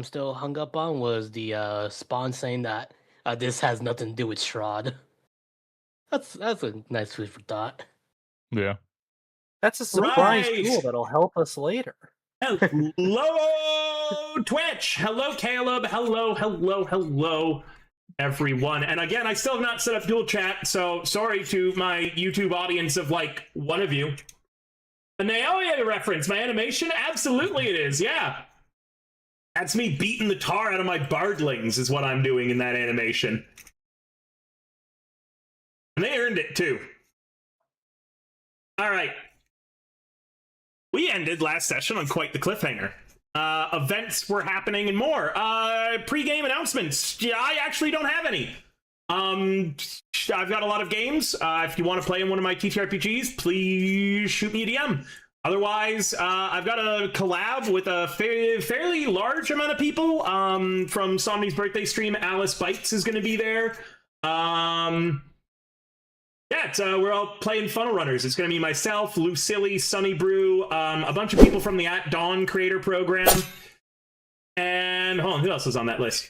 I'm still hung up on was the Spawn saying that this has nothing to do with Strahd. That's a nice food for thought. Yeah. That's a surprise tool Right. that'll help us later. Hello, Twitch. Hello, Caleb. Hello, everyone. And again, I still have not set up dual chat, so sorry to my YouTube audience of like one of you. The Naoya reference, my animation? Absolutely it is, yeah. That's me beating the tar out of my bardlings is what I'm doing in that animation. And they earned it too. All right. We ended last session on quite the cliffhanger. Events were happening and more. Pre-game announcements. Yeah, I actually don't have any. I've got a lot of games. If you want to play in one of my TTRPGs, please shoot me a DM. Otherwise, I've got a collab with a fairly large amount of people. From Somni's birthday stream, Alice Bites is going to be there. Yeah, we're all playing Funnel Runners. It's going to be myself, Lucilli, Sunny Brew, a bunch of people from the At Dawn creator program. And hold on, who else is on that list?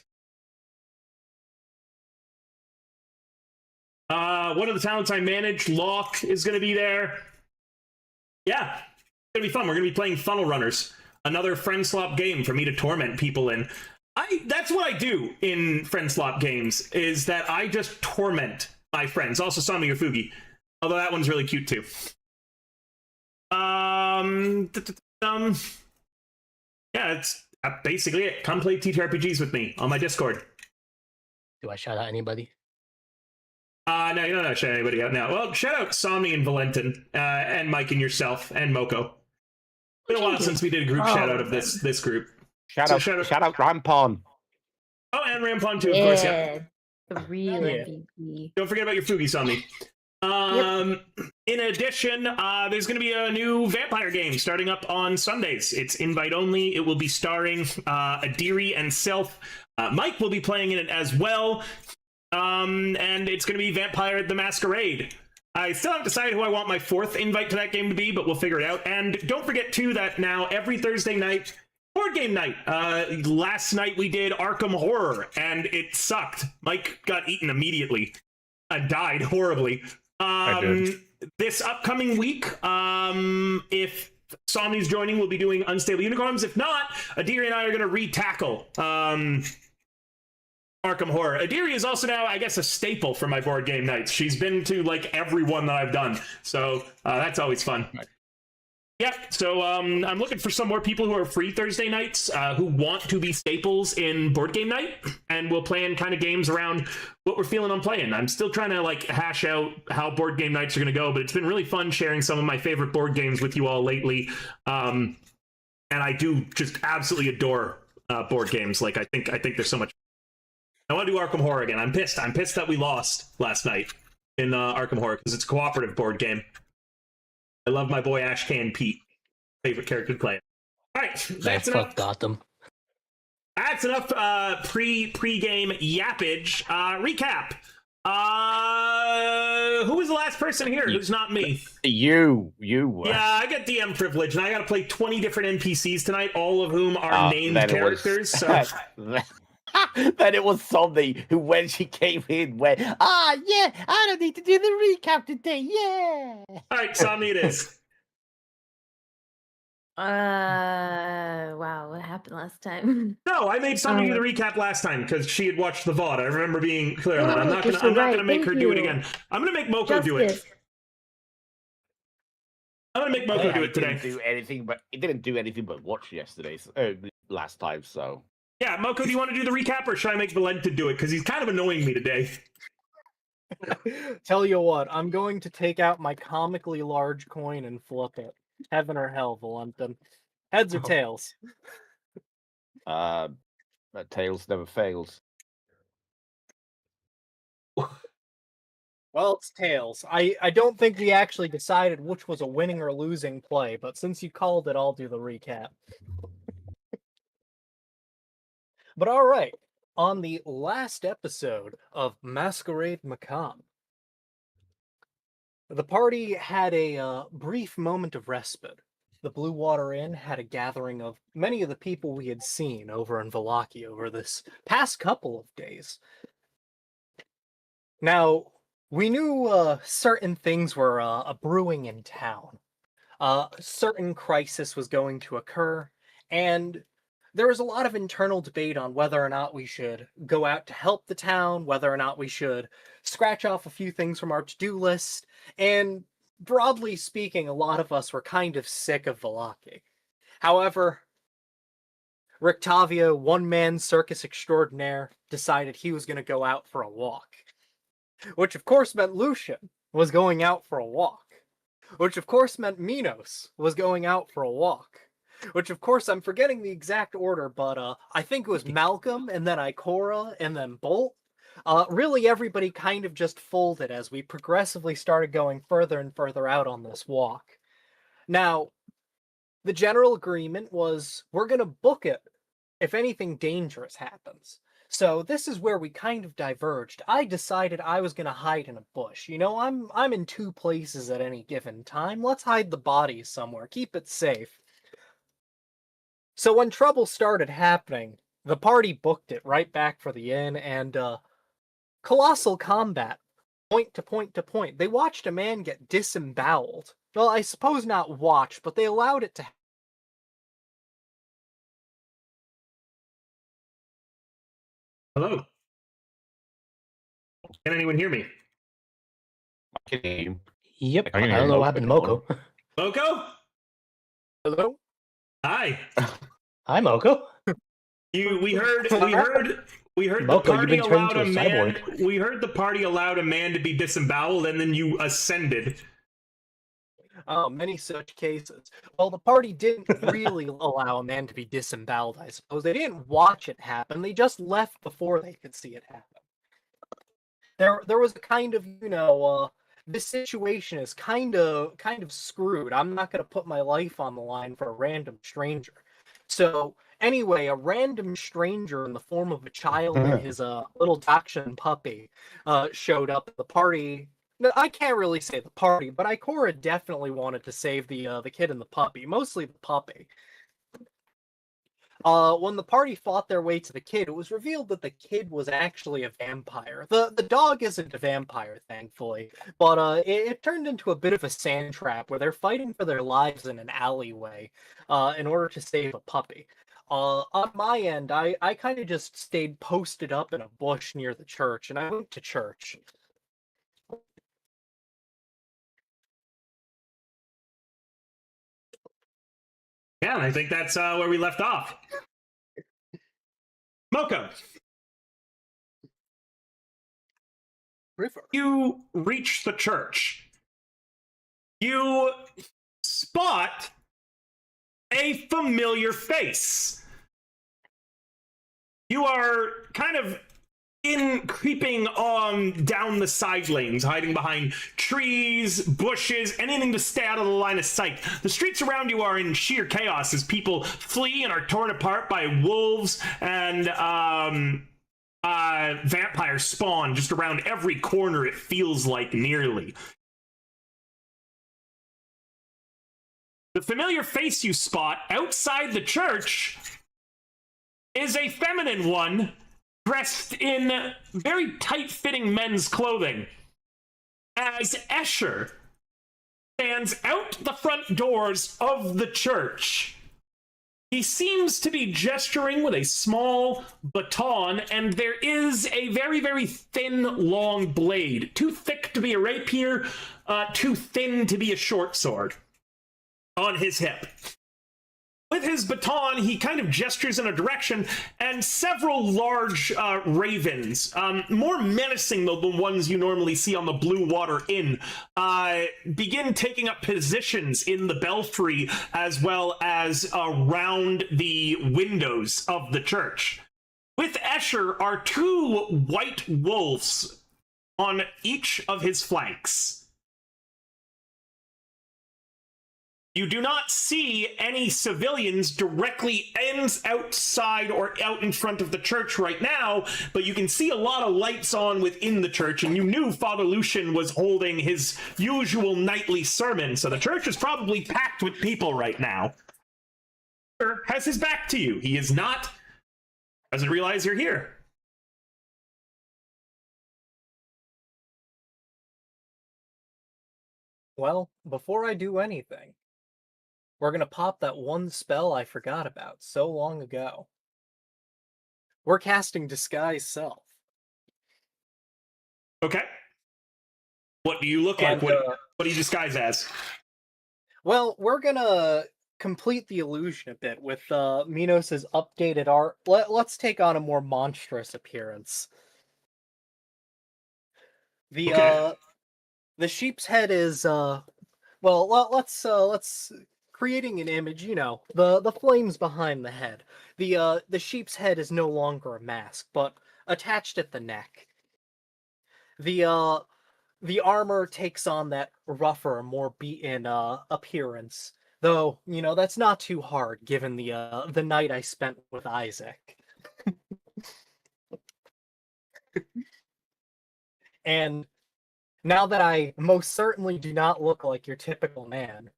One of the talents I manage, Locke, is going to be there. Yeah, it's going to be fun. We're going to be playing Funnel Runners, another friend slop game for me to torment people in. That's what I do in friend slop games, is that I just torment my friends. Also Sami Yofugi, although that one's really cute too. Yeah, it's basically it. Come play TTRPGs with me on my Discord. Do I shout out anybody? No, you don't have to shout anybody out now. Well, shout out Somni and Valentin, and Mike and yourself, and Moko. It's been a while since we did a group shout out of this group. Shout out Rampon. Oh, and Rampon too, of course, yeah. The real MVP. Don't forget about your Fugi, Somni. In addition, there's going to be a new vampire game starting up on Sundays. It's invite only. It will be starring Adiri and Self. Mike will be playing in it as well. And it's going to be Vampire the Masquerade. I still haven't decided who I want my fourth invite to that game to be, but we'll figure it out. And don't forget, too, that now every Thursday night, board game night. Last night we did Arkham Horror, and it sucked. Mike got eaten immediately and died horribly. I did. This upcoming week, if Somni's joining, we'll be doing Unstable Unicorns. If not, Adiri and I are going to re-tackle Arkham Horror. Adiri is also now, I guess, a staple for my board game nights. She's been to, like, every one that I've done. So that's always fun. Right. Yeah, so I'm looking for some more people who are free Thursday nights who want to be staples in board game night, and we'll plan kind of games around what we're feeling on playing. I'm still trying to like hash out how board game nights are going to go, but it's been really fun sharing some of my favorite board games with you all lately. And I do just absolutely adore board games. Like I think there's so much. I want to do Arkham Horror again. I'm pissed. I'm pissed that we lost last night in Arkham Horror because it's a cooperative board game. I love my boy Ashcan Pete. Favorite character to play. All right, that's enough. Gotham. That's enough pre-game yappage. Recap. Who was the last person here? Who's not me? You. Yeah, I got DM privilege, and I got to play 20 different NPCs tonight, all of whom are named characters. So. Then it was Somni who, when she came in, went, yeah, I don't need to do the recap today, yeah. All right, Somni it is. Wow, what happened last time? No, I made Somni do the recap last time because she had watched the VOD. I remember being clear on that. I'm not gonna make her do it again. I'm gonna make Moko do it. I'm gonna make Moko do it today. It didn't do anything but watch yesterday's last time, so. Yeah, Moko, do you want to do the recap, or should I make Valentin do it? Because he's kind of annoying me today. Tell you what, I'm going to take out my comically large coin and flip it. Heaven or hell, Valentin. Heads or tails? Tails never fails. Well, it's tails. I don't think we actually decided which was a winning or losing play, but since you called it, I'll do the recap. But all right, on the last episode of Masquerade Macabre, the party had a brief moment of respite the Blue Water Inn had a gathering of many of the people we had seen over in Vallaki over this past couple of days. Now, we knew certain things were brewing in town. A certain crisis was going to occur, and there was a lot of internal debate on whether or not we should go out to help the town, whether or not we should scratch off a few things from our to-do list, and broadly speaking, a lot of us were kind of sick of Vallaki. However, Rictavio, one-man circus extraordinaire, decided he was going to go out for a walk. Which of course meant Lucian was going out for a walk. Which of course meant Minos was going out for a walk. Which of course, I'm forgetting the exact order, but I think it was Malcolm, and then Ikora, and then Bolt. Really everybody kind of just folded as we progressively started going further and further out on this walk. Now, the general agreement was we're going to book it if anything dangerous happens. So this is where we kind of diverged. I decided I was going to hide in a bush. You know, I'm in two places at any given time. Let's hide the bodies somewhere. Keep it safe. So when trouble started happening, the party booked it right back for the inn, and colossal combat, point to point to point. They watched a man get disemboweled. Well, I suppose not watch, but they allowed it to. Hello. Can anyone hear me? I can hear you. Yep. I I can hear don't know what Moko happened to tomorrow. Moko. Moko? Hello? Hi. Hi, Moko. We heard the Moko, you've party been turned allowed into a a man. cyborg. We heard the party allowed a man to be disemboweled, and then you ascended. Many such cases. Well, the party didn't really allow a man to be disemboweled, I suppose. They didn't watch it happen. They just left before they could see it happen. There was a kind of, this situation is kind of screwed. I'm not going to put my life on the line for a random stranger. So, anyway, a random stranger in the form of a child and his little Dachshund puppy showed up at the party. No, I can't really say the party, but Ikora definitely wanted to save the kid and the puppy, mostly the puppy. When the party fought their way to the kid, it was revealed that the kid was actually a vampire. The dog isn't a vampire, thankfully, but it turned into a bit of a sand trap where they're fighting for their lives in an alleyway in order to save a puppy. On my end, I kind of just stayed posted up in a bush near the church, and I went to church. Yeah, I think that's where we left off. Moko, River. you reach the church. You spot a familiar face. You are kind of creeping on down the side lanes, hiding behind trees, bushes, anything to stay out of the line of sight. The streets around you are in sheer chaos as people flee and are torn apart by wolves and vampires spawn just around every corner, it feels like, nearly. The familiar face you spot outside the church is a feminine one, dressed in very tight-fitting men's clothing, as Escher stands out the front doors of the church. He seems to be gesturing with a small baton, and there is a very, very thin, long blade. Too thick to be a rapier, too thin to be a short sword on his hip. With his baton, he kind of gestures in a direction, and several large ravens, more menacing than the ones you normally see on the Blue Water Inn, begin taking up positions in the belfry as well as around the windows of the church. With Escher are two white wolves on each of his flanks. You do not see any civilians directly outside or out in front of the church right now, but you can see a lot of lights on within the church, and you knew Father Lucian was holding his usual nightly sermon, so the church is probably packed with people right now. Has his back to you. He is not, doesn't realize you're here. Well, before I do anything, we're gonna pop that one spell I forgot about so long ago. We're casting Disguise Self. Okay. What do you look like? And, What do you disguise as? Well, we're gonna complete the illusion a bit with Minos' updated art. Let's take on a more monstrous appearance. The Okay. the sheep's head is let's creating an image, you know, the flames behind the head. The sheep's head is no longer a mask, but attached at the neck. The armor takes on that rougher, more beaten appearance. Though, you know, that's not too hard given the night I spent with Isaac. And now that I most certainly do not look like your typical man,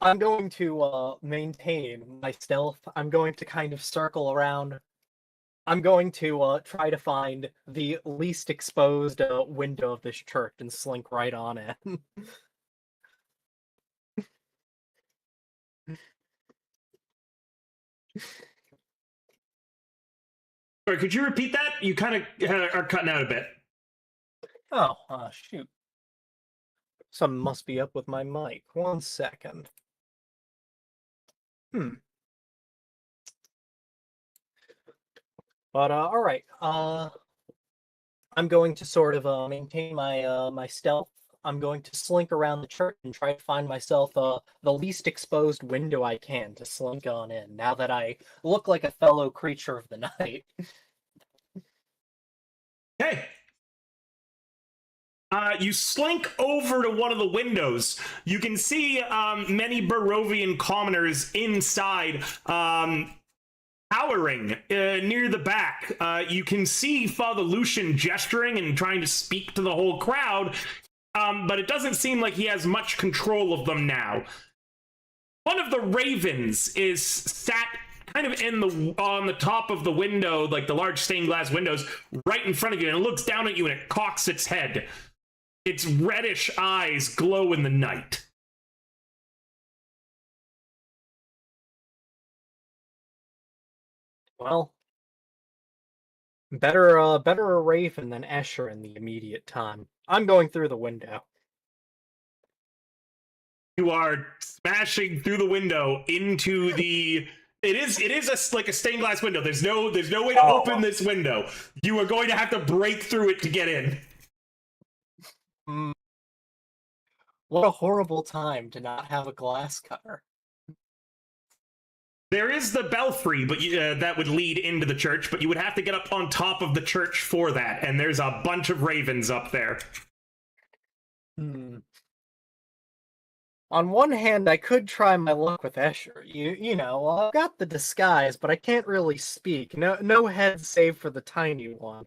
I'm going to maintain my stealth. I'm going to kind of circle around. I'm going to try to find the least exposed window of this church and slink right on it. Sorry, could you repeat that? You kind of are cutting out a bit. Oh, shoot. Something must be up with my mic. 1 second. But, alright. I'm going to sort of maintain my stealth. I'm going to slink around the church and try to find myself the least exposed window I can to slink on in, now that I look like a fellow creature of the night. Okay. You slink over to one of the windows. You can see many Barovian commoners inside, cowering near the back. You can see Father Lucian gesturing and trying to speak to the whole crowd, but it doesn't seem like he has much control of them now. One of the ravens is sat kind of on the top of the window, like the large stained glass windows, right in front of you, and it looks down at you and it cocks its head. Its reddish eyes glow in the night. Well, better a raven than Escher in the immediate time. I'm going through the window. You are smashing through the window into the. It is like a stained glass window. There's no way to open this window. You are going to have to break through it to get in. What a horrible time to not have a glass cutter. There is the belfry, but that would lead into the church, but you would have to get up on top of the church for that, and there's a bunch of ravens up there. On one hand, I could try my luck with Escher. You know, I've got the disguise, but I can't really speak. No head save for the tiny one.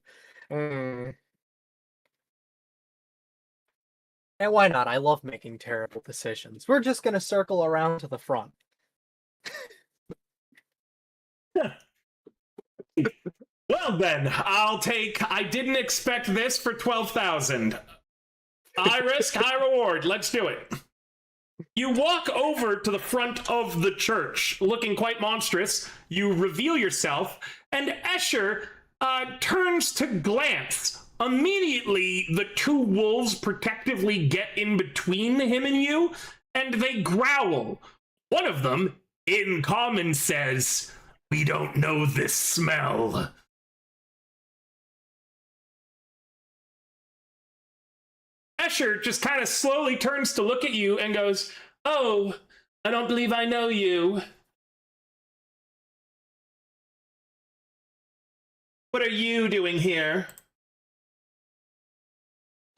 And why not? I love making terrible decisions. We're just gonna circle around to the front. Well then, I didn't expect this for 12,000. High risk, high reward. Let's do it. You walk over to the front of the church, looking quite monstrous. You reveal yourself, and Escher turns to glance. Immediately, the two wolves protectively get in between him and you, and they growl. One of them, in common, says, "We don't know this smell." Escher just kind of slowly turns to look at you and goes, "Oh, I don't believe I know you. What are you doing here?"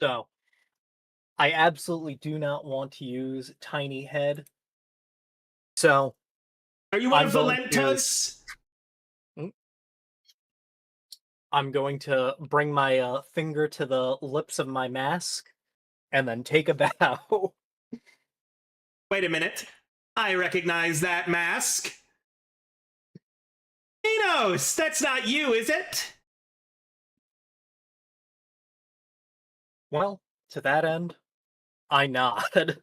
So, I absolutely do not want to use Tiny Head So Are you one I'm of going to- Valenta's? I'm going to bring my finger to the lips of my mask and then take a bow. Wait a minute. I recognize that mask. Minos, that's not you, is it? Well, to that end, I nod.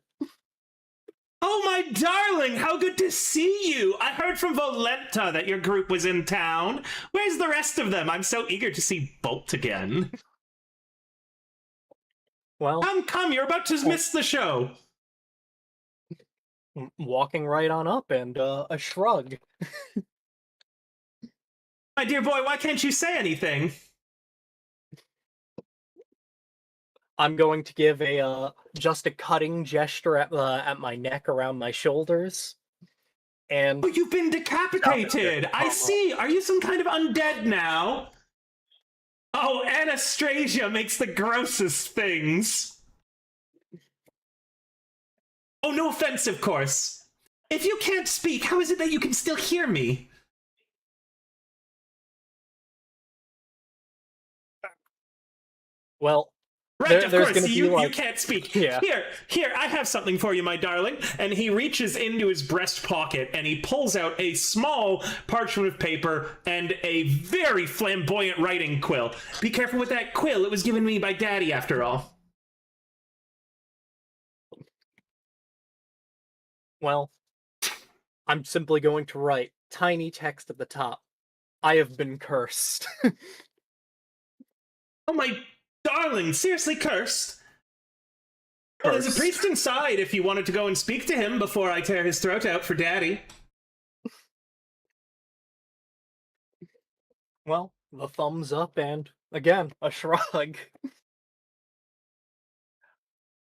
Oh, my darling, how good to see you. I heard from Volenta that your group was in town. Where's the rest of them? I'm so eager to see Bolt again. Well, Come, you're about to miss the show. walking right on up and a shrug. My dear boy, why can't you say anything? I'm going to give just a cutting gesture at my neck around my shoulders. And Oh, you've been decapitated. I see. Are you some kind of undead now? Oh, Anastasia makes the grossest things. Oh, no offense, of course. If you can't speak, how is it that you can still hear me? well, Right, There- of there's course, gonna be, you like- can't speak. Yeah. Here, I have something for you, my darling. And he reaches into his breast pocket and he pulls out a small parchment of paper and a very flamboyant writing quill. Be careful with that quill. It was given me by Daddy, after all. well, I'm simply going to write tiny text at the top. I have been cursed. Oh, my darling, seriously cursed? Well, there's a Cursed. priest inside if you wanted to go and speak to him before I tear his throat out for Daddy. Well, the thumbs up and, again, a shrug.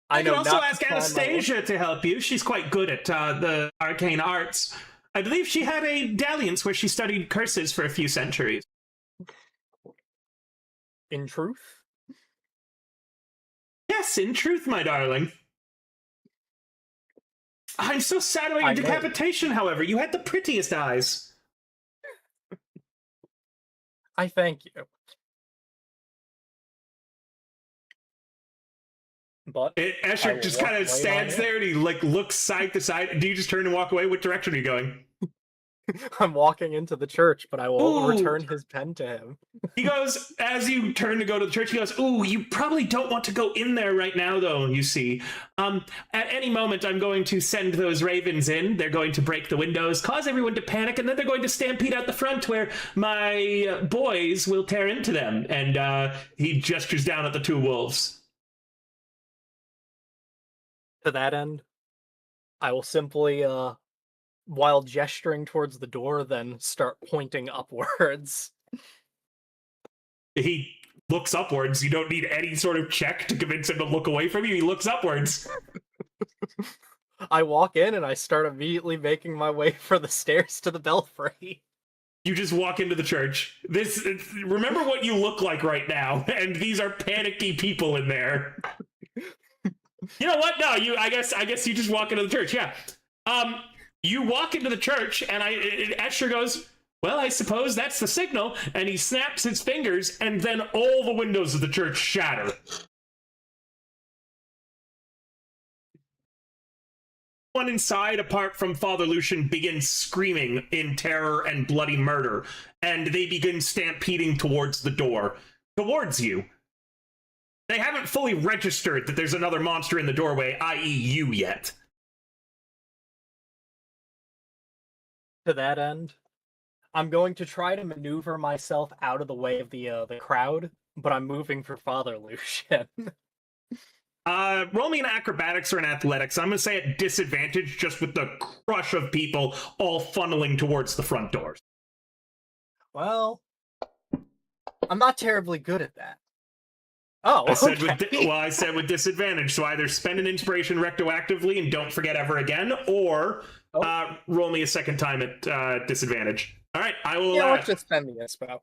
I can know also not to ask climb my Anastasia to help you. She's quite good at the arcane arts. I believe she had a dalliance where she studied curses for a few centuries. In truth? Yes, in truth, my darling. I'm so sad about your I know. decapitation, however. You had the prettiest eyes. I thank you. But I Escher will just walk kind of away stands on it. there and he like looks side to side. Do you just turn and walk away? What direction are you going? I'm walking into the church, but I will Ooh. return his pen to him. He goes, as you turn to go to the church, he goes, ooh, you probably don't want to go in there right now, though, you see. At any moment, I'm going to send those ravens in. They're going to break the windows, cause everyone to panic, and then they're going to stampede out the front where my boys will tear into them. And he gestures down at the two wolves. To that end, I will simply, while gesturing towards the door, then start pointing upwards. He looks upwards. You don't need any sort of check to convince him to look away from you. He looks upwards. I walk in and I start immediately making my way for the stairs to the belfry. You just walk into the church. Remember what you look like right now, and these are panicky people in there. You know what? No, I guess you just walk into the church. Yeah. You walk into the church, and Escher goes, well, I suppose that's the signal, and he snaps his fingers, and then all the windows of the church shatter. One inside, apart from Father Lucian, begins screaming in terror and bloody murder, and they begin stampeding towards the door. Towards you. They haven't fully registered that there's another monster in the doorway, i.e. you, yet. To that end, I'm going to try to maneuver myself out of the way of the crowd, but I'm moving for Father Lucian. Roll me an acrobatics or an athletics. I'm going to say at disadvantage, just with the crush of people all funneling towards the front doors. Well, I'm not terribly good at that. Oh, I said okay. I said with disadvantage, so either spend an inspiration retroactively and don't forget ever again, or roll me a second time at disadvantage. All right, I will. Yeah, let's just spend the inspo.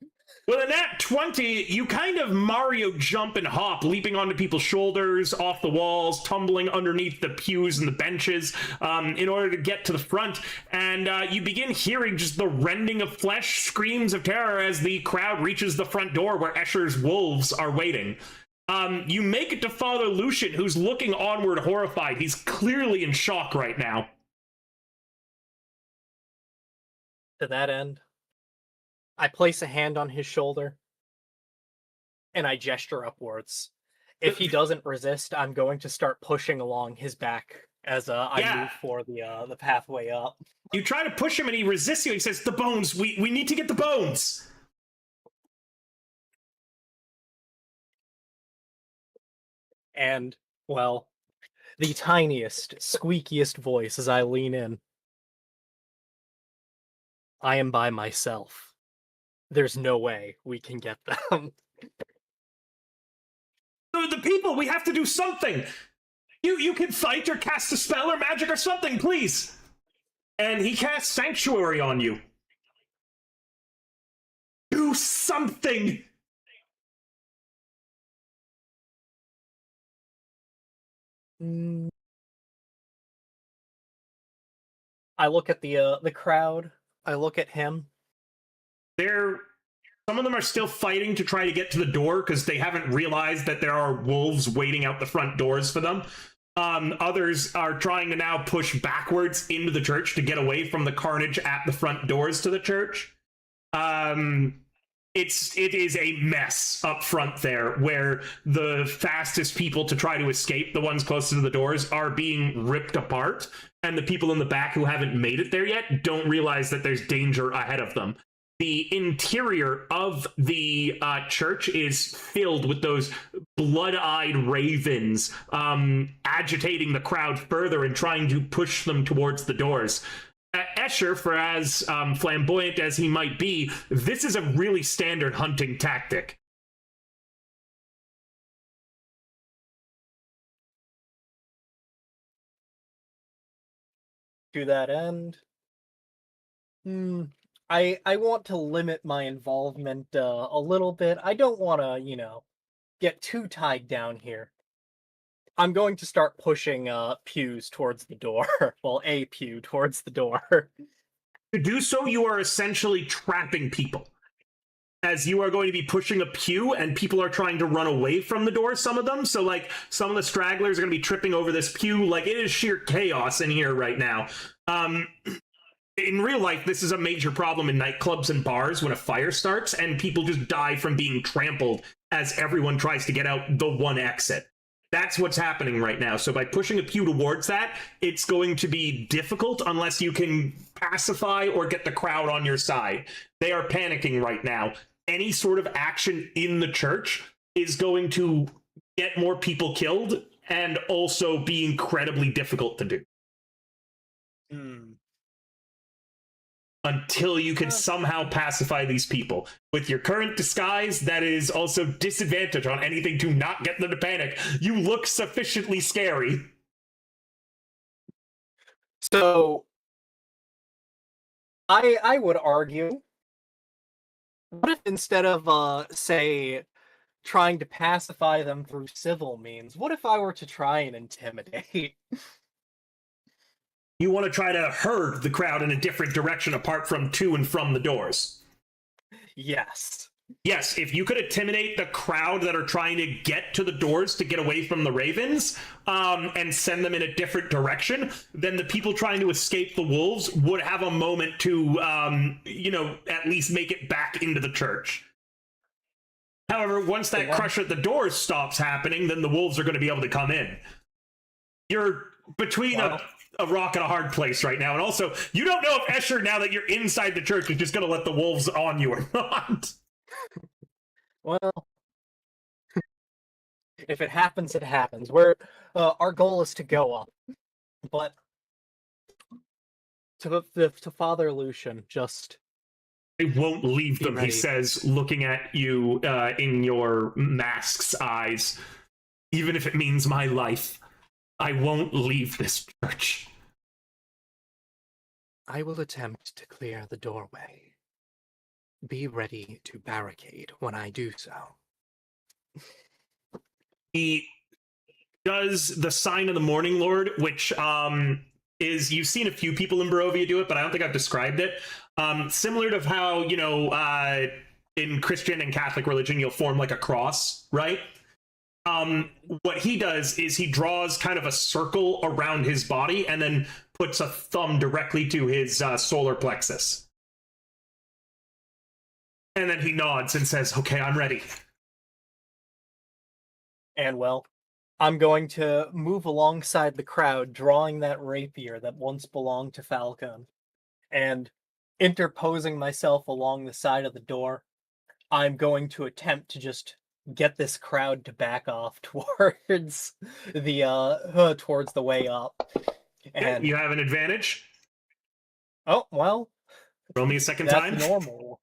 With a nat 20, you kind of Mario jump and hop, leaping onto people's shoulders, off the walls, tumbling underneath the pews and the benches in order to get to the front. And you begin hearing just the rending of flesh, screams of terror as the crowd reaches the front door where Escher's wolves are waiting. You make it to Father Lucian, who's looking onward horrified. He's clearly in shock right now. To that end, I place a hand on his shoulder and I gesture upwards. If he doesn't resist, I'm going to start pushing along his back as I move for the pathway up. You try to push him and he resists you. He says, "The bones, we need to get the bones." And, well, the tiniest, squeakiest voice as I lean in. I am by myself. There's no way we can get them. The people, we have to do something. You can fight or cast a spell or magic or something, please. And he casts Sanctuary on you. Do something. I look at the crowd. I look at him. Some of them are still fighting to try to get to the door because they haven't realized that there are wolves waiting out the front doors for them. Others are trying to now push backwards into the church to get away from the carnage at the front doors to the church. It is a mess up front there, where the fastest people to try to escape, the ones closest to the doors, are being ripped apart, and the people in the back who haven't made it there yet don't realize that there's danger ahead of them. The interior of the church is filled with those blood-eyed ravens agitating the crowd further and trying to push them towards the doors. Escher, for as flamboyant as he might be, this is a really standard hunting tactic. To that end, I want to limit my involvement a little bit. I don't want to, get too tied down here. I'm going to start pushing pews towards the door. Well, a pew towards the door. To do so, you are essentially trapping people, as you are going to be pushing a pew and people are trying to run away from the door, some of them. So, like, some of the stragglers are going to be tripping over this pew. Like, it is sheer chaos in here right now. In real life, this is a major problem in nightclubs and bars when a fire starts and people just die from being trampled as everyone tries to get out the one exit. That's what's happening right now. So by pushing a pew towards that, it's going to be difficult unless you can pacify or get the crowd on your side. They are panicking right now. Any sort of action in the church is going to get more people killed and also be incredibly difficult to do. Until you can somehow pacify these people. With your current disguise, that is also disadvantage on anything to not get them to panic. You look sufficiently scary. So, I would argue, what if instead of, say, trying to pacify them through civil means, what if I were to try and intimidate? You want to try to herd the crowd in a different direction apart from to and from the doors. Yes. Yes, if you could intimidate the crowd that are trying to get to the doors to get away from the ravens, and send them in a different direction, then the people trying to escape the wolves would have a moment to, at least make it back into the church. However, once that crush at the doors stops happening, then the wolves are going to be able to come in. You're between a rock and a hard place right now. And also, you don't know if Escher, now that you're inside the church, is just going to let the wolves on you or not. Well, if it happens, it happens. Our goal is to go up. But to Father Lucian, just... I won't leave them, ready. He says, looking at you in your mask's eyes. Even if it means my life, I won't leave this church. I will attempt to clear the doorway. be ready to barricade when I do so. He does the sign of the Morning Lord, which is, you've seen a few people in Barovia do it, but I don't think I've described it. Similar to how, you know, in Christian and Catholic religion, you'll form like a cross, right? What he does is he draws kind of a circle around his body and then puts a thumb directly to his solar plexus. And then he nods and says, okay, I'm ready. And well, I'm going to move alongside the crowd, drawing that rapier that once belonged to Falcon, and interposing myself along the side of the door. I'm going to attempt to just get this crowd to back off towards the way up. And you have an advantage. Oh, well. Roll me a second that's time. Normal.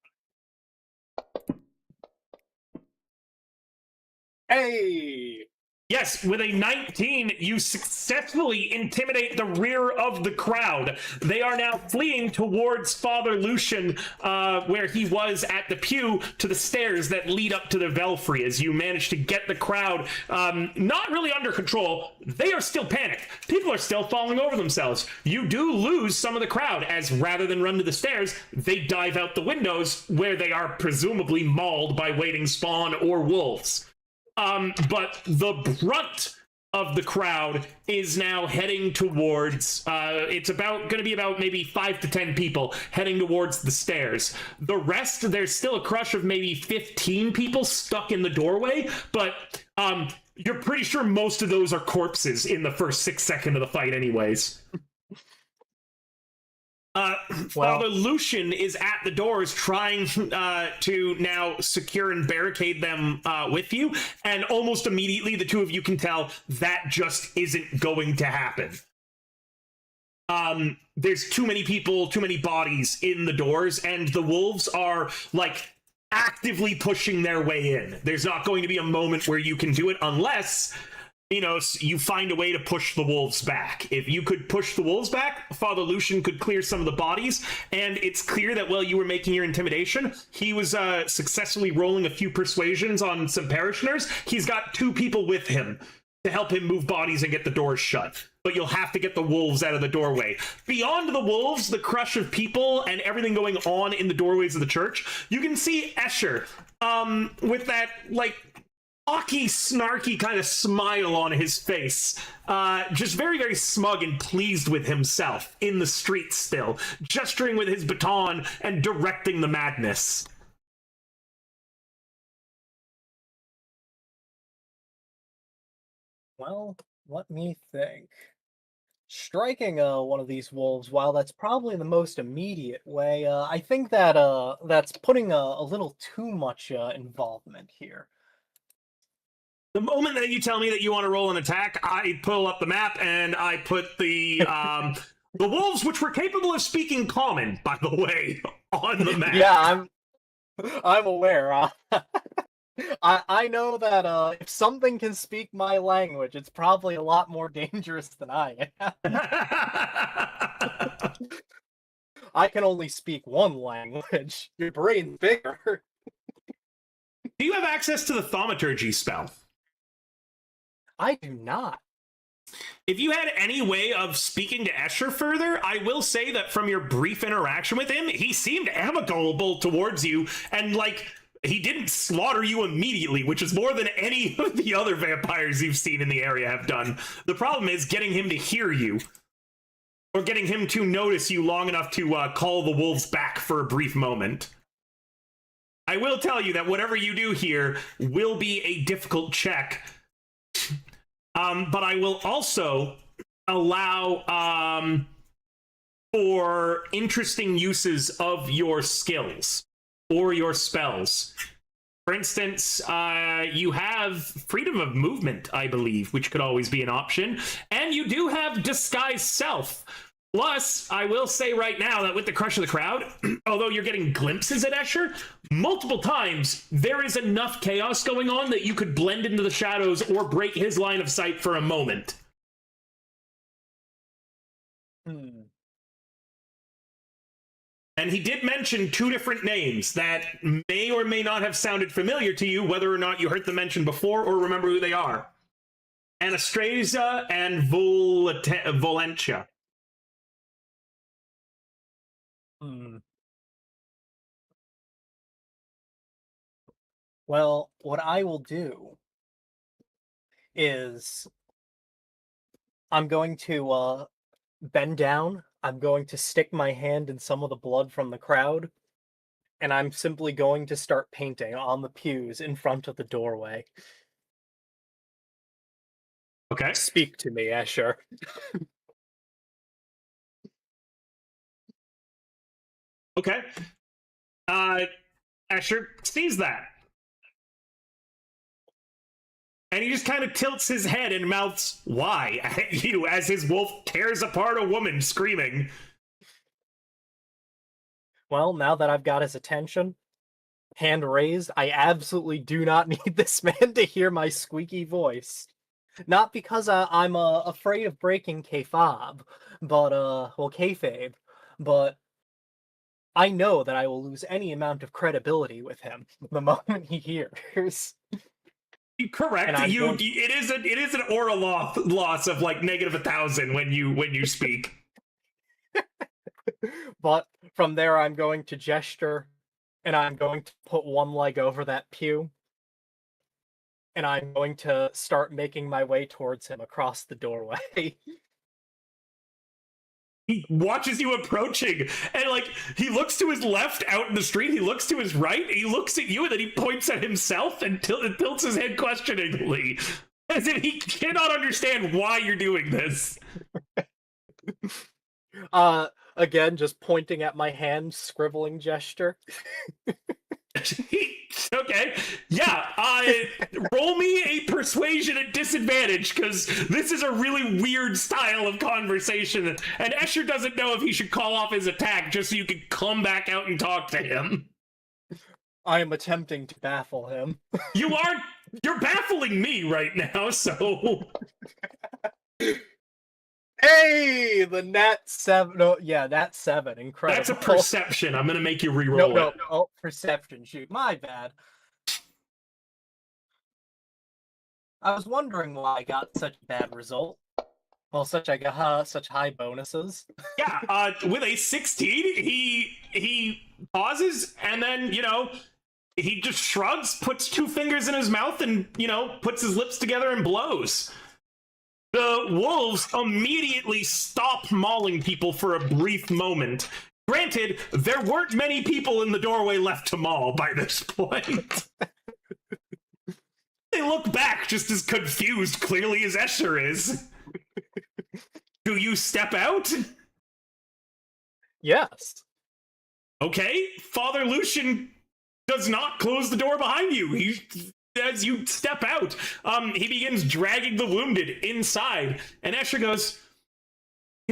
Hey! Yes, with a 19, you successfully intimidate the rear of the crowd. They are now fleeing towards Father Lucian, where he was at the pew, to the stairs that lead up to the belfry. As you manage to get the crowd not really under control, they are still panicked. People are still falling over themselves. You do lose some of the crowd, as rather than run to the stairs, they dive out the windows, where they are presumably mauled by waiting spawn or wolves. But the brunt of the crowd is now heading towards, it's going to be about maybe 5 to 10 people heading towards the stairs. The rest, there's still a crush of maybe 15 people stuck in the doorway, but you're pretty sure most of those are corpses in the first 6 seconds of the fight anyways. Father Lucian is at the doors trying to now secure and barricade them with you, and almost immediately the two of you can tell that just isn't going to happen. There's too many people, too many bodies in the doors, and the wolves are like actively pushing their way in. There's not going to be a moment where you can do it unless, you know, you find a way to push the wolves back. If you could push the wolves back, Father Lucian could clear some of the bodies, and it's clear that while you were making your intimidation, he was successfully rolling a few persuasions on some parishioners. He's got 2 people with him to help him move bodies and get the doors shut. But you'll have to get the wolves out of the doorway. Beyond the wolves, the crush of people, and everything going on in the doorways of the church, you can see Escher with that, like, cocky, snarky kind of smile on his face. Just very, very smug and pleased with himself in the streets still, gesturing with his baton and directing the madness. Well, let me think. Striking one of these wolves, while that's probably the most immediate way, I think that that's putting a little too much involvement here. The moment that you tell me that you want to roll an attack, I pull up the map and I put the the wolves, which were capable of speaking common, by the way, on the map. Yeah, I'm aware. I know that if something can speak my language, it's probably a lot more dangerous than I am. I can only speak one language. Your brain's bigger. Do you have access to the thaumaturgy spell? I do not. If you had any way of speaking to Escher further, I will say that from your brief interaction with him, he seemed amicable towards you, and, like, he didn't slaughter you immediately, which is more than any of the other vampires you've seen in the area have done. The problem is getting him to hear you, or getting him to notice you long enough to call the wolves back for a brief moment. I will tell you that whatever you do here will be a difficult check. But I will also allow for interesting uses of your skills or your spells. For instance, you have freedom of movement, I believe, which could always be an option. And you do have disguise self. Plus, I will say right now that with the crush of the crowd, although you're getting glimpses at Escher, multiple times there is enough chaos going on that you could blend into the shadows or break his line of sight for a moment. And he did mention 2 different names that may or may not have sounded familiar to you, whether or not you heard them mentioned before or remember who they are. Anastasia and Volentia. Well, what I will do is I'm going to bend down. I'm going to stick my hand in some of the blood from the crowd, and I'm simply going to start painting on the pews in front of the doorway. Okay. Speak to me, Escher. Okay. Escher sees that. And he just kind of tilts his head and mouths, "Why?" at you as his wolf tears apart a woman screaming. Well, now that I've got his attention, hand raised, I absolutely do not need this man to hear my squeaky voice. Not because I'm afraid of breaking kayfabe, but, kayfabe, but I know that I will lose any amount of credibility with him the moment he hears. Correct. It is an aura loss of like -1,000 when you speak. But from there, I'm going to gesture, and I'm going to put one leg over that pew, and I'm going to start making my way towards him across the doorway. He watches you approaching, and like he looks to his left out in the street, he looks to his right, he looks at you, and then he points at himself and tilts his head questioningly, as if he cannot understand why you're doing this. Again, just pointing at my hand, scribbling gesture. Okay, yeah, roll me a persuasion at disadvantage, because this is a really weird style of conversation, and Escher doesn't know if he should call off his attack just so you can come back out and talk to him. I am attempting to baffle him. You're baffling me right now, so... Hey, the nat 7. No, yeah, nat 7. Incredible. That's a perception. I'm gonna make you re-roll it. No, perception. Shoot, my bad. I was wondering why I got such a bad result. Well, such high bonuses. Yeah, with a 16, he pauses, and then, he just shrugs, puts 2 fingers in his mouth, and, puts his lips together and blows. The wolves immediately stop mauling people for a brief moment. Granted, there weren't many people in the doorway left to maul by this point. They look back just as confused, clearly, as Escher is. Do you step out? Yes. Okay, Father Lucian does not close the door behind you. As you step out, he begins dragging the wounded inside, and Escher goes,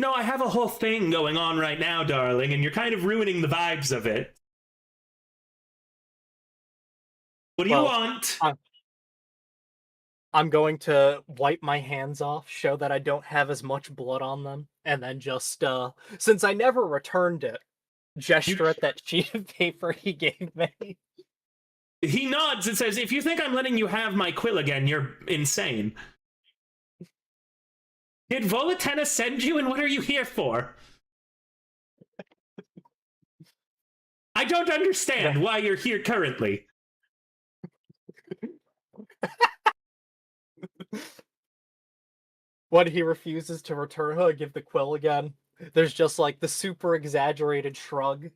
I have a whole thing going on right now, darling, and you're kind of ruining the vibes of it. What do you want? I'm going to wipe my hands off, show that I don't have as much blood on them, and then just, since I never returned it, gesture at that sheet of paper he gave me. He nods and says, "If you think I'm letting you have my quill again, you're insane. Did Volatena send you, and what are you here for? I don't understand why you're here currently." When he refuses to return her, give the quill again, there's just like the super exaggerated shrug,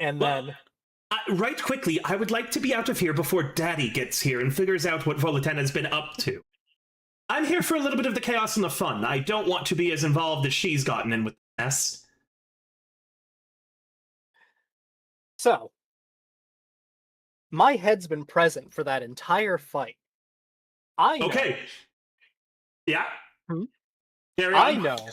and then... Right quickly, I would like to be out of here before Daddy gets here and figures out what Volatena's been up to. I'm here for a little bit of the chaos and the fun. I don't want to be as involved as she's gotten in with the mess. So, my head's been present for that entire fight. Okay. Yeah. I know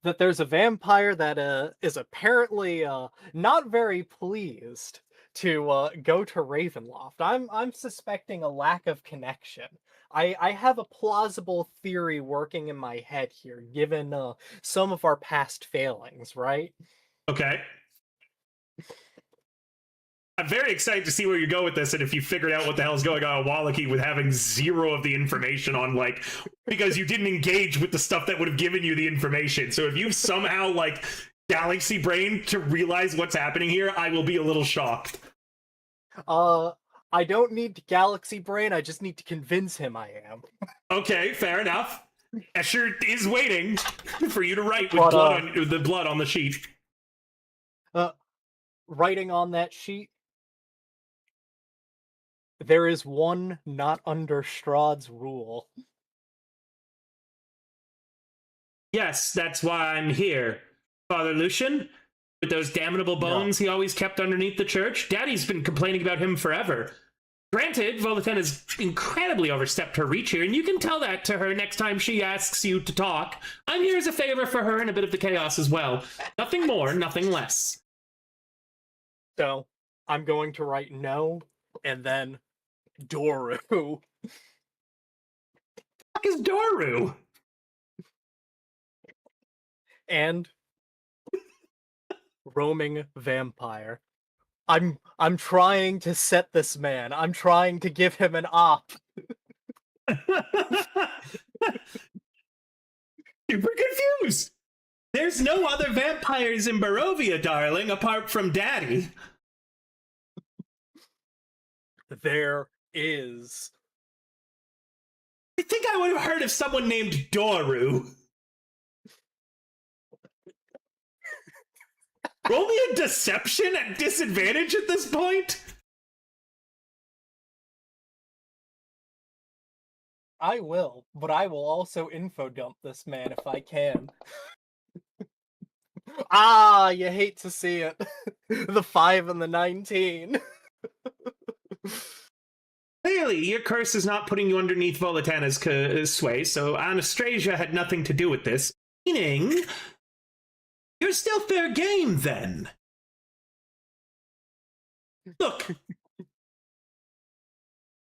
that there's a vampire that is apparently not very pleased to go to Ravenloft. I'm suspecting a lack of connection. I have a plausible theory working in my head here, given some of our past failings, right? Okay. I'm very excited to see where you go with this, and if you figured out what the hell's going on at Wallachie with having zero of the information on, like, because you didn't engage with the stuff that would have given you the information. So if you've somehow, like, galaxy brain to realize what's happening here, I will be a little shocked. I don't need galaxy brain, I just need to convince him I am. Okay, fair enough. Escher is waiting for you to write with the blood on the sheet. Writing on that sheet, there is one not under Strahd's rule. Yes, that's why I'm here. Father Lucian, with those damnable bones he always kept underneath the church. Daddy's been complaining about him forever. Granted, Volaten has incredibly overstepped her reach here, and you can tell that to her next time she asks you to talk. I'm here as a favor for her and a bit of the chaos as well. Nothing more, nothing less. So, I'm going to write no, and then Doru. What the fuck is Doru? And roaming vampire. I'm trying to set this man. I'm trying to give him an op. Super confused. There's no other vampires in Barovia, darling, apart from Daddy. There is. I think I would have heard of someone named Doru. Roll me a deception at disadvantage at this point? I will, but I will also info dump this man if I can. Ah, you hate to see it. The 5 and the 19. Clearly, your curse is not putting you underneath Volatana's sway, so Anastasia had nothing to do with this. Meaning, you're still fair game, then. Look,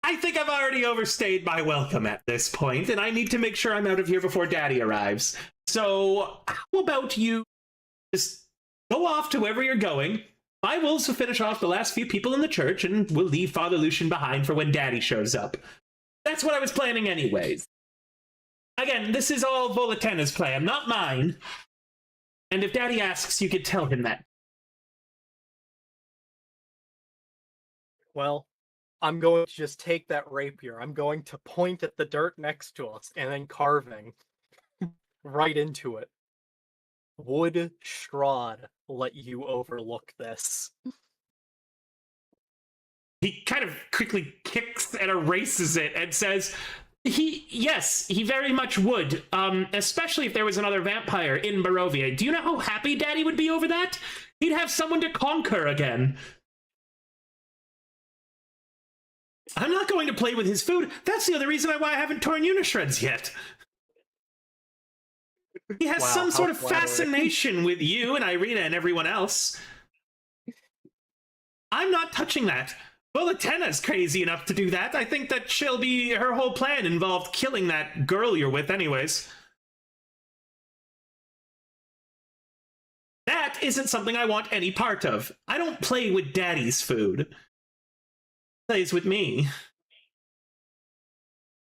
I think I've already overstayed my welcome at this point, and I need to make sure I'm out of here before Daddy arrives. So, how about you just go off to wherever you're going? My wolves will finish off the last few people in the church, and we'll leave Father Lucian behind for when Daddy shows up. That's what I was planning anyways. Again, this is all Volatana's plan, not mine. And if Daddy asks, you could tell him that. Well, I'm going to just take that rapier. I'm going to point at the dirt next to us and then carving right into it. Would Strahd let you overlook this? He kind of quickly kicks and erases it and says, yes, he very much would. Especially if there was another vampire in Barovia. Do you know how happy Daddy would be over that? He'd have someone to conquer again. I'm not going to play with his food. That's the other reason why I haven't torn you to shreds yet. He has some sort of fascination with you and Irina and everyone else. I'm not touching that. Volatena's crazy enough to do that. I think that her whole plan involved killing that girl you're with anyways. That isn't something I want any part of. I don't play with Daddy's food. He plays with me.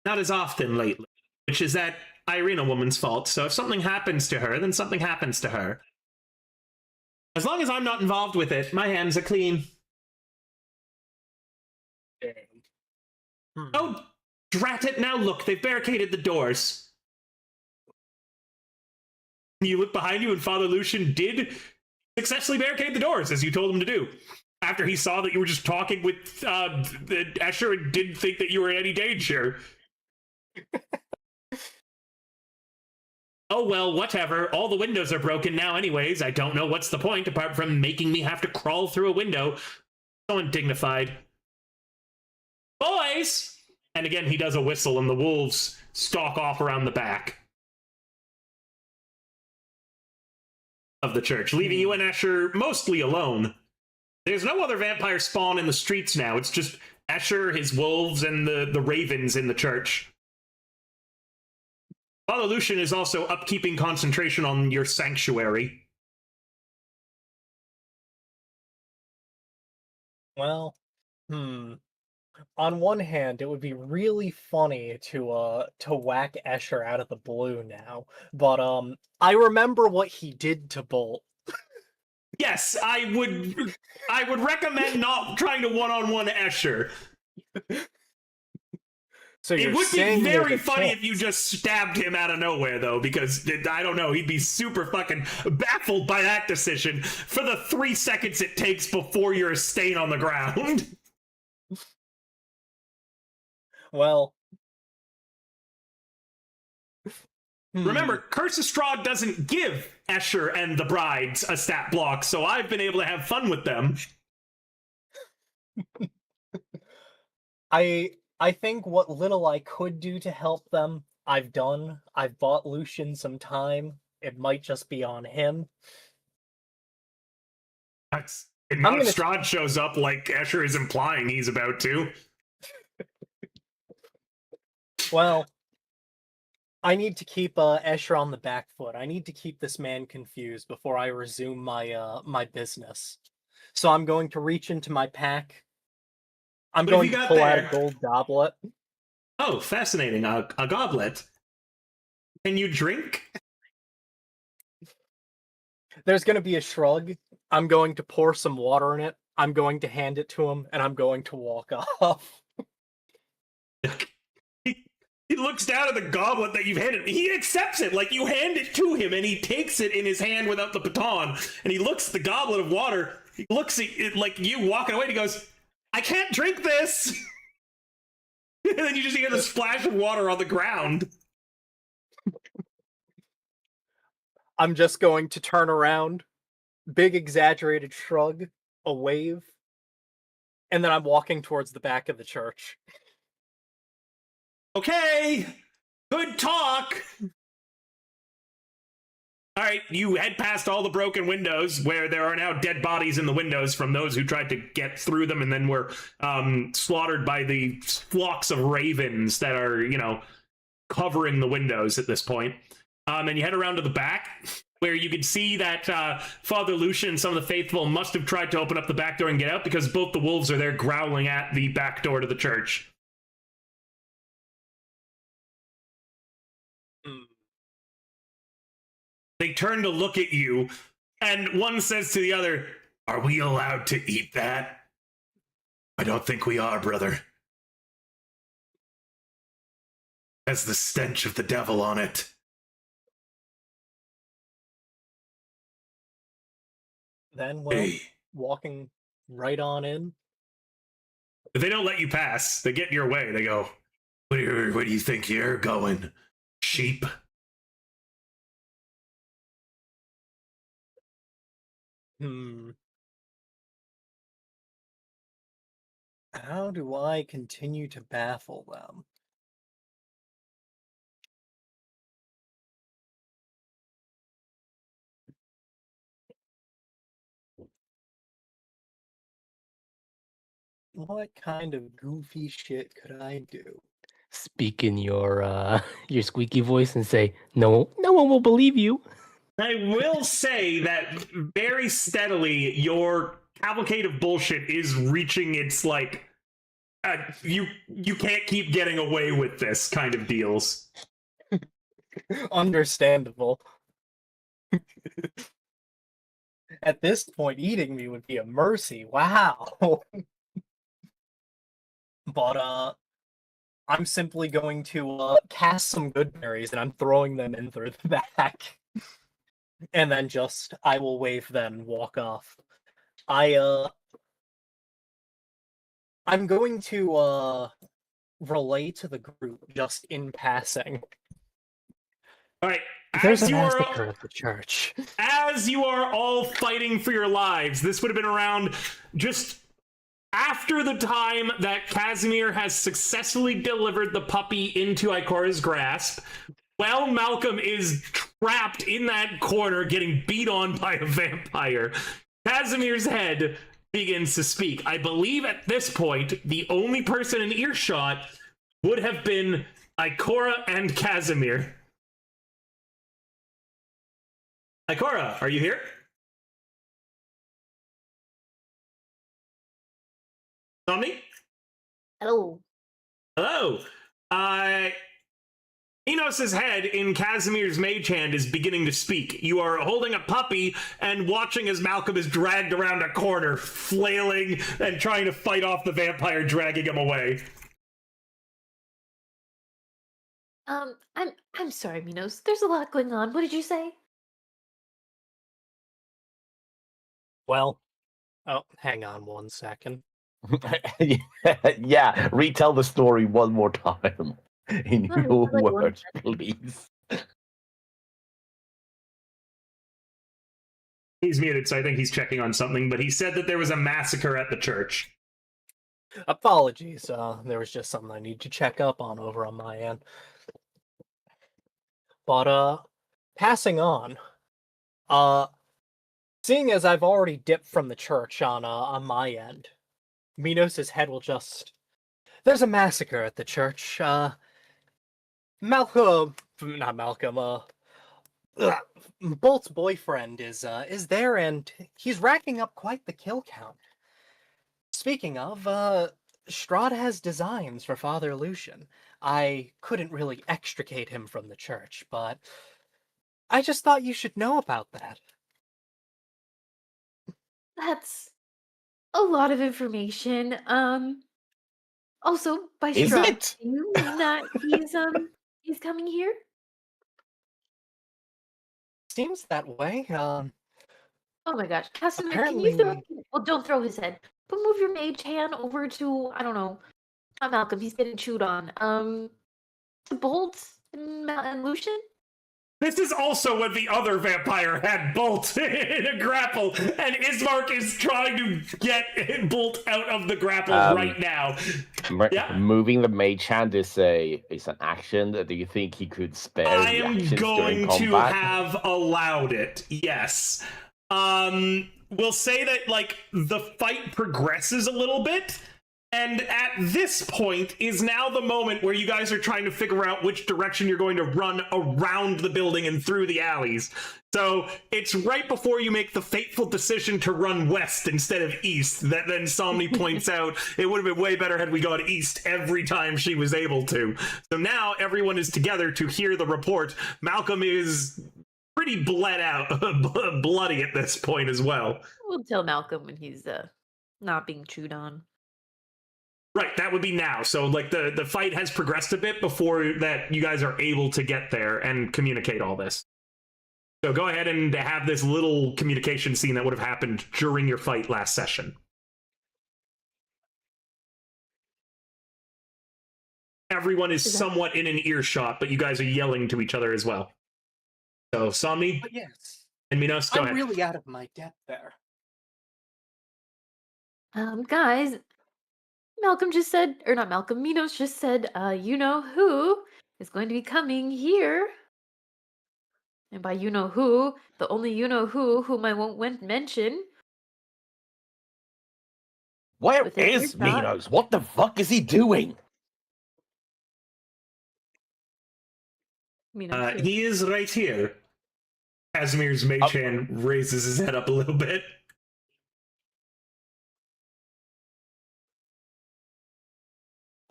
Not as often lately, which is that Irina woman's fault, so if something happens to her, then something happens to her. As long as I'm not involved with it, my hands are clean. Oh, drat it, now look, they've barricaded the doors. You look behind you and Father Lucian did successfully barricade the doors, as you told him to do. After he saw that you were just talking with Escher and didn't think that you were in any danger. Oh, well, whatever. All the windows are broken now anyways. I don't know what's the point, apart from making me have to crawl through a window. So undignified. Boys! And again, he does a whistle, and the wolves stalk off around the back of the church, leaving you and Escher mostly alone. There's no other vampire spawn in the streets now. It's just Escher, his wolves, and the ravens in the church. Father Lucian is also upkeeping concentration on your sanctuary. Well, on one hand, it would be really funny to whack Escher out of the blue now, but I remember what he did to Bolt. Yes, I would recommend not trying to one-on-one Escher. So It you're would be saying there's very a funny if you chance. just stabbed him out of nowhere, though, because I don't know, he'd be super fucking baffled by that decision for the 3 seconds it takes before you're a stain on the ground. Well, Remember, Curse of Strahd doesn't give Escher and the brides a stat block, so I've been able to have fun with them. I think what little I could do to help them, I've done. I've bought Lucian some time. It might just be on him. That's I'm not if gonna Strahd shows up like Escher is implying he's about to. Well, I need to keep Escher on the back foot. I need to keep this man confused before I resume my business. So I'm going to reach into my pack. I'm What have going you to got pull out a there? gold goblet. Oh, fascinating. A goblet. Can you drink? There's going to be a shrug. I'm going to pour some water in it. I'm going to hand it to him, and I'm going to walk off. He looks down at the goblet that you've handed him. He accepts it. Like, you hand it to him, and he takes it in his hand without the baton. And he looks at the goblet of water. He looks at it like you walking away, and he goes, I can't drink this! And then you just hear the splash of water on the ground. I'm just going to turn around, big exaggerated shrug, a wave, and then I'm walking towards the back of the church. Okay, good talk. All right, you head past all the broken windows where there are now dead bodies in the windows from those who tried to get through them and then were slaughtered by the flocks of ravens that are, covering the windows at this point. And you head around to the back where you can see that Father Lucian and some of the faithful must have tried to open up the back door and get out because both the wolves are there growling at the back door to the church. They turn to look at you, and one says to the other, Are we allowed to eat that? I don't think we are, brother. Has the stench of the devil on it. Then, walking right on in. If they don't let you pass, they get in your way. They go, Where do you think you're going, sheep? How do I continue to baffle them? What kind of goofy shit could I do? Speak in your your squeaky voice and say, "No, no one will believe you." I will say that very steadily, your cavalcade of bullshit is reaching its you can't keep getting away with this kind of deals. Understandable. At this point, eating me would be a mercy. Wow. But I'm simply going to cast some good berries, and I'm throwing them in through the back. And then I will wave them and walk off. I'm going to relay to the group just in passing. All right. There's a massacre at the church. As you are all fighting for your lives, this would have been around just after the time that Casimir has successfully delivered the puppy into Ikora's grasp. Well, Malcolm is trapped in that corner getting beat on by a vampire. Casimir's head begins to speak. I believe at this point, the only person in earshot would have been Ikora and Casimir. Ikora, are you here? Somni? Hello. Hello. Enos's head in Casimir's mage hand is beginning to speak. You are holding a puppy and watching as Malcolm is dragged around a corner, flailing and trying to fight off the vampire dragging him away. I'm sorry, Minos. There's a lot going on. What did you say? Well, oh, hang on 1 second. Yeah, retell the story one more time in Well, your like 1 words, second. please. He's muted, so I think he's checking on something, but he said that there was a massacre at the church. Apologies, there was just something I need to check up on over on my end. But, passing on, seeing as I've already dipped from the church on my end, Minos' head will just... There's a massacre at the church, Malcolm... Not Malcolm, Bolt's boyfriend is there, and he's racking up quite the kill count. Speaking of, Strahd has designs for Father Lucian. I couldn't really extricate him from the church, but I just thought you should know about that. That's a lot of information. Also, by Is Strahd, it? do you mean that he's coming here? Seems that way. Oh my gosh, Casimir, can you Apparently, well, don't throw his head, but move your mage hand over to, I don't know, not Malcolm, he's getting chewed on. To Bolt and Lucian? This is also when the other vampire had Bolt in a grapple, and Ismark is trying to get Bolt out of the grapple right now. Yeah. Moving the mage hand is an action. Do you think he could spare I the am actions going during to combat? have allowed it. Yes. We'll say that like the fight progresses a little bit, and at this point is now the moment where you guys are trying to figure out which direction you're going to run around the building and through the alleys. So it's right before you make the fateful decision to run west instead of east that then Somni points out it would have been way better had we gone east every time she was able to. So now everyone is together to hear the report. Malcolm is pretty bled out, bloody at this point as well. We'll tell Malcolm when he's not being chewed on. Right, that would be now. So like the fight has progressed a bit before that you guys are able to get there and communicate all this. So go ahead and have this little communication scene that would have happened during your fight last session. Everyone is somewhat in an earshot, but you guys are yelling to each other as well. So Somni but yes, and Minos, go I'm ahead. really out of my depth there. Guys, Malcolm just said, or not Malcolm, Minos just said, you know who is going to be coming here. And by you know who, the only you know whom I won't mention. Where With his is earshot. Minos? What the fuck is he doing? Minos is- He is right here. Casimir's mage hand raises his head up a little bit.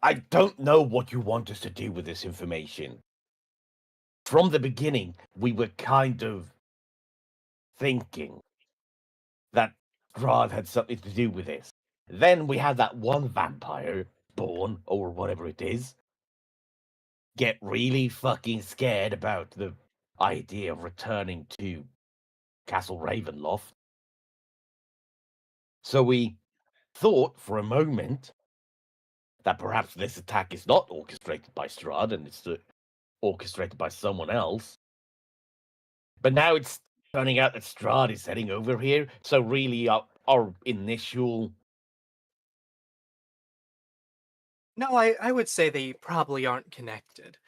I don't know what you want us to do with this information. From the beginning, we were kind of thinking that Strahd had something to do with this. Then we had that one vampire, born, or whatever it is, get really fucking scared about the idea of returning to Castle Ravenloft. So we thought for a moment that perhaps this attack is not orchestrated by Strahd and it's orchestrated by someone else. But now it's turning out that Strahd is heading over here. So really, our initial... No, I would say they probably aren't connected.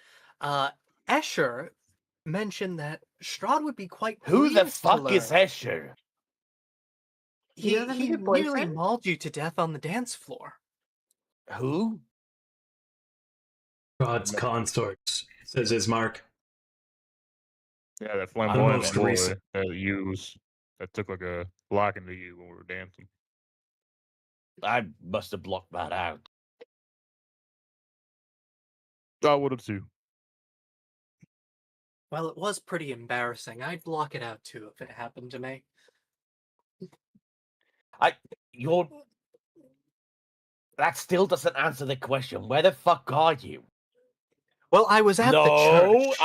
Escher mentioned that Strahd would be quite Who the pleased to fuck is learn. Escher? You know that He your nearly boyfriend? mauled you to death on the dance floor. Who? God's consorts, says Ismark. Yeah, that most flamboyant boy recent. that took like a liking to you when we were dancing. I must have blocked that out. I would have too. Well, it was pretty embarrassing. I'd block it out too if it happened to me. You're. That still doesn't answer the question. Where the fuck are you? Well, I was at the No, church.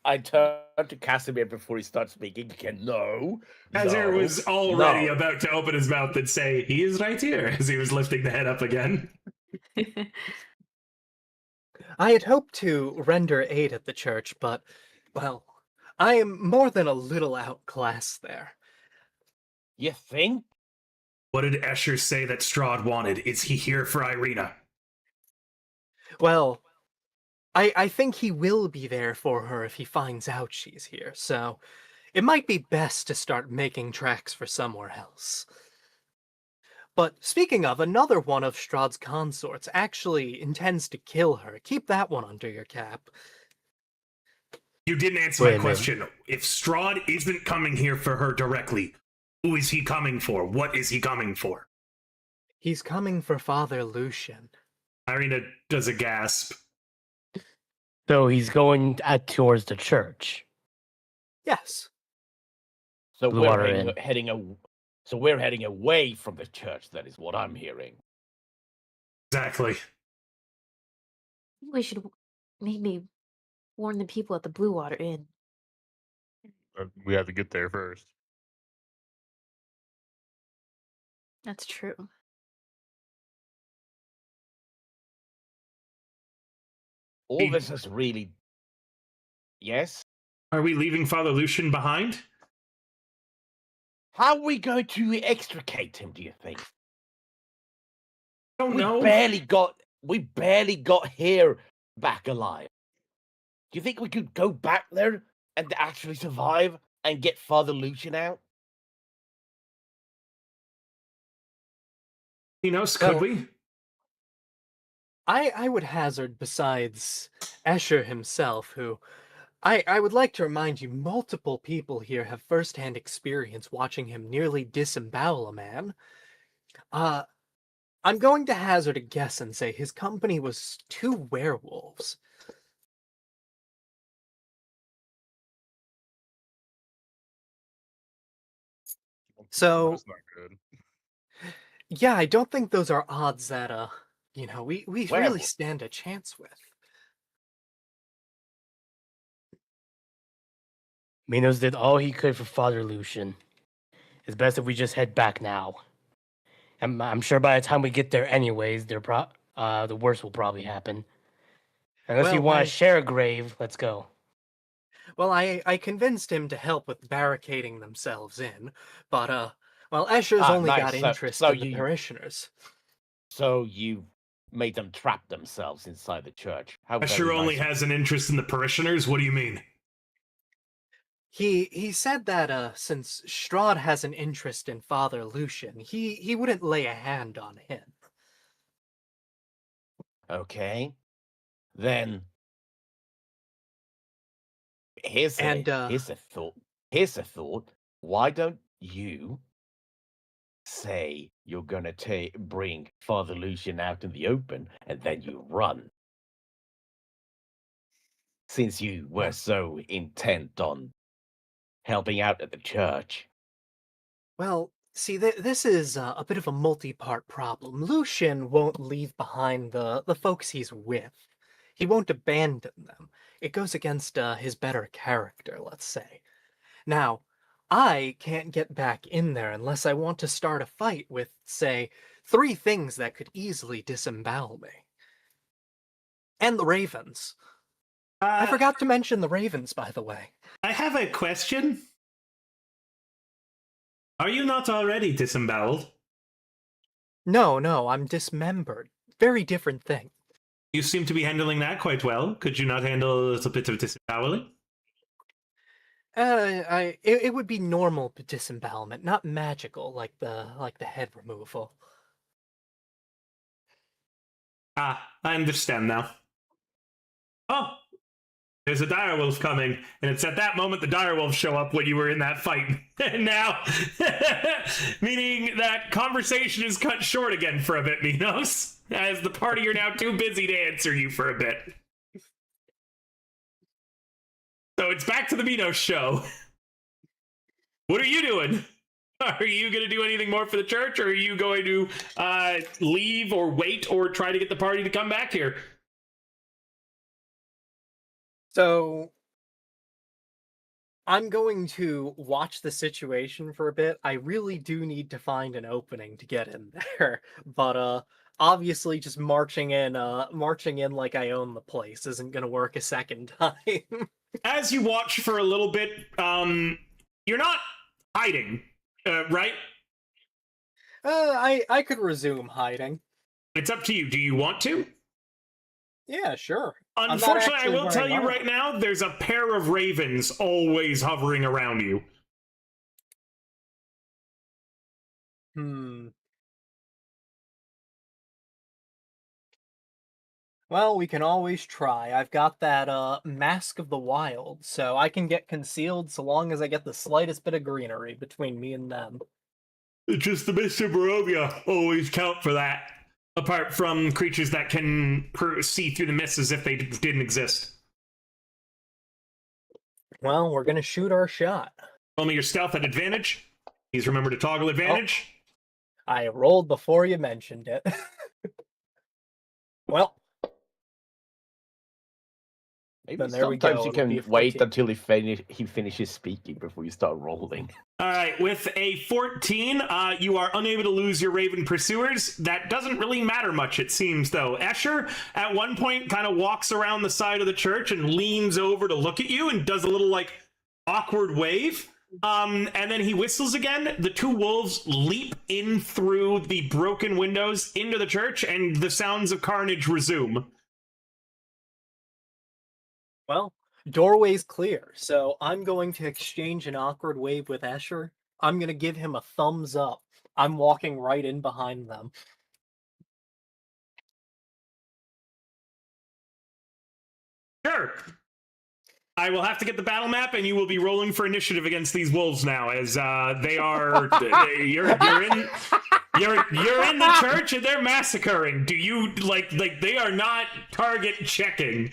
I turn to Casimir before he starts speaking again. No, Azir no, was already no. about to open his mouth and say, "He is right here," as he was lifting the head up again. I had hoped to render aid at the church, but, well, I am more than a little outclassed there. You think? What did Escher say that Strahd wanted? Is he here for Irina? Well, I think he will be there for her if he finds out she's here, so it might be best to start making tracks for somewhere else. But speaking of, another one of Strahd's consorts actually intends to kill her. Keep that one under your cap. You didn't answer Wait my a minute. question. If Strahd isn't coming here for her directly, who is he coming for? What is he coming for? He's coming for Father Lucian. Irina does a gasp. So he's going towards the church. Yes. So Blue we're Water heading, Inn. So we're heading away from the church. That is what I'm hearing. Exactly. We should maybe warn the people at the Blue Water Inn. We have to get there first. That's true. All this is really. Yes. Are we leaving Father Lucian behind? How are we going to extricate him? Do you think? Don't We know. barely got here back alive. Do you think we could go back there and actually survive and get Father Lucian out? Could Well, we? I would hazard, besides Escher himself, who I would like to remind you, multiple people here have first-hand experience watching him nearly disembowel a man. I'm going to hazard a guess and say his company was 2 werewolves. So, That's not good. yeah, I don't think those are odds that, we really Werewolf. stand a chance with. Minos did all he could for Father Lucian. It's best if we just head back now. I'm sure by the time we get there anyways, the worst will probably happen. Unless you Well, want to share a grave, let's go. Well, I convinced him to help with barricading themselves in, but, Escher's only nice. got interest So in the you- parishioners. So you made them trap themselves inside the church. How Escher very only nice. has an interest in the parishioners? What do you mean? He said that since Strahd has an interest in Father Lucian, he wouldn't lay a hand on him. Okay. Then here's And, here's a thought. Here's a thought. Why don't you say you're gonna bring Father Lucian out in the open and then you run? Since you were so intent on helping out at the church. Well, see, this is a bit of a multi-part problem. Lucian won't leave behind the folks he's with. He won't abandon them. It goes against his better character, let's say. Now, I can't get back in there unless I want to start a fight with, say, 3 things that could easily disembowel me. And the ravens. I forgot to mention the ravens, by the way. I have a question. Are you not already disemboweled? No, I'm dismembered. Very different thing. You seem to be handling that quite well. Could you not handle a little bit of disemboweling? It would be normal disembowelment, not magical like the head removal. Ah, I understand now. Oh, there's a direwolf coming, and it's at that moment the direwolves show up when you were in that fight. And now, meaning that conversation is cut short again for a bit, Minos, as the party are now too busy to answer you for a bit. So it's back to the Minos show. What are you doing? Are you going to do anything more for the church, or are you going to leave or wait or try to get the party to come back here? So I'm going to watch the situation for a bit. I really do need to find an opening to get in there, but obviously just marching in like I own the place isn't going to work a second time. As you watch for a little bit, you're not hiding, right? I could resume hiding. It's up to you. Do you want to? Yeah, sure. Unfortunately, I will tell you right now, there's a pair of ravens always hovering around you. Well, we can always try. I've got that Mask of the Wild, so I can get concealed so long as I get the slightest bit of greenery between me and them. Just the Mist of Barovia always count for that. Apart from creatures that can see through the mist as if they didn't exist. Well, we're gonna shoot our shot. Roll me your stealth at advantage. Please remember to toggle advantage. Oh, I rolled before you mentioned it. Well, Maybe then there we sometimes go. you It'll be can a wait 14. until he finishes speaking before you start rolling. All right, with a 14, you are unable to lose your Raven pursuers. That doesn't really matter much, it seems, though. Escher, at one point, kind of walks around the side of the church and leans over to look at you and does a little, like, awkward wave. And then he whistles again. The two wolves leap in through the broken windows into the church, and the sounds of carnage resume. Well, doorway's clear, so I'm going to exchange an awkward wave with Escher. I'm going to give him a thumbs up. I'm walking right in behind them. Sure. I will have to get the battle map, and you will be rolling for initiative against these wolves now, as they are. You're in the church, and they're massacring. Do you like they are not target checking?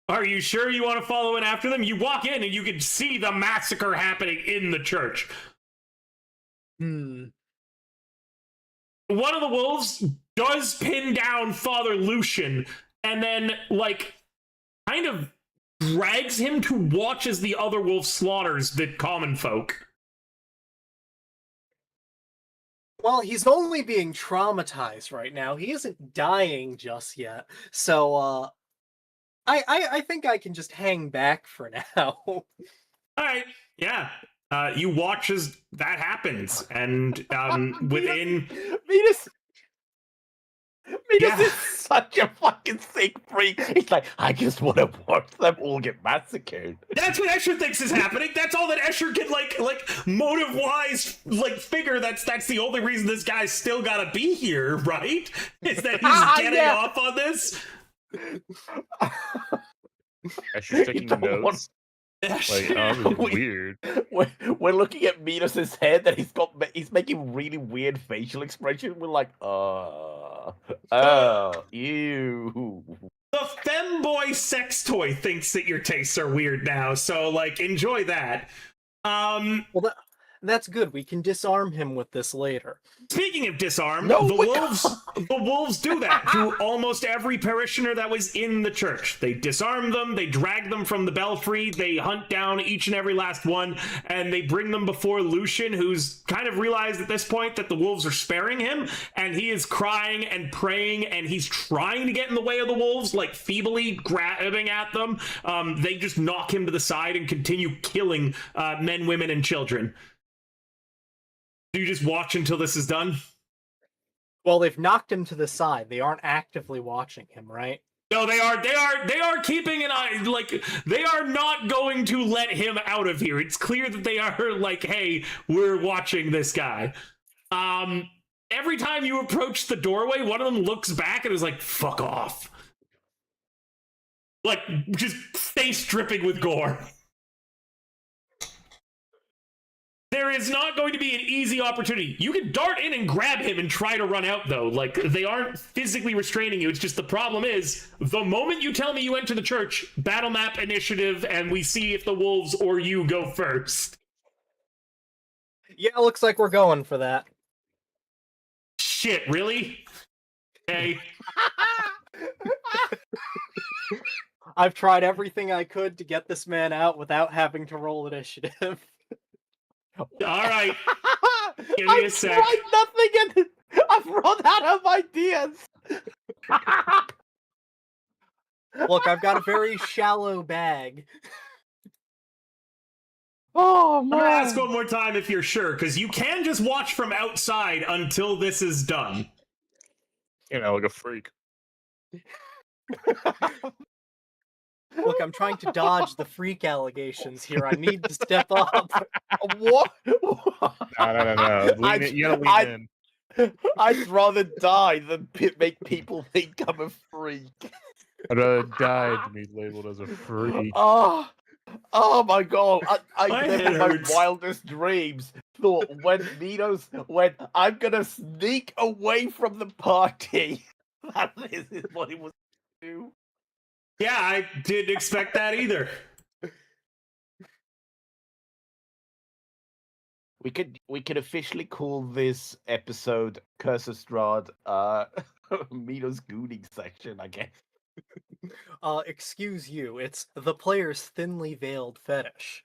Are you sure you want to follow in after them? You walk in, and you can see the massacre happening in the church. One of the wolves does pin down Father Lucian, and then like kind of drags him to watch as the other wolf slaughters the common folk. Well, he's only being traumatized right now. He isn't dying just yet. So, I think I can just hang back for now. All right, yeah. You watch as that happens, and within... Minos Yeah. is such a fucking sick freak. He's like, I just want to watch them all get massacred. That's what Escher thinks is happening. That's all that Escher can like motive-wise figure. That's the only reason this guy's still gotta be here, right? Is that he's getting off on this. Escher's taking don't want- notes. Like, this is weird. We're looking at Minos' head that he's making really weird facial expressions. We're like, oh, ew. The femboy sex toy thinks that your tastes are weird now, so like enjoy that. Well, that's good. We can disarm him with this later. Speaking of disarm, No, the we wolves do that to almost every parishioner that was in the church. They disarm them, they drag them from the belfry, they hunt down each and every last one, and they bring them before Lucian, who's kind of realized at this point that the wolves are sparing him, and he is crying and praying, and he's trying to get in the way of the wolves, like feebly grabbing at them. They just knock him to the side and continue killing men, women, and children. Do you just watch until this is done? Well, they've knocked him to the side. They aren't actively watching him, right? No, they are keeping an eye. Like, they are not going to let him out of here. It's clear that they are like, hey, we're watching this guy. Every time you approach the doorway, one of them looks back and is like, fuck off. Like, just face dripping with gore. There is not going to be an easy opportunity. You can dart in and grab him and try to run out, though. Like, they aren't physically restraining you. It's just the problem is, the moment you tell me you enter the church, battle map initiative, and we see if the wolves or you go first. Yeah, looks like we're going for that. Shit, really? Okay. I've tried everything I could to get this man out without having to roll initiative. All right. Give me a I've sec. tried nothing and I've run out of ideas. Look, I've got a very shallow bag. Oh I'm gonna ask man. one more time if you're sure, because you can just watch from outside until this is done. You know, like a freak. Look, I'm trying to dodge the freak allegations here. I need to step up. What? No. You gotta lean in. I'd rather die than make people think I'm a freak. I'd rather die than be labeled as a freak. Oh my god! I My never head in my hurts. wildest dreams thought when Minos went, I'm gonna sneak away from the party. That is what he was do. Yeah, I didn't expect that either. We could officially call this episode Curse of Strahd Minos gooning section, I guess. Excuse you, it's the player's thinly veiled fetish.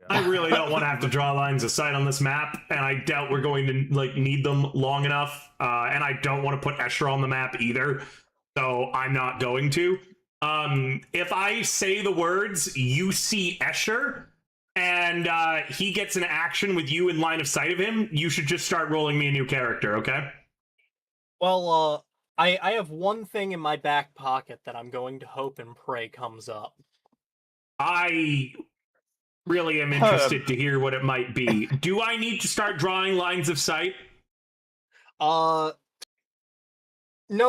I really don't want to have to draw lines of sight on this map, and I doubt we're going to need them long enough. And I don't want to put Escher on the map either, so I'm not going to. If I say the words, you see Escher, and he gets an action with you in line of sight of him, you should just start rolling me a new character, okay? Well, I have one thing in my back pocket that I'm going to hope and pray comes up. I really am interested to hear what it might be. Do I need to start drawing lines of sight? No,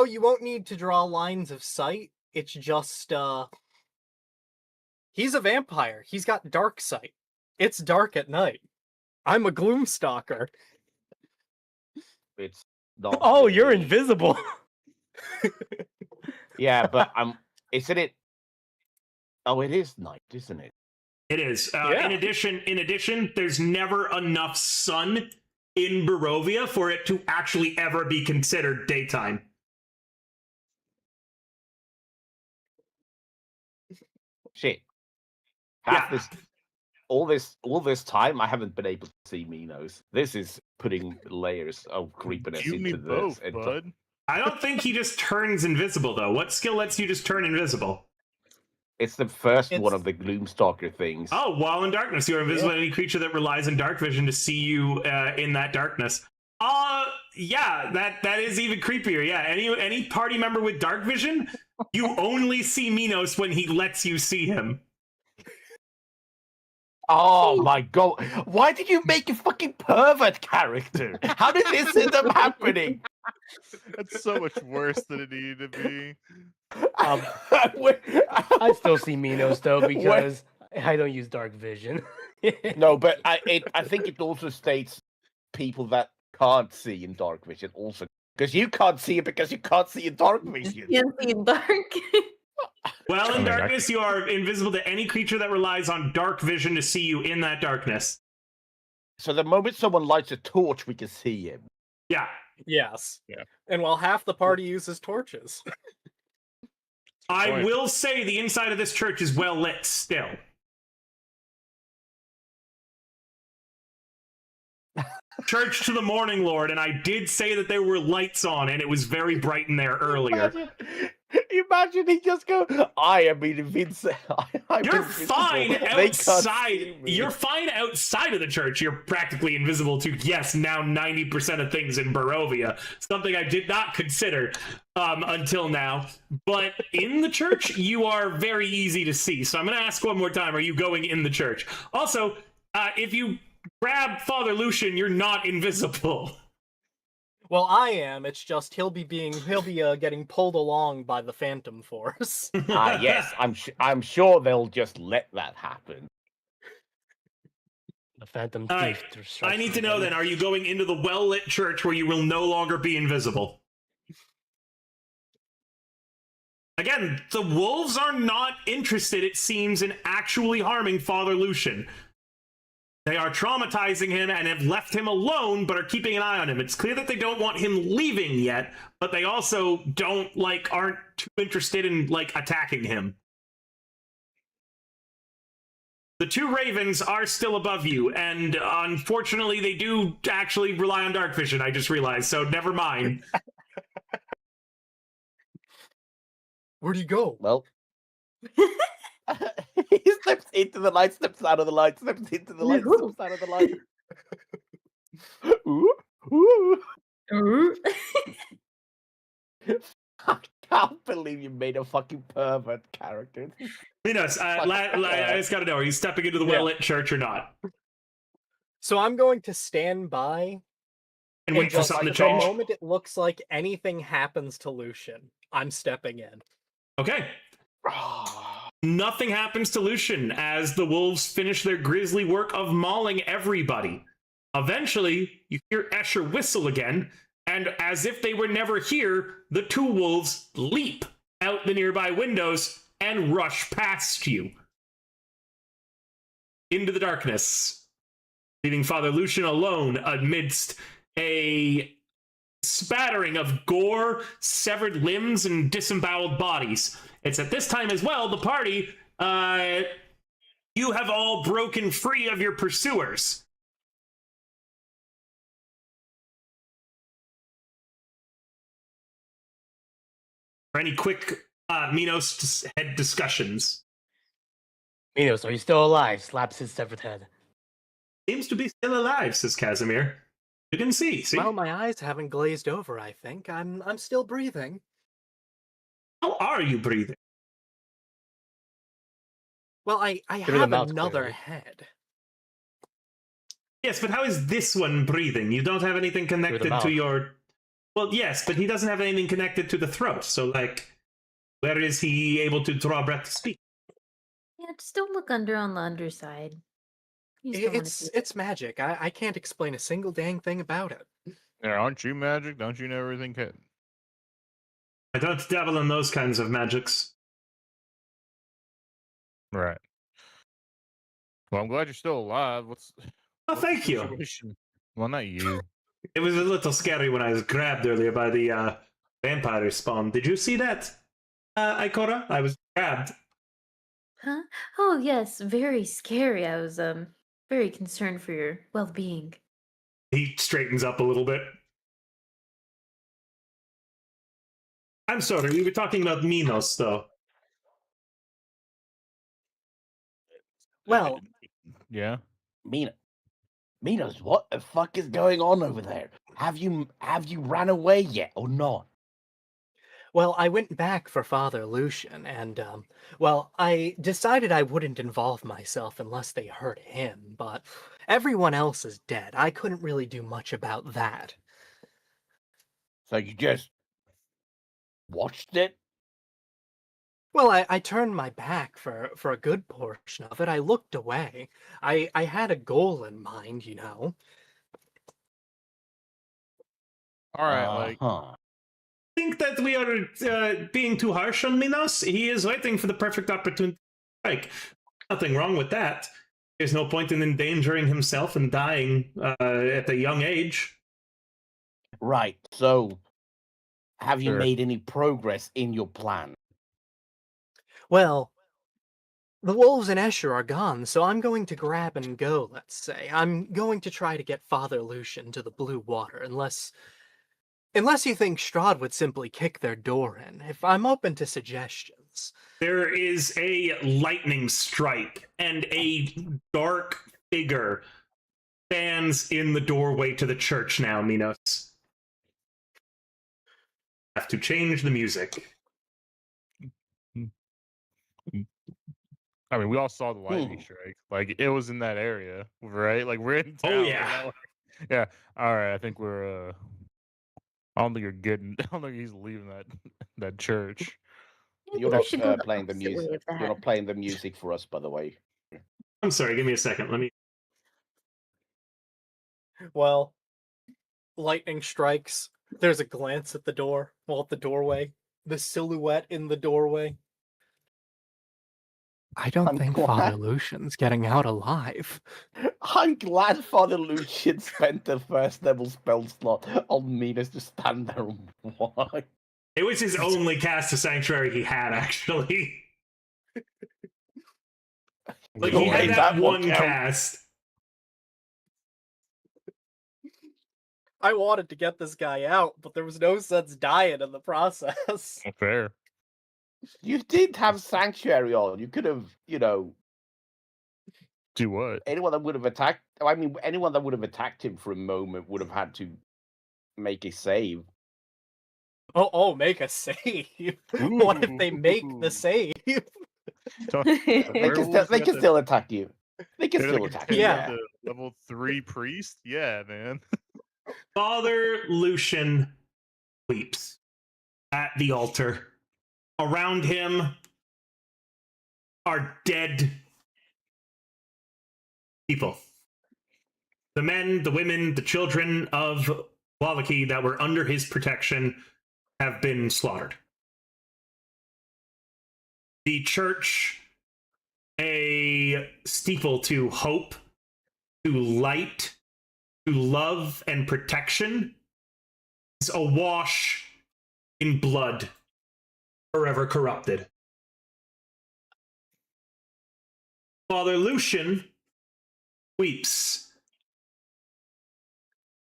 you won't need to draw lines of sight. It's just, he's a vampire. He's got dark sight. It's dark at night. I'm a gloomstalker. It's not. Oh, you're really- invisible. Yeah, but isn't it? Oh, it is night, isn't it? It is. Yeah. In addition, there's never enough sun in Barovia for it to actually ever be considered daytime. Shit. Yeah. All this time, I haven't been able to see Minos. This is putting layers of creepiness You into need this. both, and- bud. I don't think he just turns invisible, though. What skill lets you just turn invisible? It's the first one It's- of the Gloomstalker things. Oh, while in darkness, you are invisible to any creature that relies on dark vision to see you in that darkness. Yeah, that is even creepier. Yeah, any party member with dark vision, you only see Minos when he lets you see him. Oh my god! Why did you make a fucking pervert character? How did this end up happening? That's so much worse than it needed to be. I still see Minos though because I don't use dark vision. No, but I think it also states people that can't see in dark vision also, because you can't see it because you can't see in dark vision. Can't see in dark. Well, in Oh my God. darkness, you are invisible to any creature that relies on dark vision to see you in that darkness. So the moment someone lights a torch, we can see him. Yeah. Yes. Yeah. And while half the party uses torches. I point. will say the inside of this church is well lit still. Church to the Morning Lord, and I did say that there were lights on, and it was very bright in there earlier. Imagine he just go, I am invincible. You're fine outside. You're fine outside of the church. You're practically invisible to, yes, now 90% of things in Barovia. Something I did not consider until now. But in the church, you are very easy to see. So I'm going to ask one more time, are you going in the church? Also, if you grab Father Lucian, you're not invisible. Well, I am. It's just he'll be getting pulled along by the Phantom Force. Yes, I'm sure they'll just let that happen. The Phantom All Thief. right. strikes I need to know again. then, are you going into the well-lit church where you will no longer be invisible? Again, the wolves are not interested, it seems, in actually harming Father Lucian. They are traumatizing him and have left him alone, but are keeping an eye on him. It's clear that they don't want him leaving yet, but they also aren't too interested in, attacking him. The two ravens are still above you, and unfortunately, they do actually rely on dark vision, I just realized, so never mind. Where'd he go? Well, he steps into the light, steps out of the light, steps into the light, No. steps out of the light. Ooh, ooh. I can't believe you made a fucking pervert character. Minos, I just gotta know, are you stepping into the well-lit church or not? So I'm going to stand by And wait for just something to the change? moment it looks like anything happens to Lucian, I'm stepping in. Okay. Nothing happens to Lucian as the wolves finish their grisly work of mauling everybody. Eventually, you hear Escher whistle again, and as if they were never here, the two wolves leap out the nearby windows and rush past you into the darkness, leaving Father Lucian alone amidst a spattering of gore, severed limbs, and disemboweled bodies. It's at this time as well, the party, you have all broken free of your pursuers. For any quick Minos head discussions. Minos, are you still alive? Slaps his severed head. Seems to be still alive, says Casimir. You can see. Well, my eyes haven't glazed over, I think. I'm still breathing. How are you breathing? Well, I Through the have mouth, another clearly. head. Yes, but how is this one breathing? You don't have anything connected to mouth. your... Well, yes, but he doesn't have anything connected to the throat. So, where is he able to draw breath to speak? Yeah, just don't look under on the underside. You just don't wanna see it. It's magic. I can't explain a single dang thing about it. Yeah, aren't you magic? Don't you know everything? I don't dabble in those kinds of magics. Right. Well, I'm glad you're still alive. What's Thank the you. situation? Well, not you. It was a little scary when I was grabbed earlier by the vampire spawn. Did you see that, Ikora? I was grabbed. Huh? Oh yes, very scary. I was very concerned for your well-being. He straightens up a little bit. I'm sorry, we were talking about Minos, though. Well, Yeah. Minos, what the fuck is going on over there? Have you ran away yet or not? well, I went back for Father Lucian, and well, I decided I wouldn't involve myself unless they hurt him. But everyone else is dead. I couldn't really do much about that. So you just watched it? Well, I turned my back for a good portion of it. I looked away. I had a goal in mind, you know. All right. Uh-huh. Think that we are being too harsh on Minos? He is waiting for the perfect opportunity to strike. Nothing wrong with that. There's no point in endangering himself and dying at a young age. Right. So, have you Sure. made any progress in your plan? Well, the wolves and Escher are gone, so I'm going to grab and go, let's say. I'm going to try to get Father Lucian to the blue water, unless you think Strahd would simply kick their door in. If I'm open to suggestions. There is a lightning strike, and a dark figure stands in the doorway to the church now, Minos. Have to change the music. I mean, we all saw the lightning strike. Like, it was in that area, right? Like, we're in town. Oh, yeah. Yeah. All right. I think we're I don't think you're getting. I don't think he's leaving that church. Maybe You're we not should go the playing the opposite way music. of that. You're not playing the music for us, by the way. I'm sorry, give me a second. Let me. Well, lightning strikes. There's a glance at the door, well, at the doorway. The silhouette in the doorway. I don't I'm think glad- Father Lucian's getting out alive. I'm glad Father Lucian spent the first level spell slot on Minos to stand there and watch. It was his only cast of Sanctuary he had, actually. Like, he Okay, had that that will one count. cast. I wanted to get this guy out, but there was no sense dying in the process. Fair. You did have Sanctuary on. You could have, Do what? anyone that would have attacked. I mean, anyone that would have attacked him for a moment would have had to make a save. Oh, make a save. What if they make the save? They can still attack you. They can still attack you. Yeah. The level 3 priest. Yeah, man. Father Lucian weeps at the altar. Around him are dead people. The men, the women, the children of Wallachie that were under his protection have been slaughtered. The church, a steeple to hope, to light, to love and protection, is awash in blood, forever corrupted. Father Lucian weeps.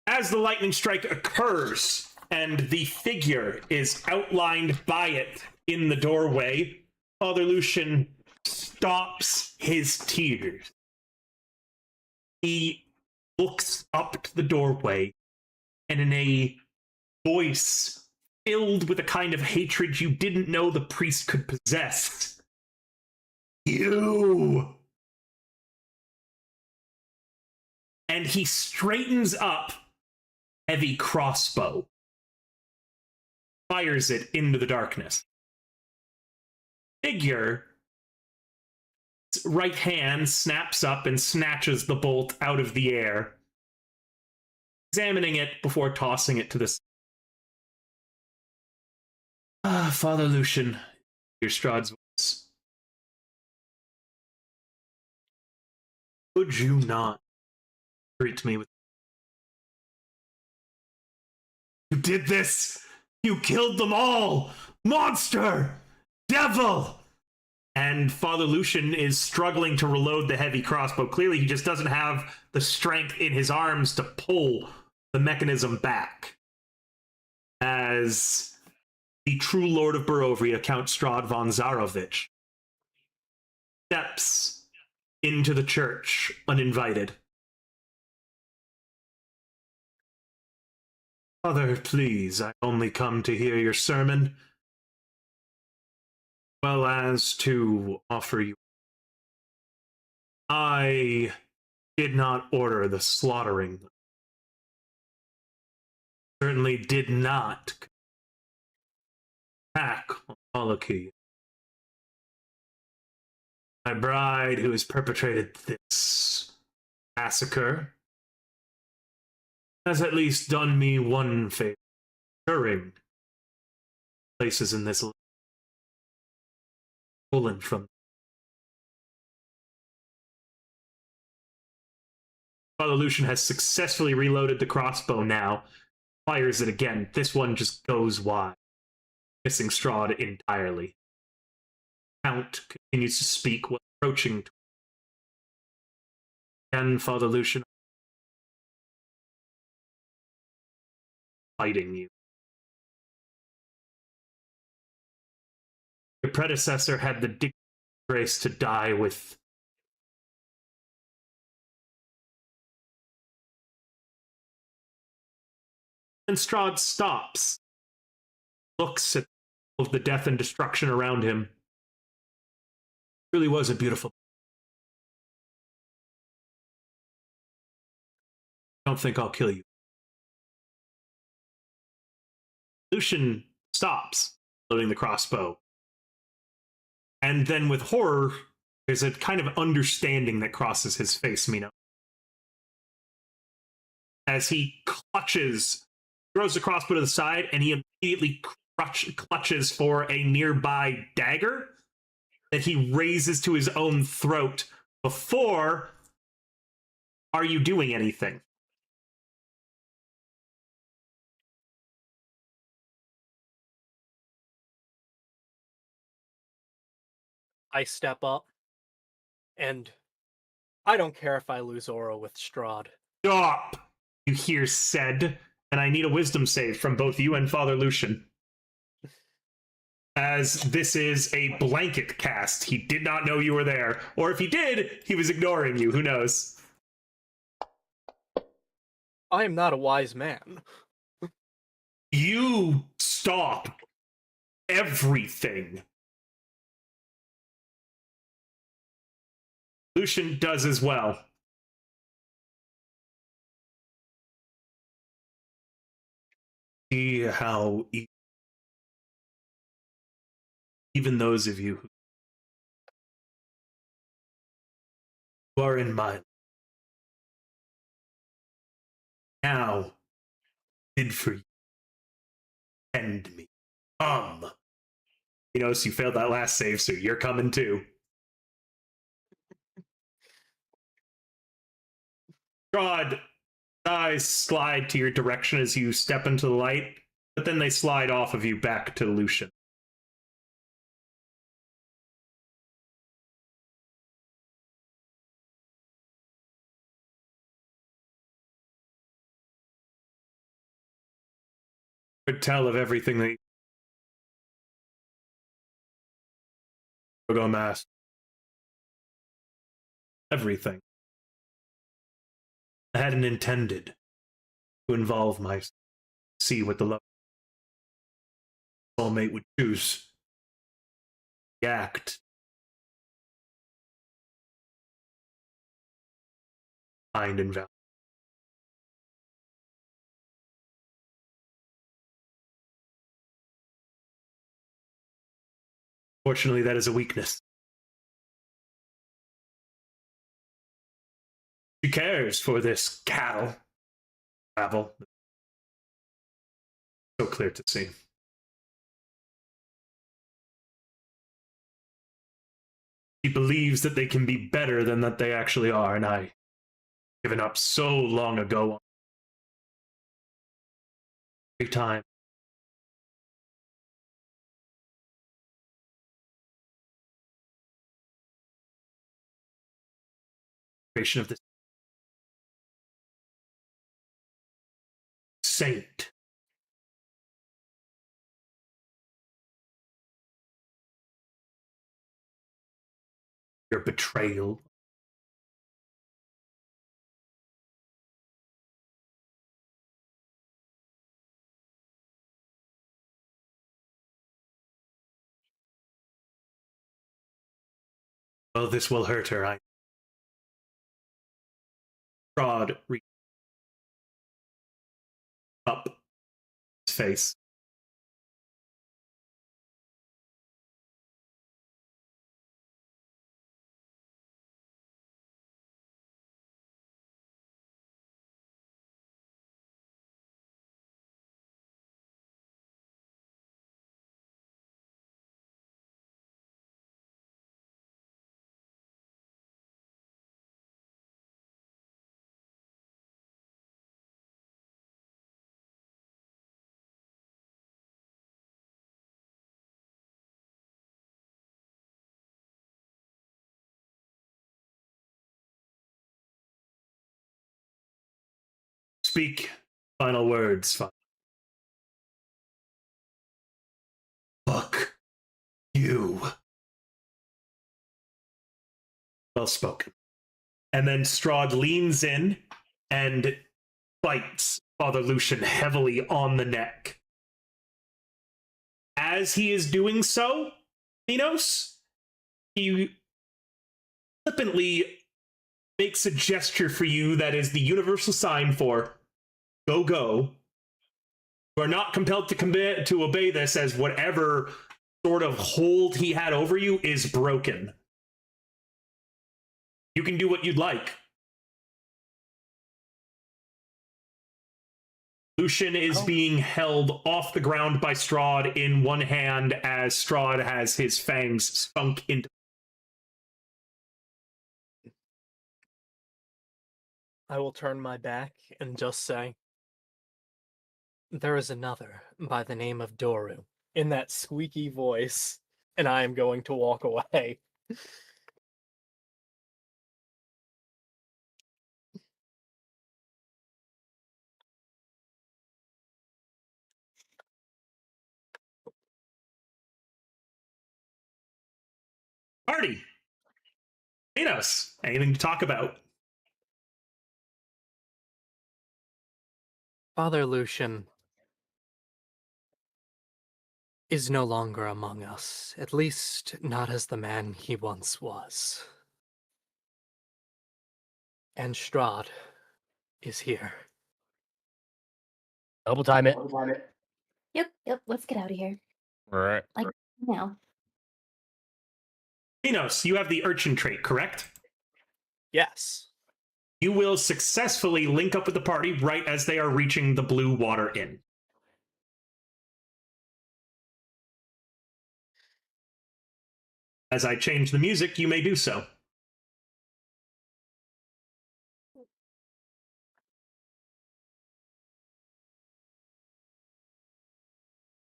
As the lightning strike occurs and the figure is outlined by it in the doorway, Father Lucian stops his tears. He looks up to the doorway, and in a voice filled with a kind of hatred you didn't know the priest could possess, "You!" And he straightens up heavy crossbow, fires it into the darkness. Figure, right hand snaps up and snatches the bolt out of the air, examining it before tossing it to the... Father Lucian, your Strahd's voice. Could you not treat me with... You did this! You killed them all! Monster! Devil! And Father Lucian is struggling to reload the heavy crossbow. Clearly, he just doesn't have the strength in his arms to pull the mechanism back. As the true Lord of Barovia, Count Strahd von Zarovich, steps into the church uninvited. Father, please, I only come to hear your sermon, well as to offer you. I did not order the slaughtering. Certainly did not attack on Wallachie. My bride, who has perpetrated this massacre, has at least done me one favor, ensuring places in this stolen from. Father Lucian has successfully reloaded the crossbow now, fires it again. This one just goes wide, missing Strahd entirely. Count continues to speak while approaching. And Father Lucian, fighting you. Your predecessor had the dignity and grace to die with. And Strahd stops, looks at all of the death and destruction around him. It really was a beautiful. I don't think I'll kill you. Lucian stops loading the crossbow. And then with horror, there's a kind of understanding that crosses his face, Mino. As he throws the crossbow to the side, and he immediately clutches for a nearby dagger that he raises to his own throat before... Are you doing anything? I step up, and I don't care if I lose Oro with Strahd. Stop! You hear said, and I need a wisdom save from both you and Father Lucian. As this is a blanket cast. He did not know you were there. Or if he did, he was ignoring you. Who knows? I am not a wise man. You stop everything. Lucian does as well. See how even those of you who are in my now did for you. End me. You know, so you failed that last save, so you're coming too. Strahd, eyes slide to your direction as you step into the light, but then they slide off of you back to Lucian. Could tell of everything that go mass. Everything. I hadn't intended to involve my see what the love soulmate would choose. The act. Kind and valid. Fortunately, that is a weakness. She cares for this cattle. Travel. So clear to see. She believes that they can be better than that they actually are, and I given up so long ago. Every time. Creation of this saint. Your betrayal. Well, this will hurt her. Strahd reached up his face. Speak final words. Fuck you. Well spoken. And then Strahd leans in and bites Father Lucian heavily on the neck. As he is doing so, Minos, he flippantly makes a gesture for you that is the universal sign for go, go. You are not compelled to obey this, as whatever sort of hold he had over you is broken. You can do what you'd like. Lucian is being held off the ground by Strahd in one hand as Strahd has his fangs sunk into. I will turn my back and just say, there is another by the name of Doru, in that squeaky voice, and I am going to walk away. Party! Minos, anything to talk about? Father Lucian is no longer among us, at least not as the man he once was. And Strahd is here. Double time it. Yep, let's get out of here. All right. Like, now. Minos, you have the urchin trait, correct? Yes. You will successfully link up with the party right as they are reaching the Blue Water Inn. As I change the music, you may do so.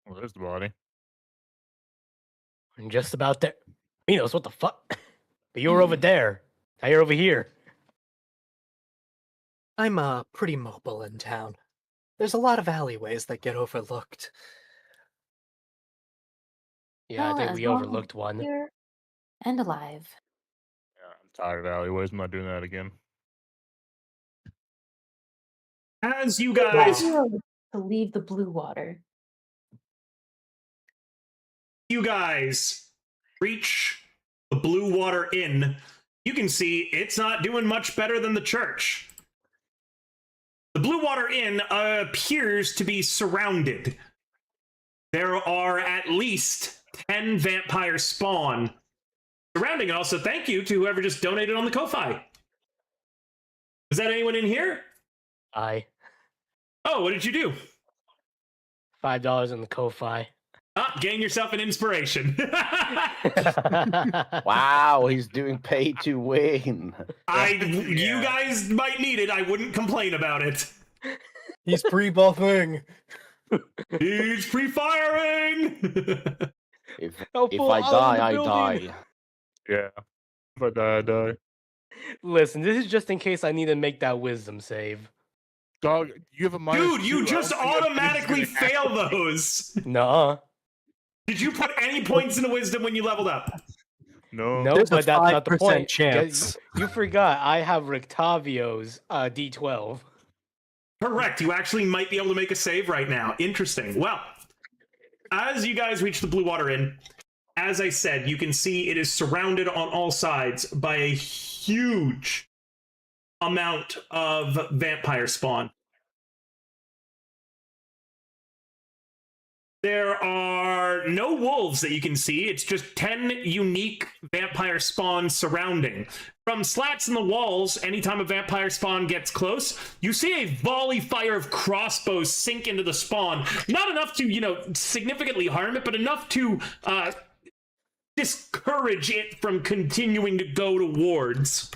Well, there's the body. I'm just about there. Minos, what the fuck? But you were over there. Now you're over here. I'm pretty mobile in town. There's a lot of alleyways that get overlooked. Yeah, I Well, think as we long as overlooked one. Here and alive. Yeah, I'm tired of alleyways. I'm not doing that again. As you guys... To leave the blue water. You guys reach the Blue Water Inn. You can see it's not doing much better than the church. The Blue Water Inn appears to be surrounded. There are at least 10 vampire spawn surrounding it. Also, thank you to whoever just donated on the Ko-Fi. Is that anyone in here? I Oh, what did you do? $5 in the Ko-Fi. Gain yourself an inspiration. Wow, he's doing pay to win. You guys might need it. I wouldn't complain about it. He's pre-buffing. He's pre-firing. If Helpful, I out of die, the I building. die. Yeah. If I die, I die. Listen, this is just in case I need to make that wisdom save. Dog, you have a minus Dude, you 2. I just don't think that automatically is gonna happen. fail those. Nuh-uh. Did you put any points into wisdom when you leveled up? No. No, There's a but that's not the 5% point. chance. You forgot I have Rictavio's D12. Correct. You actually might be able to make a save right now. Interesting. Well, as you guys reach the Blue Water Inn, as I said, you can see it is surrounded on all sides by a huge amount of vampire spawn. There are no wolves that you can see. It's just 10 unique vampire spawn surrounding. From slats in the walls, anytime a vampire spawn gets close, you see a volley fire of crossbows sink into the spawn. Not enough to, significantly harm it, but enough to discourage it from continuing to go towards.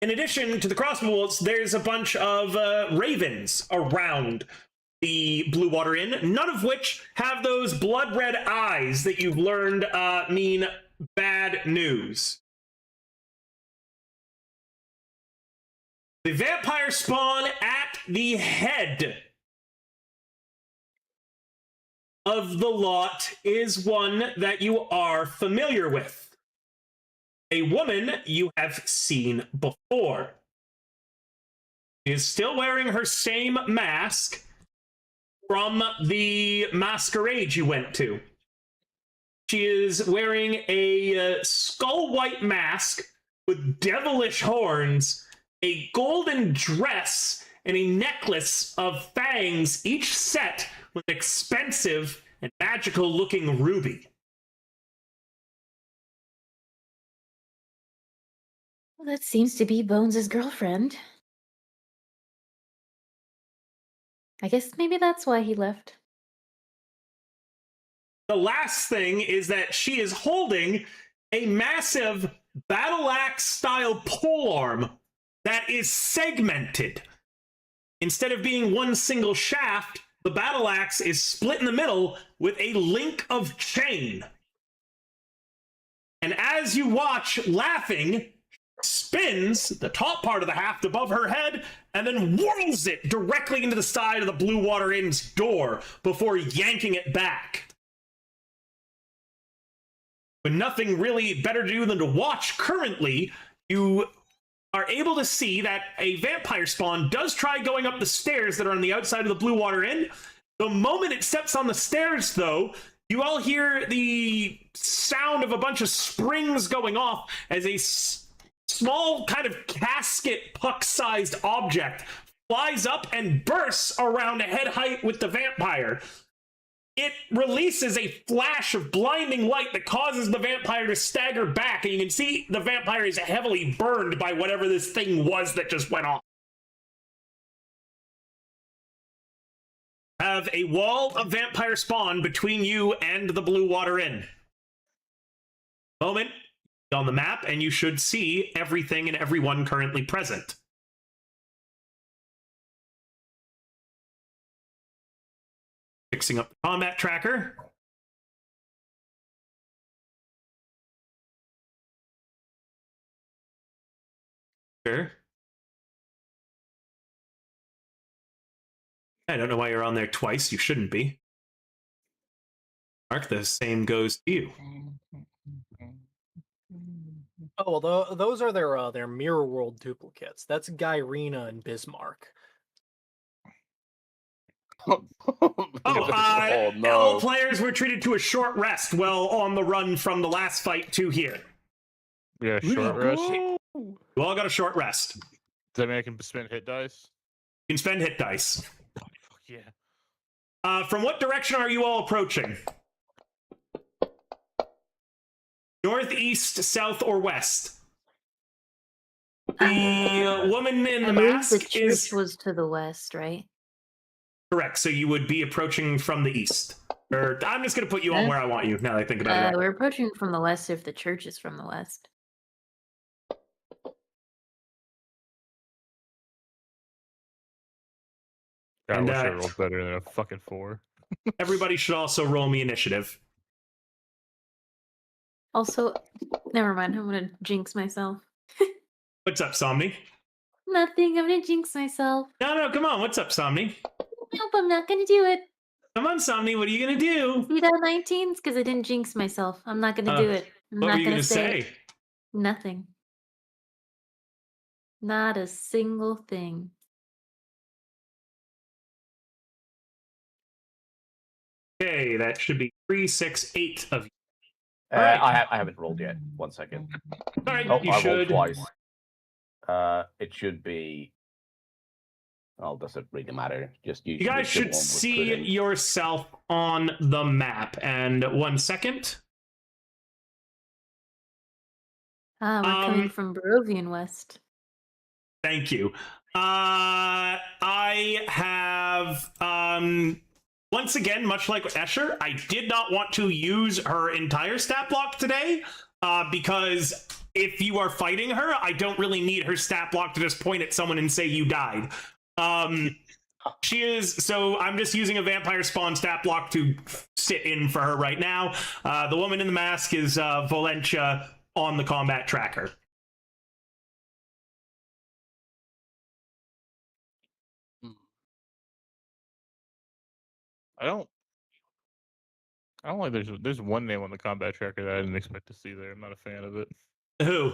In addition to the crossbows, there's a bunch of ravens around the Blue Water Inn, none of which have those blood red eyes that you've learned mean bad news. The vampire spawn at the head of the lot is one that you are familiar with. A woman you have seen before. She is still wearing her same mask from the Masquerade you went to. She is wearing a skull white mask with devilish horns, a golden dress, and a necklace of fangs, each set with an expensive and magical-looking ruby. Well, that seems to be Bones' girlfriend. I guess maybe that's why he left. The last thing is that she is holding a massive battle axe style polearm that is segmented. Instead of being one single shaft, the battle axe is split in the middle with a link of chain. And as you watch, laughing, spins the top part of the haft above her head and then whirls it directly into the side of the Blue Water Inn's door before yanking it back. With nothing really better to do than to watch currently, you are able to see that a vampire spawn does try going up the stairs that are on the outside of the Blue Water Inn. The moment it steps on the stairs, though, you all hear the sound of a bunch of springs going off as a small kind of casket puck-sized object flies up and bursts around head height with the vampire. It releases a flash of blinding light that causes the vampire to stagger back, and you can see the vampire is heavily burned by whatever this thing was that just went off. Have a wall of vampire spawn between you and the Blue Water Inn. Moment on the map, and you should see everything and everyone currently present. Fixing up the combat tracker. Sure. I don't know why you're on there twice. You shouldn't be. Mark, the same goes to you. Oh, well, those are their Mirror World duplicates. That's Gyrena and Bismarck. Oh, no. All players were treated to a short rest while on the run from the last fight to here. Yeah, short rest. You all got a short rest. Does that mean I can spend hit dice? You can spend hit dice. Oh, fuck yeah. From what direction are you all approaching? Northeast, south, or west? The woman in the I believe mask the church is was to the west, right? correct. So you would be approaching from the east. Or I'm just going to put you on where I want you now that I think about it. We're approaching from the west if the church is from the west. God, And, I wish I rolled better than a fucking 4. Everybody should also roll me initiative. Also, never mind. I'm gonna jinx myself. What's up, Somni? Nothing. I'm gonna jinx myself. No, come on. What's up, Somni? Nope, I'm not gonna do it. Come on, Somni. What are you going to do? See that 19s? Because I didn't jinx myself. I'm not gonna do it. I'm What not were you gonna going to say it. say? Nothing. Not a single thing. Okay, that should be 3, 6, 8 of you. I haven't rolled yet. 1 second. All right, Oh, you I should. rolled twice. It should be. Oh, doesn't really matter. Just use. You guys should see yourself on the map. And 1 second. Ah, we're coming from Barovian West. Thank you. I have once again, much like Escher, I did not want to use her entire stat block today because if you are fighting her, I don't really need her stat block to just point at someone and say you died. She is, so I'm just using a vampire spawn stat block to sit in for her right now. The woman in the mask is Valentia on the combat tracker. I don't like there's one name on the combat tracker that I didn't expect to see there. I'm not a fan of it. Who?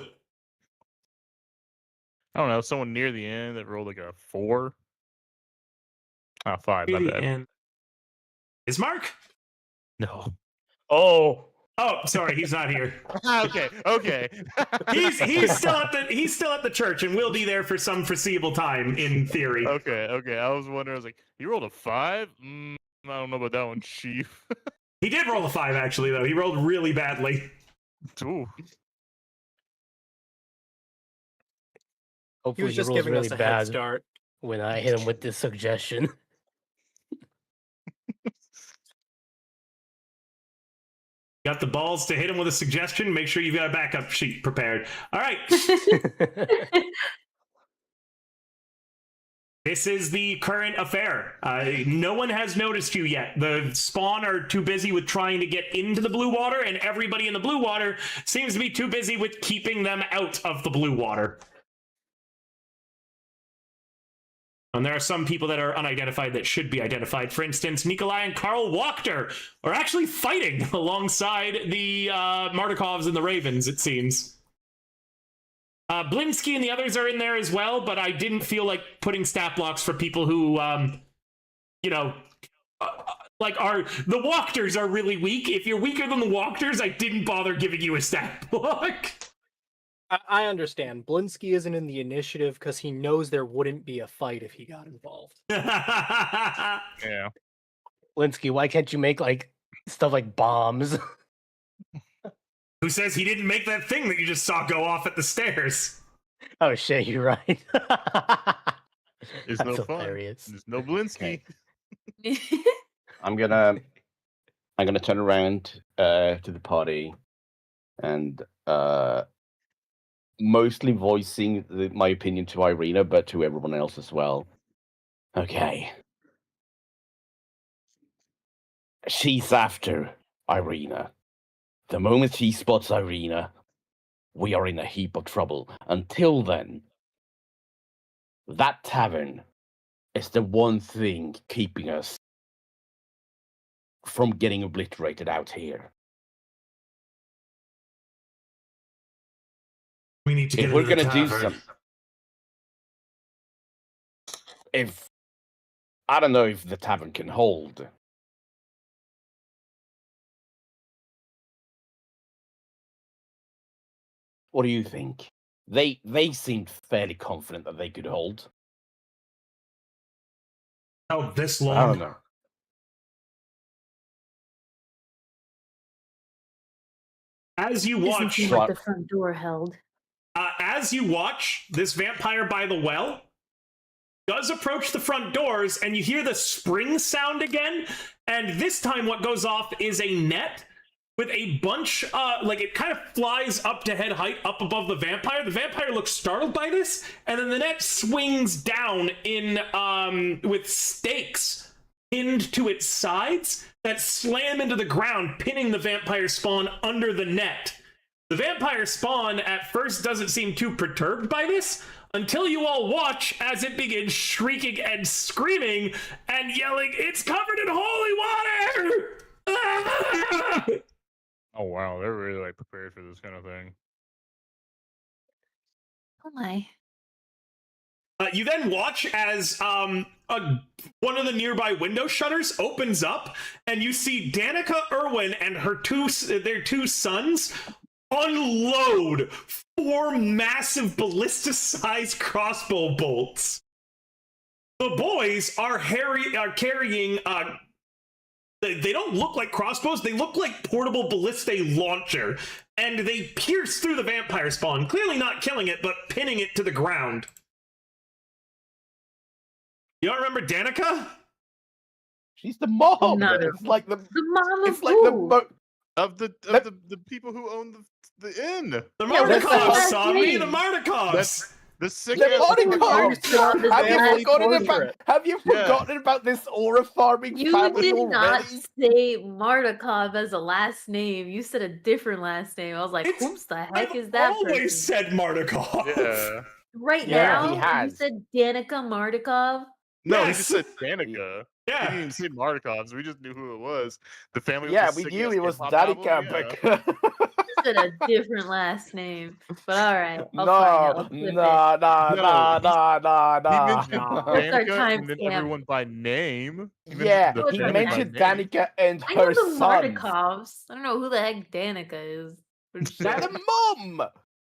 I don't know, someone near the end that rolled like a 4. Oh, 5, my bad. And is Mark? No. Oh, Sorry, he's not here. okay. He's still at the church and will be there for some foreseeable time in theory. Okay. I was wondering, I was like, you rolled a 5? I don't know about that one, Chief. He did roll a 5, actually, though. He rolled really badly. Ooh. He Hopefully was he just rolls giving really us a head bad start. when I hit him with this suggestion. Got the balls to hit him with a suggestion. Make sure you've got a backup sheet prepared. All right. This is the current affair. No one has noticed you yet. The spawn are too busy with trying to get into the blue water, and everybody in the blue water seems to be too busy with keeping them out of the blue water. And there are some people that are unidentified that should be identified. For instance, Nikolai and Karl Wachter are actually fighting alongside the Martikovs and the Ravens, it seems. Blinsky and the others are in there as well, but I didn't feel like putting stat blocks for people who, like the Wachters are really weak. If you're weaker than the Wachters, I didn't bother giving you a stat block. I understand. Blinsky isn't in the initiative because he knows there wouldn't be a fight if he got involved. Yeah. Linsky, why can't you make like stuff like bombs? Who says he didn't make that thing that you just saw go off at the stairs? Oh shit, you're right. It's That's no fun. hilarious. There's no Blinsky. I'm gonna turn around to the party and mostly voicing my opinion to Irina, but to everyone else as well. Okay. She's after Irina. The moment she spots Irina, we are in a heap of trouble. Until then, that tavern is the one thing keeping us from getting obliterated out here. We need to get If we're into the gonna do tavern. something, I don't know if the tavern can hold. What do you think? They seemed fairly confident that they could hold. Oh, this I long. don't know. As you Doesn't watch, seem like the front door held. as you watch, this vampire by the well does approach the front doors, and you hear the spring sound again. And this time, what goes off is a net with a bunch, like it kind of flies up to head height up above the vampire. The vampire looks startled by this, and then the net swings down in with stakes pinned to its sides that slam into the ground, pinning the vampire spawn under the net. The vampire spawn at first doesn't seem too perturbed by this, until you all watch as it begins shrieking and screaming and yelling, "It's covered in holy water!" Ah! Oh wow, they're really like prepared for this kind of thing. Oh my. You then watch as one of the nearby window shutters opens up, and you see Danica Irwin and their two sons unload 4 massive ballista-sized crossbow bolts. The boys are carrying. They don't look like crossbows. They look like portable ballistae launcher, and they pierce through the vampire spawn, clearly not killing it, but pinning it to the ground. You don't remember Danica? She's the mom. No. It's like the mom of it's like the who? Of the people who own the inn. The Yeah, that's the Martikovs, last Sami, name. the Martikovs. That's the sick the ass Martikovs. Have you Have you forgotten portrait. about? Have you forgotten about this aura farming You family did not already? say Martikov as a last name. You said a different last name. I was like, It's- whom's the heck I've is that always person? said Martikov. Yeah. Right Yeah, he now, you has. said Danica Martikov. No, he Yes. just said Danica. He Yeah. didn't even say Martikovs. We just knew who it was. The family. Yeah, with the we sick-ass knew it was hip-hop album, Danica, yeah. but You said a different last name. But all right, I'll find out. no, I'll flip it. no, He mentioned No. What's our Danica and then timestamp? everyone by name. He mentioned Yeah, the What's he our family by mentioned name. Danica and I know her the son. Martikovs. I don't know who the heck Danica is. The mom.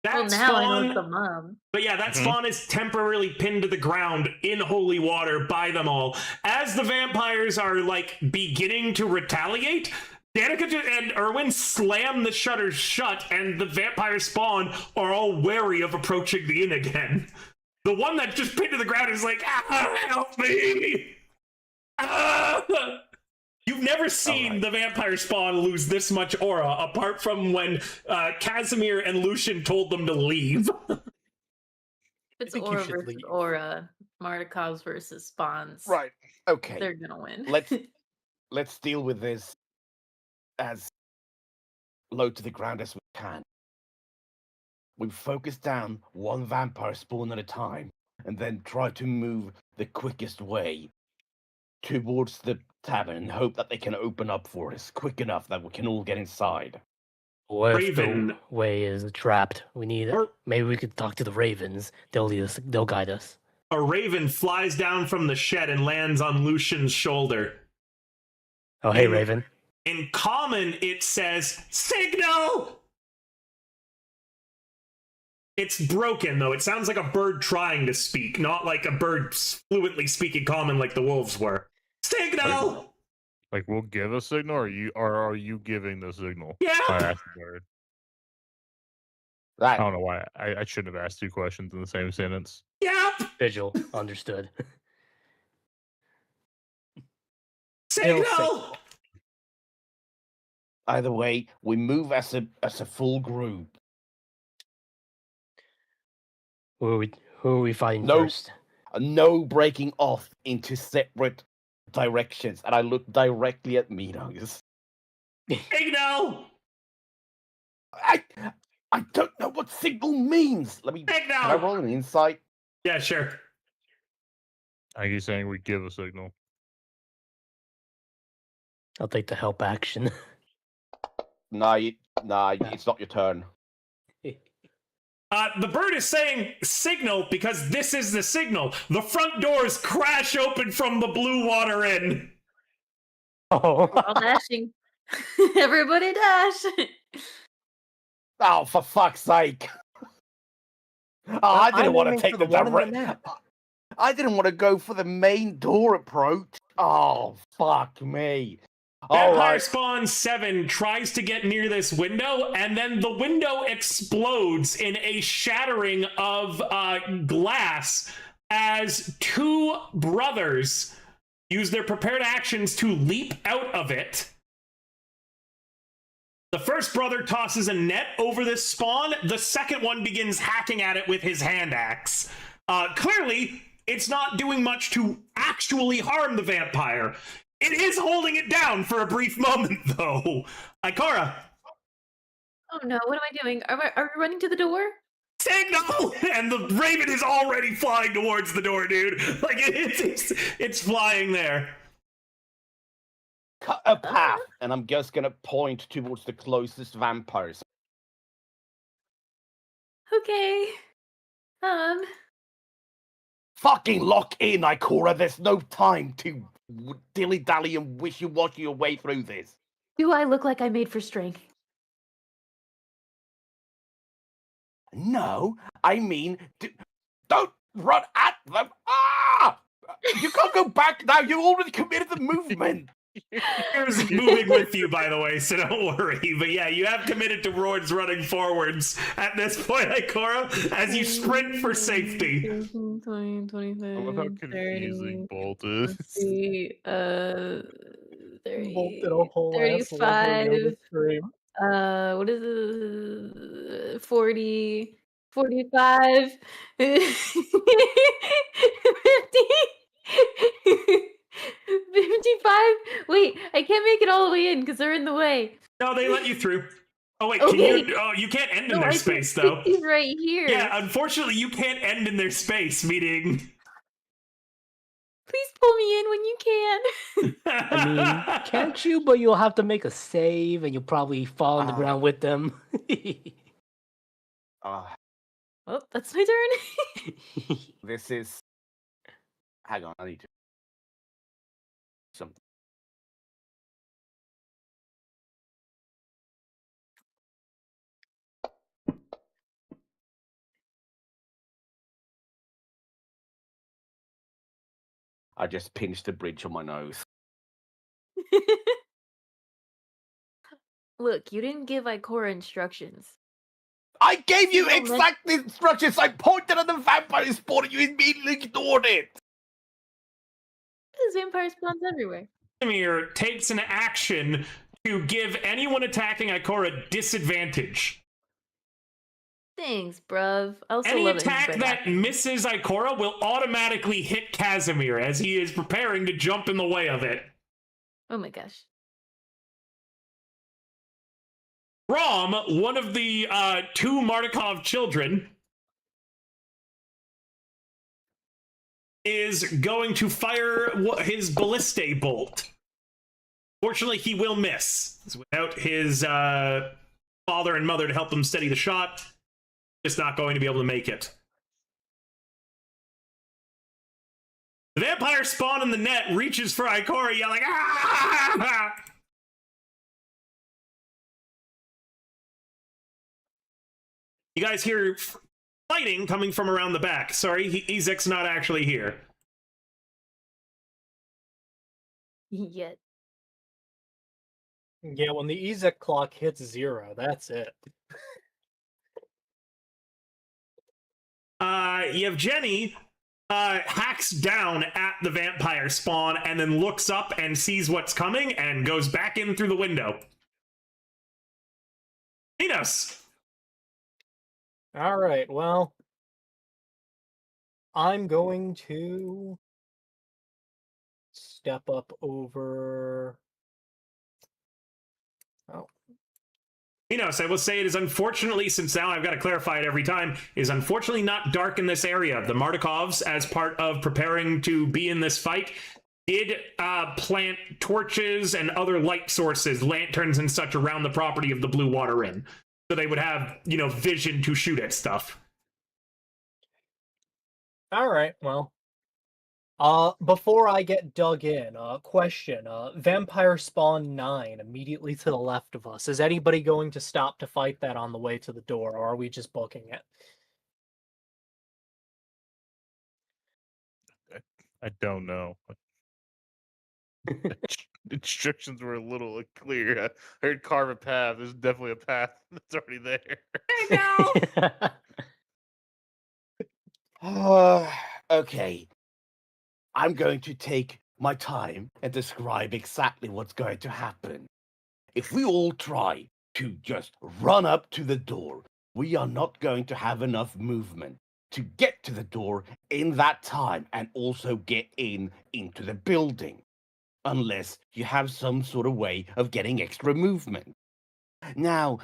That Well, now I know spawn, it's the mom. but yeah, that Mhm. spawn is temporarily pinned to the ground in holy water by them all. As the vampires are like beginning to retaliate, Danica and Erwin slam the shutters shut, and the vampire spawn are all wary of approaching the inn again. The one that just pinned to the ground is like, help me! Ah! You've never seen right. the vampire spawn lose this much aura, apart from when Casimir and Lucian told them to leave. It's think you aura should versus leave. aura. Martikavs versus spawns. Right. Okay. They're gonna win. Let's deal with this as low to the ground as we can. We focus down one vampire spawn at a time, and then try to move the quickest way towards the tavern and hope that they can open up for us quick enough that we can all get inside. What if Raven. the way is trapped? We need. Or- Maybe we could talk to the ravens. They'll lead us. They'll guide us. A raven flies down from the shed and lands on Lucian's shoulder. Oh, hey, In- Raven. In common, it says, "Signal!" It's broken, though. It sounds like a bird trying to speak, not like a bird fluently speaking common like the wolves were. Signal! Like, we'll give a signal, or are you giving the signal? Yeah! I asked the bird. I Right. don't know why. I shouldn't have asked two questions in the same sentence. Yep! Vigil. Understood. Signal! Either way, we move as a full group. Who are we fighting No. first? No breaking off into separate directions. And I look directly at Minos. Signal! I don't know what signal means. Can I Signal! roll an insight? Yeah, sure. I think he's saying we give a signal. I'll take the help action. Nah, it's not your turn. The bird is saying signal because this is the signal. The front doors crash open from the blue water inn. Oh. All dashing. Everybody dash. Oh, for fuck's sake! Oh, I didn't want to take the direct. I didn't want to go for the main door approach. Oh, fuck me! All Vampire right. Spawn 7 tries to get near this window, and then the window explodes in a shattering of glass as two brothers use their prepared actions to leap out of it. The first brother tosses a net over this spawn. The second one begins hacking at it with his hand axe. Clearly, it's not doing much to actually harm the vampire. It is holding it down for a brief moment, though. Ikara. Oh no, what am I doing? Are we running to the door? Signal! And the raven is already flying towards the door, dude. Like, it's flying there. Cut a path, and I'm just gonna point towards the closest vampires. Okay. Fucking lock in, Ikora. There's no time to dilly-dally and wishy-washy your way through this. Do I look like I'm made for strength? No, I mean, don't run at them. Ah! You can't go back now. You already committed the movement. Here's moving with you, by the way, so don't worry. But yeah, you have committed towards running forwards at this point, Ikora, as you sprint for safety. 20, 25, I love how confusing 30, Bolt is. 30, Bolted a whole ass 35, stream. what is it? 40, 45, 50, 55. Wait, I can't make it all the way in because they're in the way. No, they let you through. Oh wait, Okay. can you? Oh, you can't end in No, their I space think though. 60's right here. Yeah, unfortunately, you can't end in their space. Meaning, Please pull me in when you can. I mean, can't you? But you'll have to make a save, and you'll probably fall on the ground with them. Well, that's my turn. This is. Hang on, I need to. Something. I just pinched the bridge on my nose. Look, you didn't give Ikora instructions. I gave you No, man. exact instructions. I pointed at the vampire spawn and you immediately ignored it. There's vampire spawns everywhere. Casimir takes an action to give anyone attacking Ikora disadvantage. Thanks, bruv. I also Any love attack it. that misses Ikora will automatically hit Casimir as he is preparing to jump in the way of it. Oh my gosh. Rom, one of the two Mardukov children, is going to fire his ballista bolt. Fortunately, he will miss. Without his father and mother to help him steady the shot, just not going to be able to make it. The vampire spawn in the net reaches for Ikora, yelling, "Ah!" You guys hear fighting coming from around the back. Sorry, Ezek's not actually here. Yet. Yeah, when the Ezek clock hits 0, that's it. Yevgeny hacks down at the vampire spawn and then looks up and sees what's coming and goes back in through the window. Minos! Alright, well, I'm going to step up over... Oh. Minos, I will say it is unfortunately, since now I've got to clarify it every time, is unfortunately not dark in this area. The Mardukovs, as part of preparing to be in this fight, did plant torches and other light sources, lanterns and such around the property of the Blue Water Inn. So they would have, vision to shoot at stuff. Alright, well. Before I get dug in, question. Vampire Spawn 9, immediately to the left of us. Is anybody going to stop to fight that on the way to the door, or are we just booking it? I don't know. Instructions were a little unclear. I heard carve a path. There's definitely a path that's already there. Okay. I'm going to take my time and describe exactly what's going to happen. If we all try to just run up to the door, we are not going to have enough movement to get to the door in that time and also get into the building, unless you have some sort of way of getting extra movement. Now,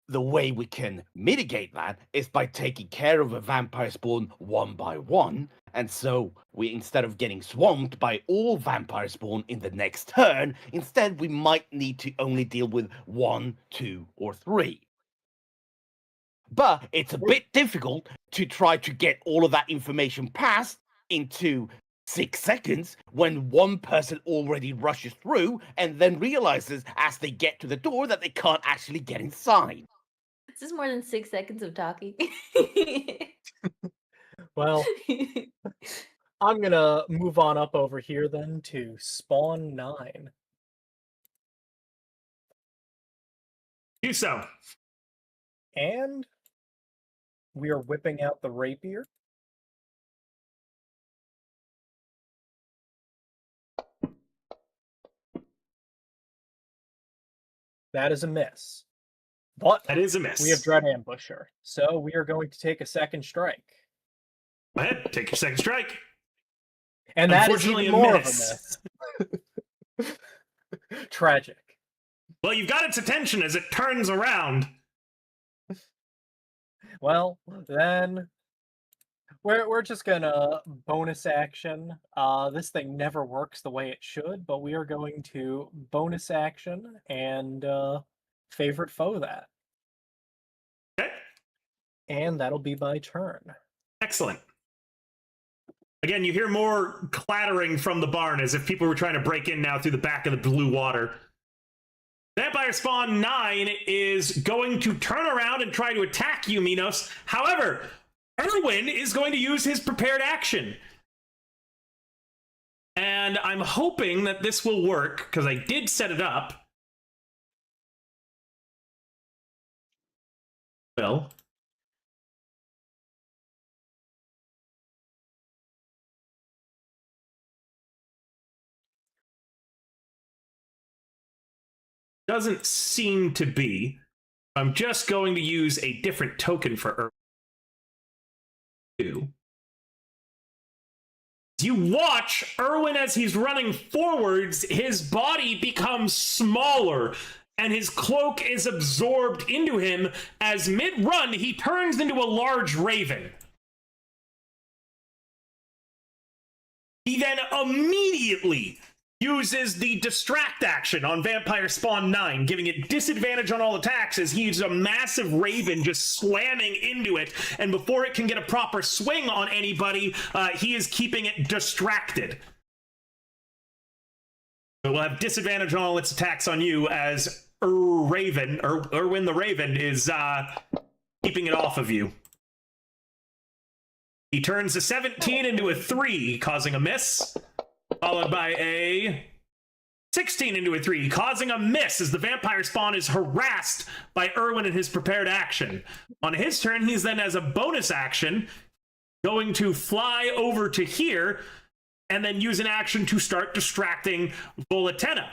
the way we can mitigate that is by taking care of a vampire spawn one by one, and so we, instead of getting swamped by all vampire spawn in the next turn, instead we might need to only deal with 1, 2, or 3. But it's a bit difficult to try to get all of that information passed into 6 seconds when one person already rushes through and then realizes as they get to the door that they can't actually get inside. This is more than 6 seconds of talking. Well, I'm gonna move on up over here then to Spawn 9. Do so. And we are whipping out the rapier. That is a miss. But That is a miss. we have Dread Ambusher, so we are going to take a second strike. Go ahead, take your second strike. And that is Unfortunately, even a more miss. of a miss. Tragic. Well, you've got its attention as it turns around. Well, then we're just gonna bonus action. This thing never works the way it should, but we are going to bonus action and favorite foe that. Okay. And that'll be my turn. Excellent. Again, you hear more clattering from the barn as if people were trying to break in now through the back of the Blue Water. Vampire Spawn 9 is going to turn around and try to attack you, Minos. However, Erwin is going to use his prepared action. And I'm hoping that this will work, because I did set it up. Well. Doesn't seem to be. I'm just going to use a different token for Irwin. You watch Irwin as he's running forwards, his body becomes smaller and his cloak is absorbed into him as mid-run he turns into a large raven. He then immediately uses the distract action on Vampire Spawn 9, giving it disadvantage on all attacks as he uses a massive raven just slamming into it, and before it can get a proper swing on anybody, he is keeping it distracted. So we'll have disadvantage on all its attacks on you as Irwin the Raven is keeping it off of you. He turns a 17 into a 3, causing a miss. Followed by a 16 into a 3, causing a miss as the Vampire Spawn is harassed by Irwin in his prepared action. On his turn, he's then, as a bonus action, going to fly over to here and then use an action to start distracting Volatenna.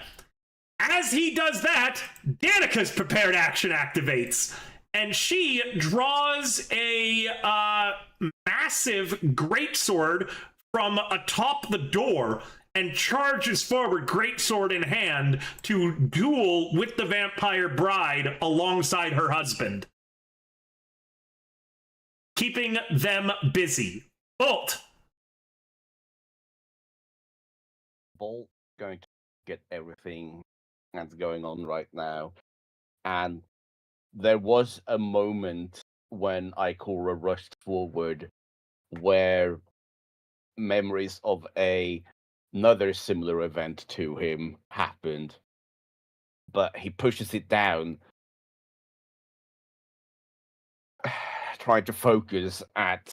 As he does that, Danica's prepared action activates, and she draws a massive greatsword from atop the door and charges forward, greatsword in hand, to duel with the vampire bride alongside her husband, keeping them busy. Bolt. Bolt going to get everything that's going on right now, and there was a moment when Ikora rushed forward where memories of another similar event to him happened, but he pushes it down, trying to focus at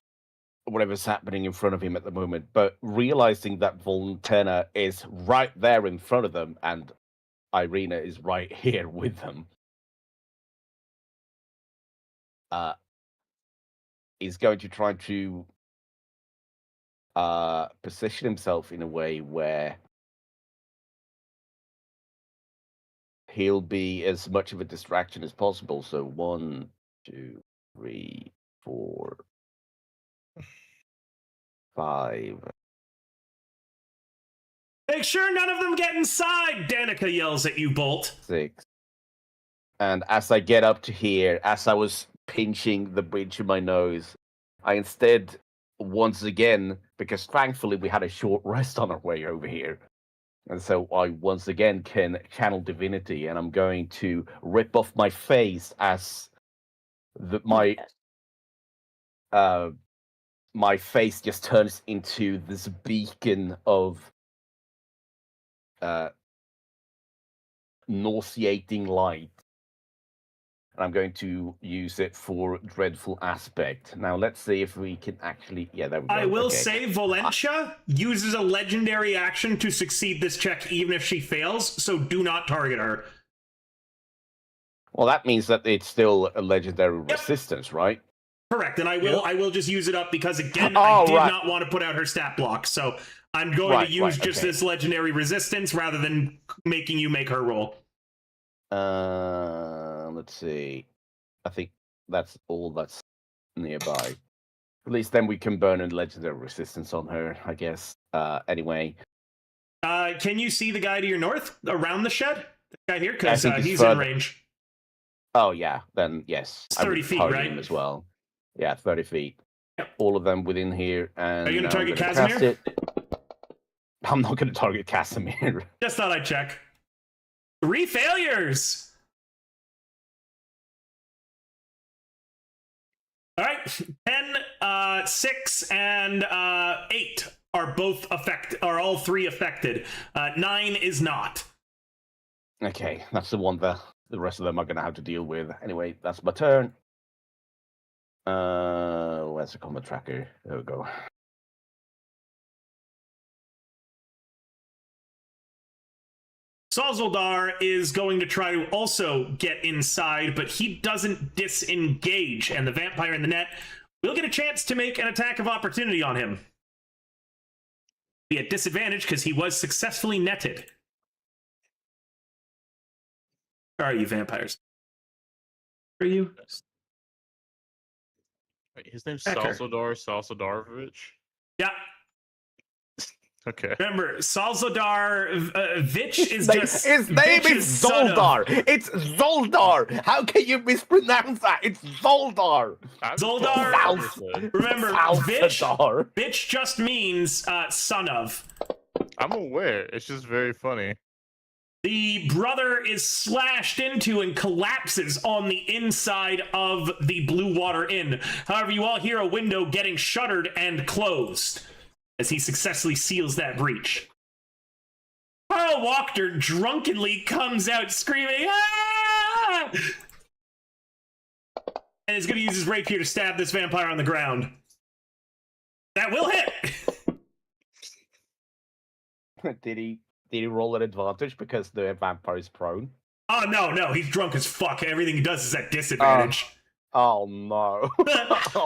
whatever's happening in front of him at the moment, but realizing that Voltenna is right there in front of them and Irina is right here with them. He's going to try to position himself in a way where he'll be as much of a distraction as possible. So 1, 2, 3, 4, 5. Make sure none of them get inside, Danica yells at you, Bolt. 6. And as I get up to here, as I was pinching the bridge of my nose, I instead, once again, because thankfully we had a short rest on our way over here, and so I once again can channel divinity, and I'm going to rip off my face as my face just turns into this beacon of nauseating light. And I'm going to use it for Dreadful Aspect. Now, let's see if we can actually... Yeah, there we go. I will say Valentia uses a legendary action to succeed this check even if she fails, so do not target her. Well, that means that it's still a legendary resistance, right? Correct, and I will just use it up because, again, I did not want to put out her stat block, so I'm going to use just this legendary resistance rather than making you make her roll. Let's see. I think that's all that's nearby. At least then we can burn a legendary resistance on her, I guess. Anyway. Can you see the guy to your north around the shed? The guy here? Because he's further... in range. Oh, yeah. Then, yes. It's 30 feet, right? Him as well. Yeah, 30 feet. Yep. All of them within here. And are you going to target Casimir? I'm not going to target Casimir. Just thought I'd check. 3 failures! All right, 10, 6, and 8 are all 3 affected. 9 is not. Okay, that's the one that the rest of them are going to have to deal with. Anyway, that's my turn. Where's the combat tracker? There we go. Salzaldar is going to try to also get inside, but he doesn't disengage, and the vampire in the net will get a chance to make an attack of opportunity on him. Be at disadvantage because he was successfully netted. Where are you, vampires? Where are you? Wait, his name's Becker. Salzadarovich? Yeah. Okay. Remember, Salzadar Vich is His just... name Vich is son of- Zoldar. It's Zoldar. How can you mispronounce that? It's Zoldar. Zoldar- Remember, Salzadar. Vich just means son of. I'm aware. It's just very funny. The brother is slashed into and collapses on the inside of the Blue Water Inn. However, you all hear a window getting shuttered and closed as he successfully seals that breach. Carl Wachter drunkenly comes out screaming, "Ah!" and is going to use his rapier to stab this vampire on the ground. That will hit! Did he roll an advantage because the vampire is prone? Oh, no, he's drunk as fuck. Everything he does is at disadvantage. Oh no.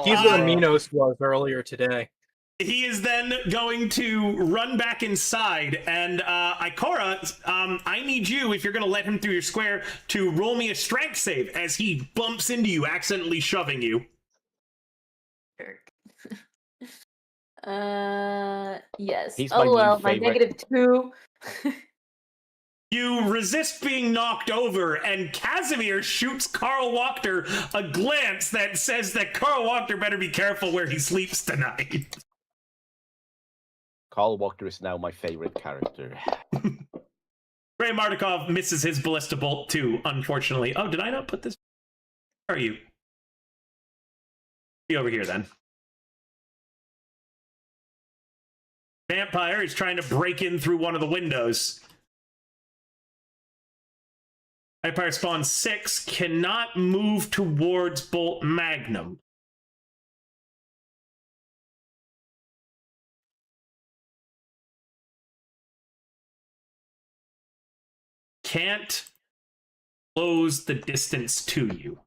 He's where Minos was earlier today. He is then going to run back inside, and Ikora, I need you, if you're going to let him through your square, to roll me a strength save as he bumps into you, accidentally shoving you. Yes. He's my Oh new well, my favorite. -2. You resist being knocked over, and Casimir shoots Carl Wachter a glance that says that Carl Wachter better be careful where he sleeps tonight. Carl Wachter is now my favorite character. Ray Mardukov misses his ballista bolt too, unfortunately. Oh, did I not put this? Where are you? Be over here then. Vampire is trying to break in through one of the windows. Vampire spawn 6 cannot move towards Bolt Magnum. Can't close the distance to you.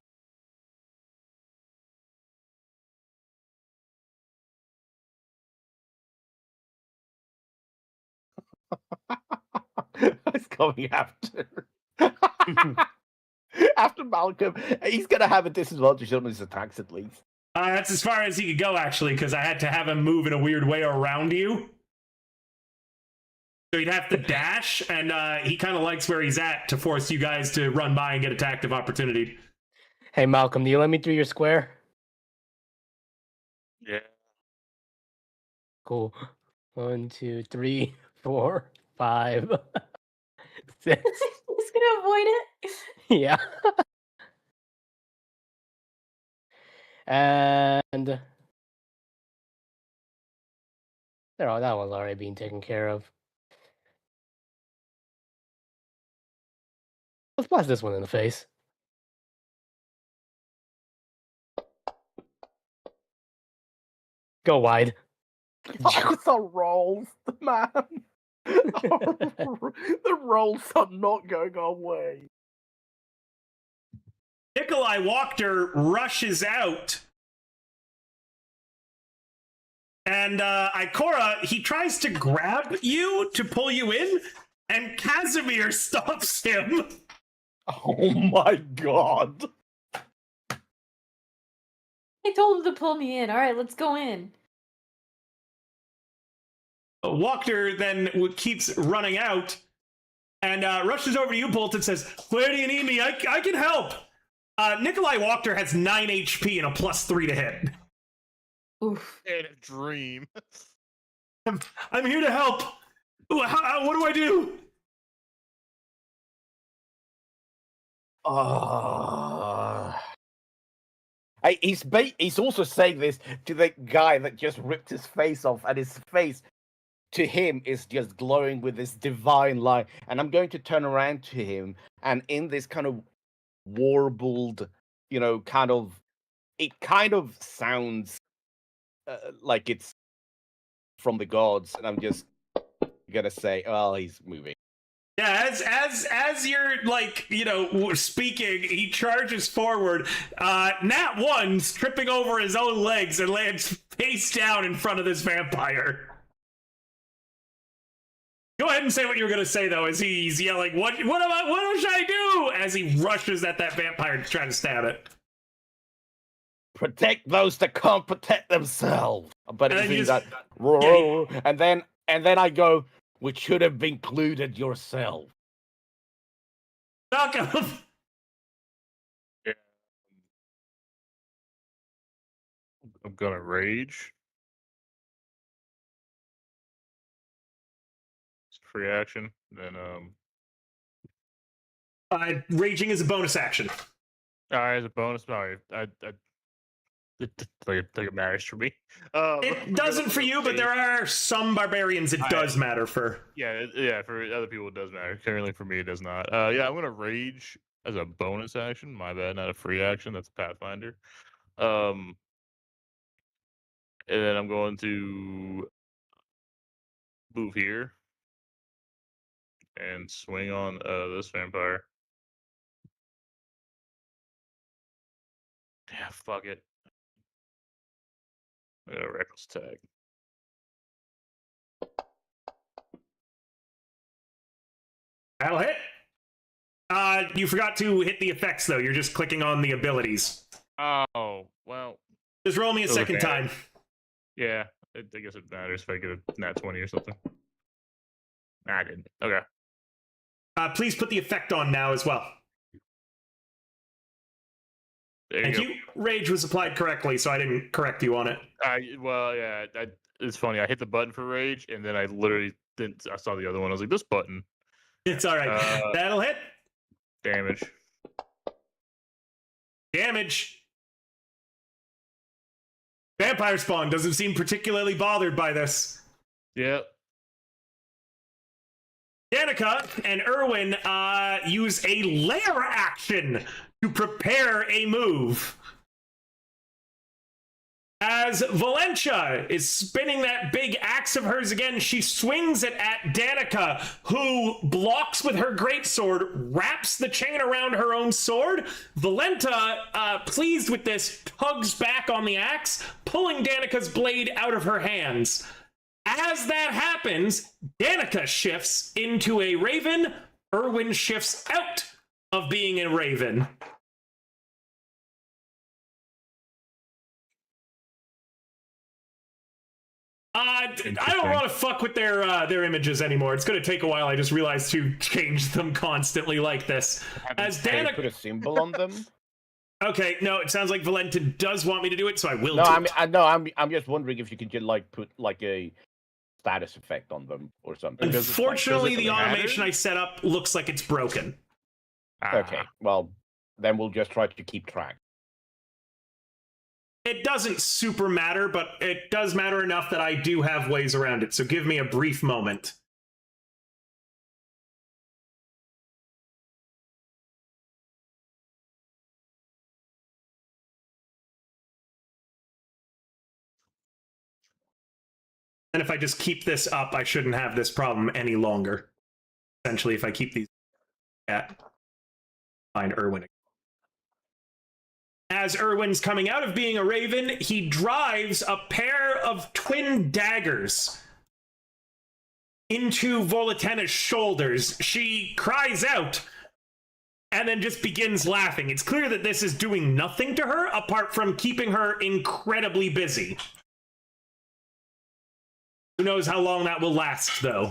It's coming after. After Malcolm, he's gonna have a disadvantage on his attacks at least. That's as far as he could go, actually, because I had to have him move in a weird way around you. So he'd have to dash, and he kind of likes where he's at to force you guys to run by and get attack of opportunity. Hey, Malcolm, do you let me through your square? Yeah. Cool. 1, 2, 3, 4, 5, 6. He's gonna avoid it. Yeah. And that one's already being taken care of. Let's blast this one in the face. Go wide. It's a rolls, man. The rolls are not going our way. Nikolai Wachter rushes out. And Ikora, he tries to grab you to pull you in, and Casimir stops him. Oh my god. I told him to pull me in. All right, let's go in. Wachter then keeps running out and rushes over to you, Bolt, and says, "Where do you need me? I can help." Nikolai Wachter has 9 HP and a +3 to hit. Oof. In a dream. I'm here to help. What do I do? He's also saying this to the guy that just ripped his face off, and his face to him is just glowing with this divine light. And I'm going to turn around to him, and in this kind of warbled, it kind of sounds like it's from the gods, and I'm just gonna say, well, he's moving. Yeah, as you're like, speaking, he charges forward. Nat 1's tripping over his own legs and lands face down in front of this vampire. Go ahead and say what you were gonna say though, as he's yelling, what should I do? As he rushes at that vampire to try to stab it. Protect those that can't protect themselves. But And it then seems you that just- and then I go, which should have included yourself. Malcolm. I'm gonna rage. It's a free action. Then Raging is a bonus action. as a bonus, no, it matters for me. It doesn't for you, but there are some barbarians it does matter for. Yeah, for other people it does matter. Currently for me it does not. Yeah, I'm gonna rage as a bonus action. My bad, not a free action. That's a Pathfinder. And then I'm going to move here and swing on this vampire. Yeah, fuck it. I got a reckless tag. That'll hit. You forgot to hit the effects though. You're just clicking on the abilities. Oh, well. Just roll me a second Okay. time. Yeah, I guess it matters if I get a nat 20 or something. Nah, I didn't. Okay. Please put the effect on now as well. There Thank go. you. Rage was applied correctly, so I didn't correct you on it. It's funny. I hit the button for rage, and then I literally didn't. I saw the other one. I was like, this button. It's all right. That'll hit. Damage. Damage. Vampire Spawn doesn't seem particularly bothered by this. Yep. Danica and Erwin use a lair action to prepare a move. As Valentia is spinning that big axe of hers again, she swings it at Danica, who blocks with her greatsword, wraps the chain around her own sword. Valenta, pleased with this, tugs back on the axe, pulling Danica's blade out of her hands. As that happens, Danica shifts into a raven. Erwin shifts out of being a raven. I don't want to fuck with their images anymore. It's going to take a while. I just realized to change them constantly like this. As Danica put a symbol on them. Okay, no, it sounds like Valentin does want me to do it, so I will. No, do it. I'm just wondering if you could just put like a status effect on them or something. Unfortunately, the matter? automation I set up looks like it's broken. Okay, well, then we'll just try to keep track. It doesn't super matter, but it does matter enough that I do have ways around it, so give me a brief moment. And if I just keep this up, I shouldn't have this problem any longer. Essentially, if I keep these at find Erwin. As Erwin's coming out of being a raven, he drives a pair of twin daggers into Volatena's shoulders. She cries out and then just begins laughing. It's clear that this is doing nothing to her apart from keeping her incredibly busy. Who knows how long that will last, though.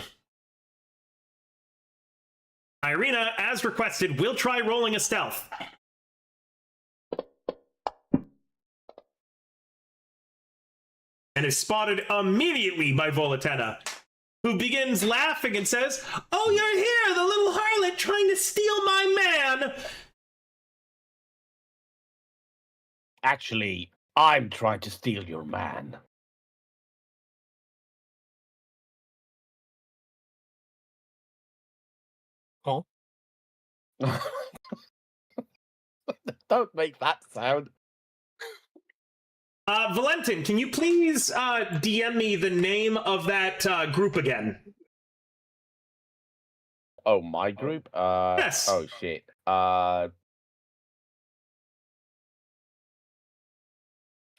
Irina, as requested, will try rolling a stealth. And is spotted immediately by Volatena, who begins laughing and says, "Oh, you're here, the little harlot trying to steal my man!" Actually, I'm trying to steal your man. Huh? Don't make that sound. Valentin, can you please DM me the name of that group again? Oh, my group? Yes. Oh, shit. I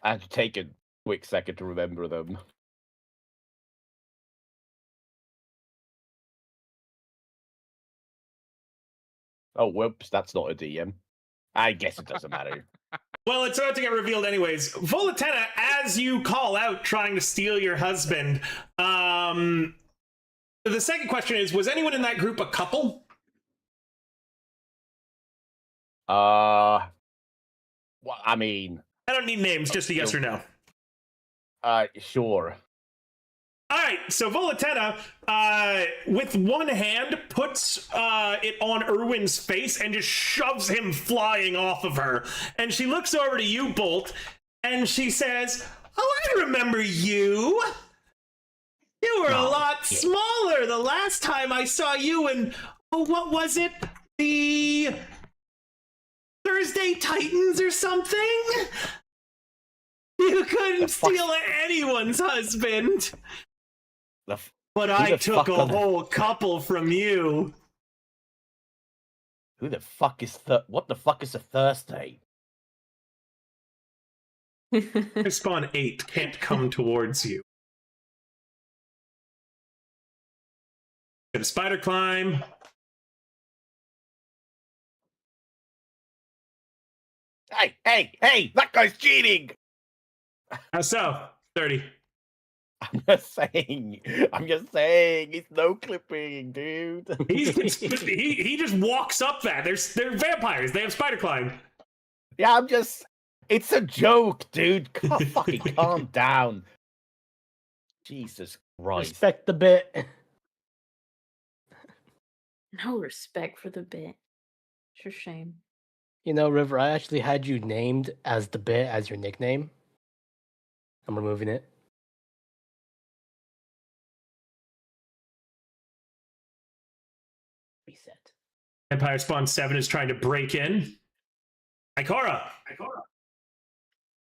had to take a quick second to remember them. Oh, whoops, that's not a DM. I guess it doesn't matter. Well, it's about to get revealed anyways. Volatena, as you call out trying to steal your husband, the second question is, was anyone in that group a couple? Well, I mean... I don't need names, just a yes or no. Sure. All right, so Volatena, with one hand, puts it on Erwin's face and just shoves him flying off of her. And she looks over to you, Bolt, and she says, "Oh, I remember you. You were a lot smaller the last time I saw you in, oh, what was it? The Thursday Titans or something? You couldn't steal anyone's husband. But I took a whole couple from you." Who the fuck is what the fuck is a Thursday? Spawn 8 can't come towards you. Get a spider climb. Hey! That guy's cheating! How so? 30. I'm just saying, it's no clipping, dude. He just walks up that. They're vampires. They have spider climb. Yeah, it's a joke, dude. Fucking calm down. Jesus Christ. Respect the bit. No respect for the bit. It's a shame. You know, River, I actually had you named as the bit as your nickname. I'm removing it. Reset. Empire Spawn 7 is trying to break in. Ikora.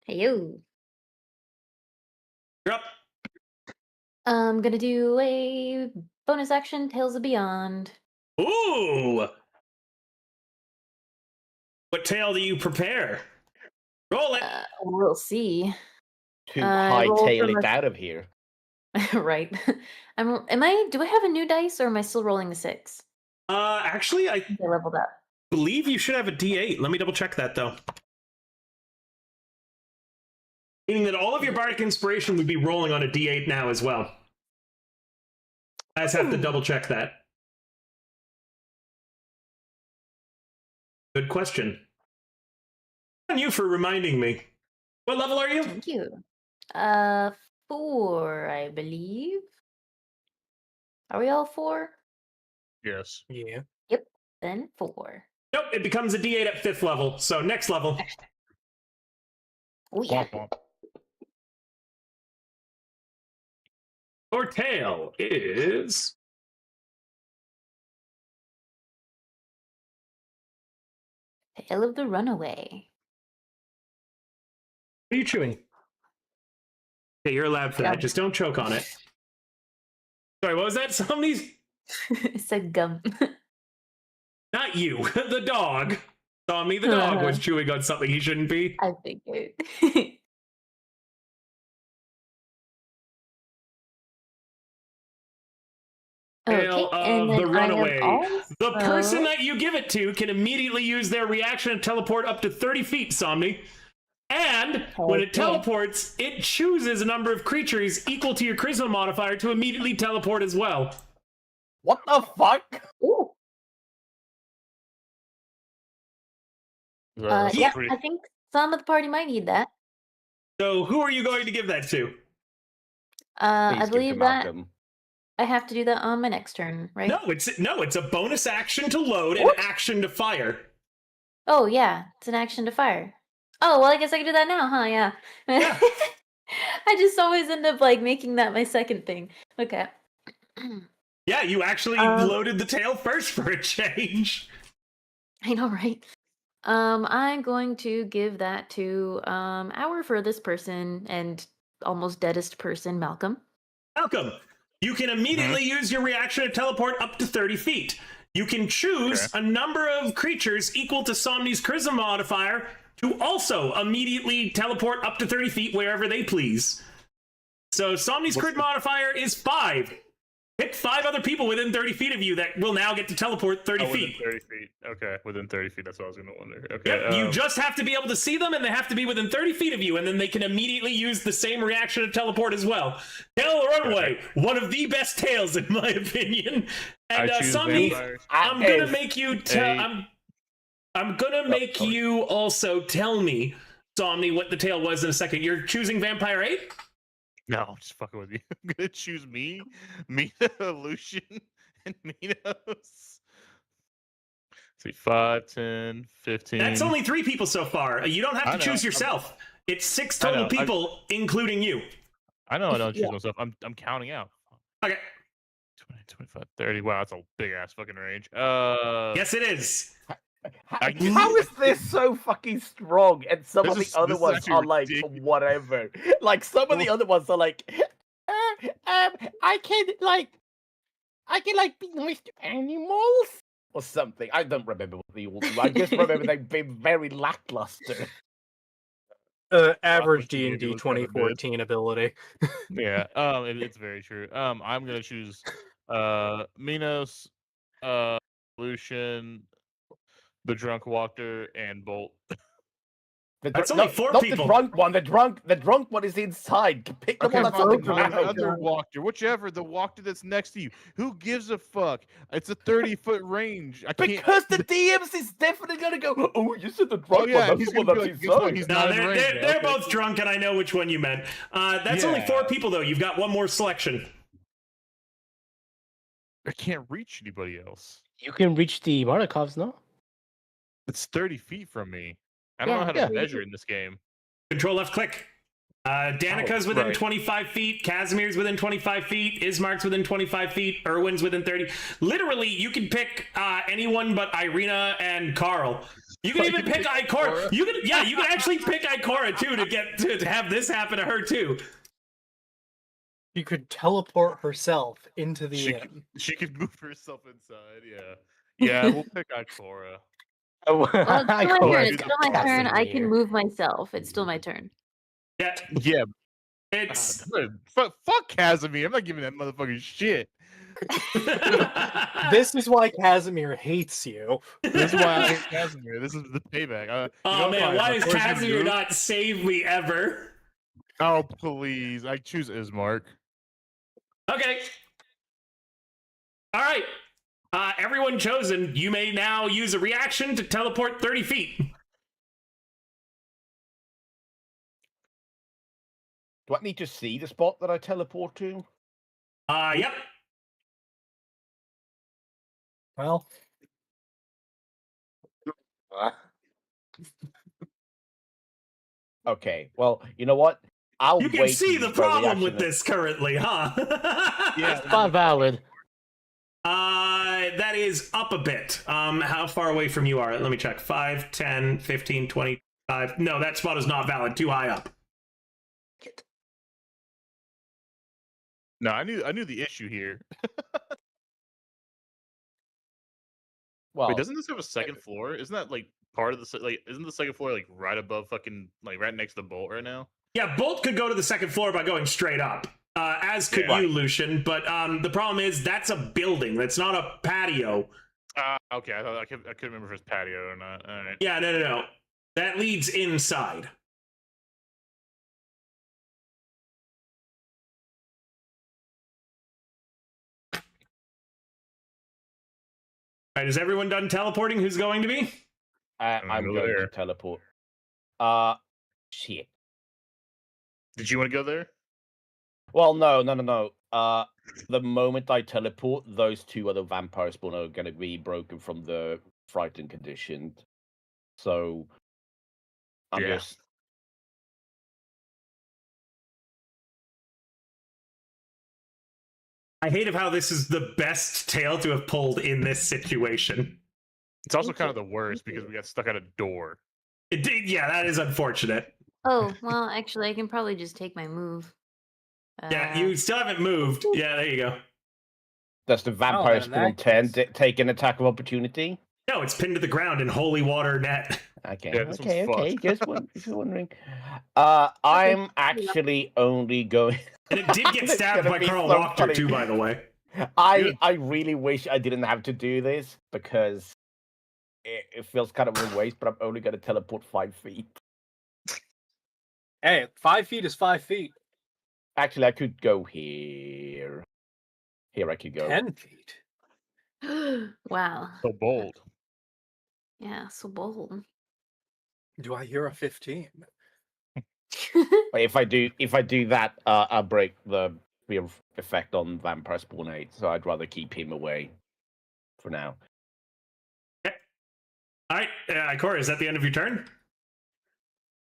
Hey, yo. You're up. I'm gonna do a bonus action, Tales of Beyond. Ooh! What tale do you prepare? Roll it! We'll see. To hightail it out of here. Right. Do I have a new dice or am I still rolling a 6? Actually, I leveled up. believe you should have a D8. Let me double check that, though. Meaning that all of your bardic inspiration would be rolling on a D8 now as well. I just have to double check that. Good question. On you for reminding me. What level are you? Thank you. 4, I believe. Are we all 4? Yes. Yeah. Yep. Then 4. Nope, it becomes a D8 at 5th level. So next level. Oh yeah. Womp womp. Your tail is... Tale of the Runaway. What are you chewing? Okay, you're allowed for that. Just don't choke on it. Sorry, what was that? Somebody's... It said gum. Not you. The dog. Saw me. The dog was chewing on something he shouldn't be. I figured. Tale of the Runaway. The person also- that you give it to can immediately use their reaction to teleport up to 30 feet, Somni. And when it teleports, it chooses a number of creatures equal to your charisma modifier to immediately teleport as well. What the fuck? Ooh. That's Yeah, pretty- I think some of the party might need that. So who are you going to give that to? I Please give believe to that Malcolm. I have to do that on my next turn, right? No, it's a bonus action to load and action to fire. Oh yeah, it's an action to fire. Oh well, I guess I can do that now, huh? Yeah. Yeah. I just always end up like making that my second thing. Okay. Yeah, you actually loaded the tail first for a change. I know, right? I'm going to give that to our furthest person and almost deadest person, Malcolm. Malcolm, you can immediately use your reaction to teleport up to 30 feet. you can choose a number of creatures equal to Somni's charisma modifier to also immediately teleport up to 30 feet wherever they please. So Somni's crit modifier is 5. Pick 5 other people within 30 feet of you that will now get to teleport 30 feet. Within 30 feet. Okay, within 30 feet. That's what I was going to wonder. Okay. Yep, you just have to be able to see them, and they have to be within 30 feet of you, and then they can immediately use the same reaction to teleport as well. Tail Runaway, one of the best tails in my opinion. And Somni, I'm gonna make you I'm gonna make you also tell me, Somni, what the tail was in a second. You're choosing Vampire 8? No, I'm just fucking with you. I'm gonna choose me, Mina, Lucian, and Minos. See, 5, 10, 15. That's only 3 people so far. You don't have to choose yourself. It's 6 total people, including you. I know I don't choose myself. I'm counting out. Okay. 20, 25, 30. Wow, that's a big ass fucking range. Yes, it is. How is this so fucking strong? And some of the other ones are like ridiculous. whatever. Like some of the other ones are like, I can be nice to animals or something. I don't remember what they all do. I just remember they've been very lackluster. Average D&D 2014 ability. Yeah, it's very true. I'm gonna choose Minos, Lucian, the Drunk Walker, and Bolt. That's only 4 not people. The drunk one. The drunk one is inside. Pick the one that's on the ground. Other walker, whichever, the walker that's next to you. Who gives a fuck? It's a 30-foot range. Because the DMs is definitely gonna go. Oh, you said the drunk one. That's the one that's inside. No, they're both drunk, and I know which one you meant. That's only 4 people, though. You've got one more selection. I can't reach anybody else. You can reach the Marnikovs, no? It's 30 feet from me. I don't know how to measure in this game. Control left click. Danica's within 25 feet. Casimir's within 25 feet. Ismark's within 25 feet. Erwin's within 30. Literally, you can pick anyone but Irina and Carl. You can even pick Ikora. You can actually pick Ikora too to have this happen to her too. You could teleport herself into the inn. She could move herself inside. Yeah, we'll pick Ikora. Well, it's still my turn. It's still my turn. I can move myself. It's still my turn. Yeah. It's fuck Casimir. I'm not giving that motherfucker shit. This is why Casimir hates you. This is why I hate Casimir. This is the payback. Man, why does Casimir not save me ever? Oh, please. I choose Ismark. Okay. All right. Everyone chosen, you may now use a reaction to teleport 30 feet. Do I need to see the spot that I teleport to? Yep. Well. Okay, well, you know what? You can see the problem with this currently, huh? Yeah, it's not valid. That is up a bit. How far away from you are? Let me check. 5, 10, 15, 25. No, that spot is not valid. Too high up. No, I knew the issue here. Well, wait, doesn't this have a second floor? Isn't that like part of the Isn't the second floor like right above fucking right next to the Bolt right now? Yeah, Bolt could go to the second floor by going straight up. As could you, Lucian, but the problem is that's a building. That's not a patio. Okay, I couldn't remember if it's patio or not. All right. Yeah, no. That leads inside. All right, is everyone done teleporting? Who's going to be? I'm going to teleport. Shit. Did you want to go there? Well, no. The moment I teleport, those 2 other vampire spawn are going to be broken from the frightened condition. So, I'm just... I hate how this is the best tale to have pulled in this situation. It's also kind of the worst because we got stuck at a door. Yeah, that is unfortunate. Oh, well, actually, I can probably just take my move. Yeah, you still haven't moved. Yeah, there you go. Does the vampire then in spawn that 10 case- take an attack of opportunity? No, it's pinned to the ground in holy water net. Okay, Yeah, this one's okay. fucked. Just wondering. I'm actually only going. And it did get It's stabbed gonna by be Colonel so Wachter, funny. too, by the way. I really wish I didn't have to do this because it feels kind of a waste. But I'm only going to teleport 5 feet. Hey, 5 feet is 5 feet. Actually, I could go here. Here I could go. 10 feet. Wow. So bold. Yeah, so bold. Do I hear a 15? But if I do that, I'll break the real effect on Vampire Spawn 8. So I'd rather keep him away for now. Okay. All right, Ikora, is that the end of your turn?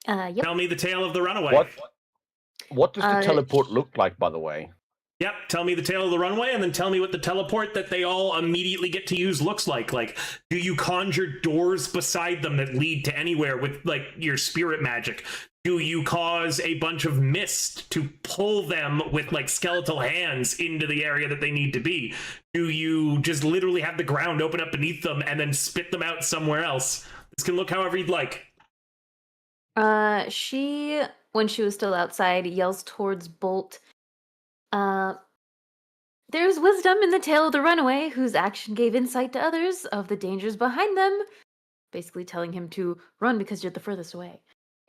Yep. Tell me the tale of the runaway. What does the teleport look like, by the way? Yep, tell me the tale of the runway, and then tell me what the teleport that they all immediately get to use looks like. Like, do you conjure doors beside them that lead to anywhere with, like, your spirit magic? Do you cause a bunch of mist to pull them with, like, skeletal hands into the area that they need to be? Do you just literally have the ground open up beneath them and then spit them out somewhere else? This can look however you'd like. She, when she was still outside, yells towards Bolt. There's wisdom in the tale of the runaway, whose action gave insight to others of the dangers behind them. Basically telling him to run because you're the furthest away.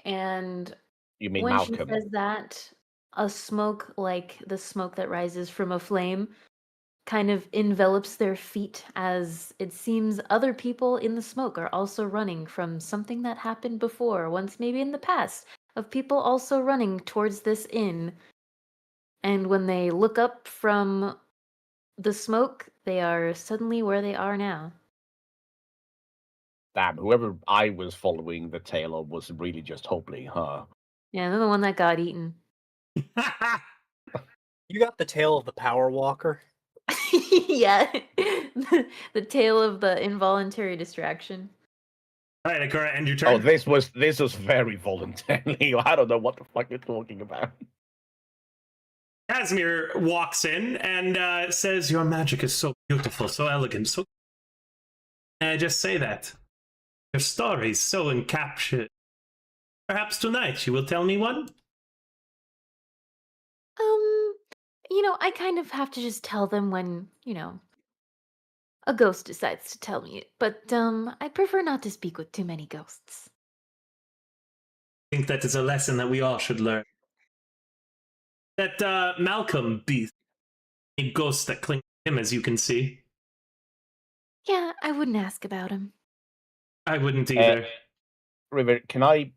And You mean when Malcolm? she says that, a smoke like the smoke that rises from a flame kind of envelops their feet, as it seems other people in the smoke are also running from something that happened before, once maybe in the past, of people also running towards this inn. And when they look up from the smoke, they are suddenly where they are now. Damn, whoever I was following the tail of was really just Hobley, huh? Yeah, they're the one that got eaten. You got the tail of the Power Walker. Yeah, the tale of the involuntary distraction. All right, Ikora, end your turn. Oh, this was very voluntary. I don't know what the fuck you're talking about. Casimir walks in and says, "Your magic is so beautiful, so elegant, so..." And I just say that. Your story is so encapsulated. Perhaps tonight you will tell me one? I kind of have to just tell them when, a ghost decides to tell me it. But, I prefer not to speak with too many ghosts. I think that is a lesson that we all should learn. That Malcolm be a ghost that clings to him, as you can see. Yeah, I wouldn't ask about him. I wouldn't either. River, can I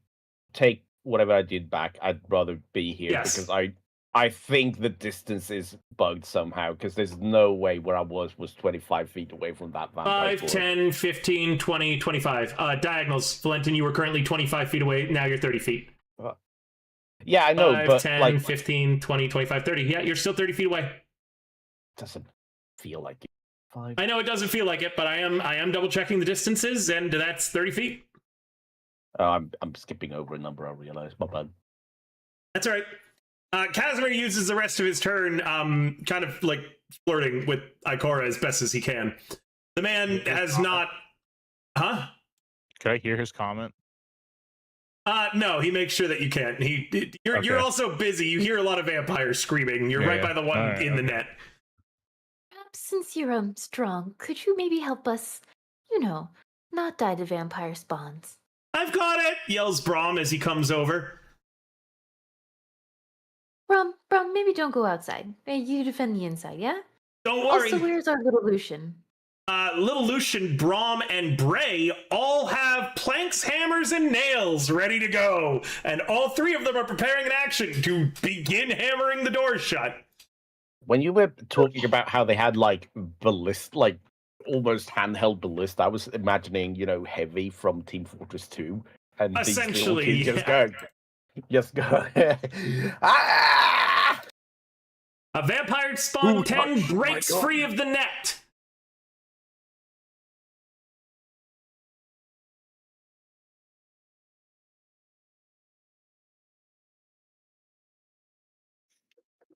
take whatever I did back? I'd rather be here Yes. because I think the distance is bugged somehow because there's no way where I was 25 feet away from that vampire. 5, 10, 15, 20, 25. Diagonals. Valentin, you were currently 25 feet away. Now you're 30 feet. Yeah, I know, 5, but 10, like 15, 20, 25, 30. Yeah, you're still 30 feet away. doesn't feel like it. 5. I know it doesn't feel like it, but I am double checking the distances, and that's 30 feet. I'm skipping over a number. I realize, my bad. That's all right. Casimir uses the rest of his turn, kind of like flirting with Ikora as best as he can. The man has not, huh? Could I hear his comment? No, he makes sure that you can't. You're Okay. also busy. You hear a lot of vampires screaming. You're right by the one Alright, in the okay. net. Perhaps since you're strong, could you maybe help us, not die to vampire spawns? I've got it! Yells Braum as he comes over. Brum, maybe don't go outside. You defend the inside, yeah? Don't worry. Also, where's our little Lucian? Little Lucian, Braum, and Bray all have planks, hammers, and nails ready to go. And all three of them are preparing an action to begin hammering the door shut. When you were talking about how they had like ballista, like almost handheld ballista, I was imagining, Heavy from Team Fortress 2, and these little Essentially, kids yeah. just go. Ah! A vampire spawn Who 10 touched my breaks gun? free of the net.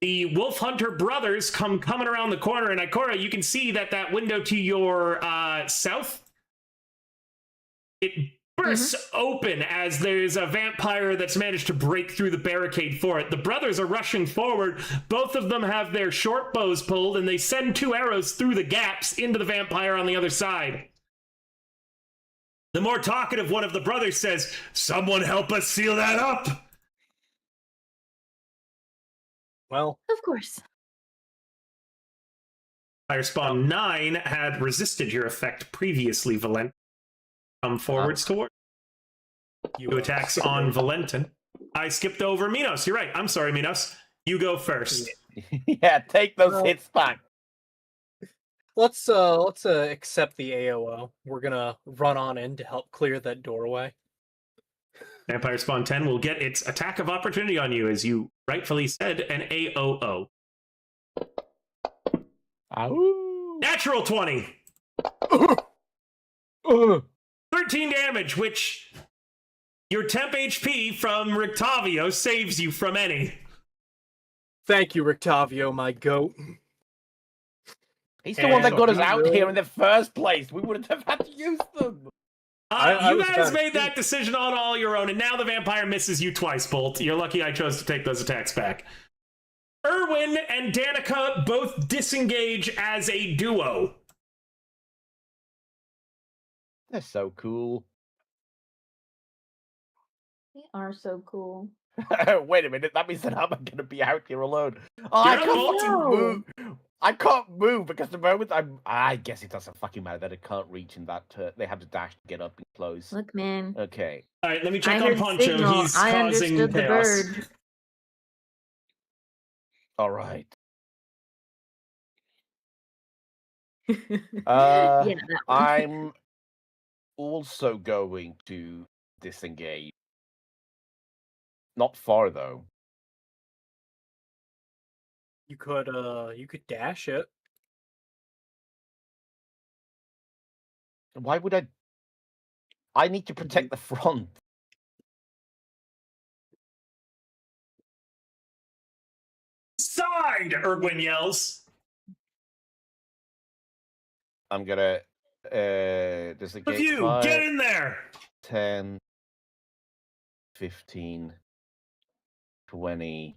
the Wolf Hunter brothers come coming around the corner, and Ikora, you can see that window to your south, it bursts open as there's a vampire that's managed to break through the barricade for it. The brothers are rushing forward. Both of them have their short bows pulled, and they send 2 arrows through the gaps into the vampire on the other side. The more talkative one of the brothers says, "Someone help us seal that up!" Well, Of course. Fire Spawn 9 had resisted your effect previously, Valent. Come forwards toward you. Attacks on Valentin. I skipped over Minos. You're right. I'm sorry, Minos. You go first. Yeah, take those hits back. let's accept the AOO. We're gonna run on in to help clear that doorway. Vampire Spawn 10 will get its attack of opportunity on you, as you rightfully said, an AOO. Ow. Natural 20. 13 damage, which your temp HP from Rictavio saves you from any. Thank you, Rictavio, my goat. He's the one that got us And- out here in the first place. We wouldn't have had to use them. I You was guys about made to- that decision on all your own, and now the vampire misses you twice, Bolt. You're lucky I chose to take those attacks back. Erwin and Danica both disengage as a duo. They're so cool. They are so cool. Wait a minute, that means that I'm going to be out here alone. Oh, I You're can't not fucking alone. move. I can't move because the moment I guess it doesn't fucking matter that I can't reach in that turn. They have to dash to get up and close. Look, man. Okay. All right, let me I check on heard Poncho. signal. He's I causing understood the chaos. bird. All right. Yeah, Uh, that one. I'm also going to disengage. Not far though. You could dash it. Why would I? I need to protect the front. Side, Erwin yells. I'm gonna disengage. Of you, 5, get in there. 10, 15, 20.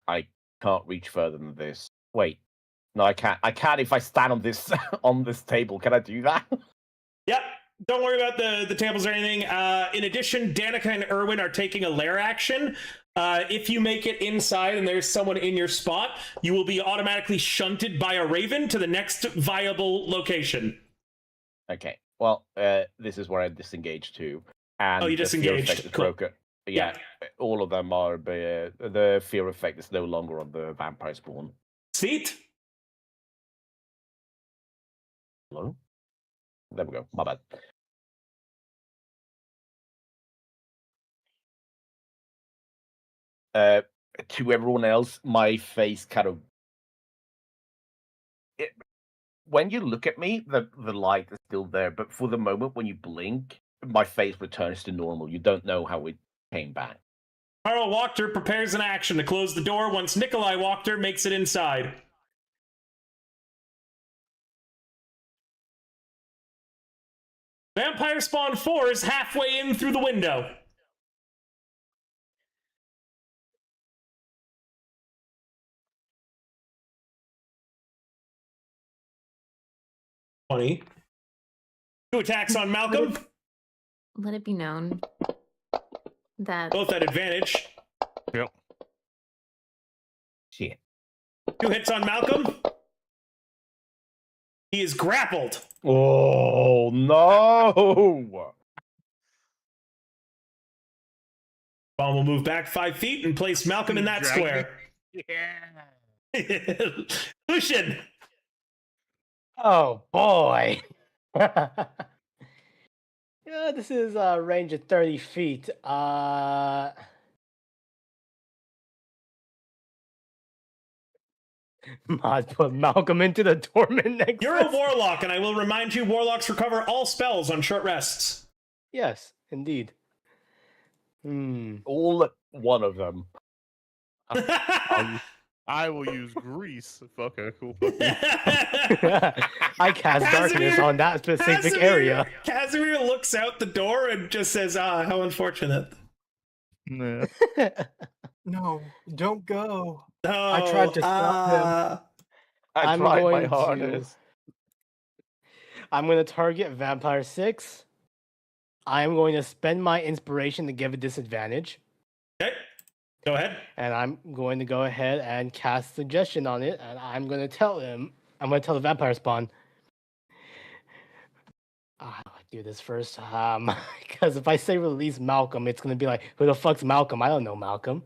I can't reach further than this. Wait. No, I can't. I can if I stand on this on this table. Can I do that? Yep. Don't worry about the tables or anything. In addition, Danica and Erwin are taking a lair action. If you make it inside and there's someone in your spot, you will be automatically shunted by a raven to the next viable location. Okay. Well, this is where I disengaged to. And Oh, you the fear effect disengaged. is Cool. broken. Yeah, all of them are. The fear effect is no longer on the vampire spawn. Sweet. Hello? There we go. My bad. To everyone else, my face kind of. When you look at me, the light is still there, but for the moment, when you blink, my face returns to normal. You don't know how it came back. Carl Wachter prepares an action to close the door once Nikolai Wachter makes it inside. Vampire Spawn 4 is halfway in through the window. Two attacks on Malcolm. Let it be known that Both at advantage. Yep. Shit. 2 hits on Malcolm. He is grappled. Oh no! Spawn will move back 5 feet and place Malcolm in that Drag square. Yeah. Lucian. Oh boy. Yeah, this is a range of 30 feet. Mod put Malcolm into the dormant next. You're a warlock, and I will remind you, warlocks recover all spells on short rests. Yes, indeed. All one of them. I will use grease. Okay, cool. Fuck you. I cast darkness Casimir- on that specific area. Casimir looks out the door and just says, how unfortunate. Nah. No, don't go. Oh, I tried to stop him. I I'm tried my going to- hardest. I'm going to target Vampire 6. I'm going to spend my inspiration to give a disadvantage. Okay, go ahead. And I'm going to go ahead and cast suggestion on it. And I'm going to tell him, I'm going to tell the vampire spawn. How do I do this first? Because if I say release Malcolm, it's going to be like, who the fuck's Malcolm? I don't know Malcolm.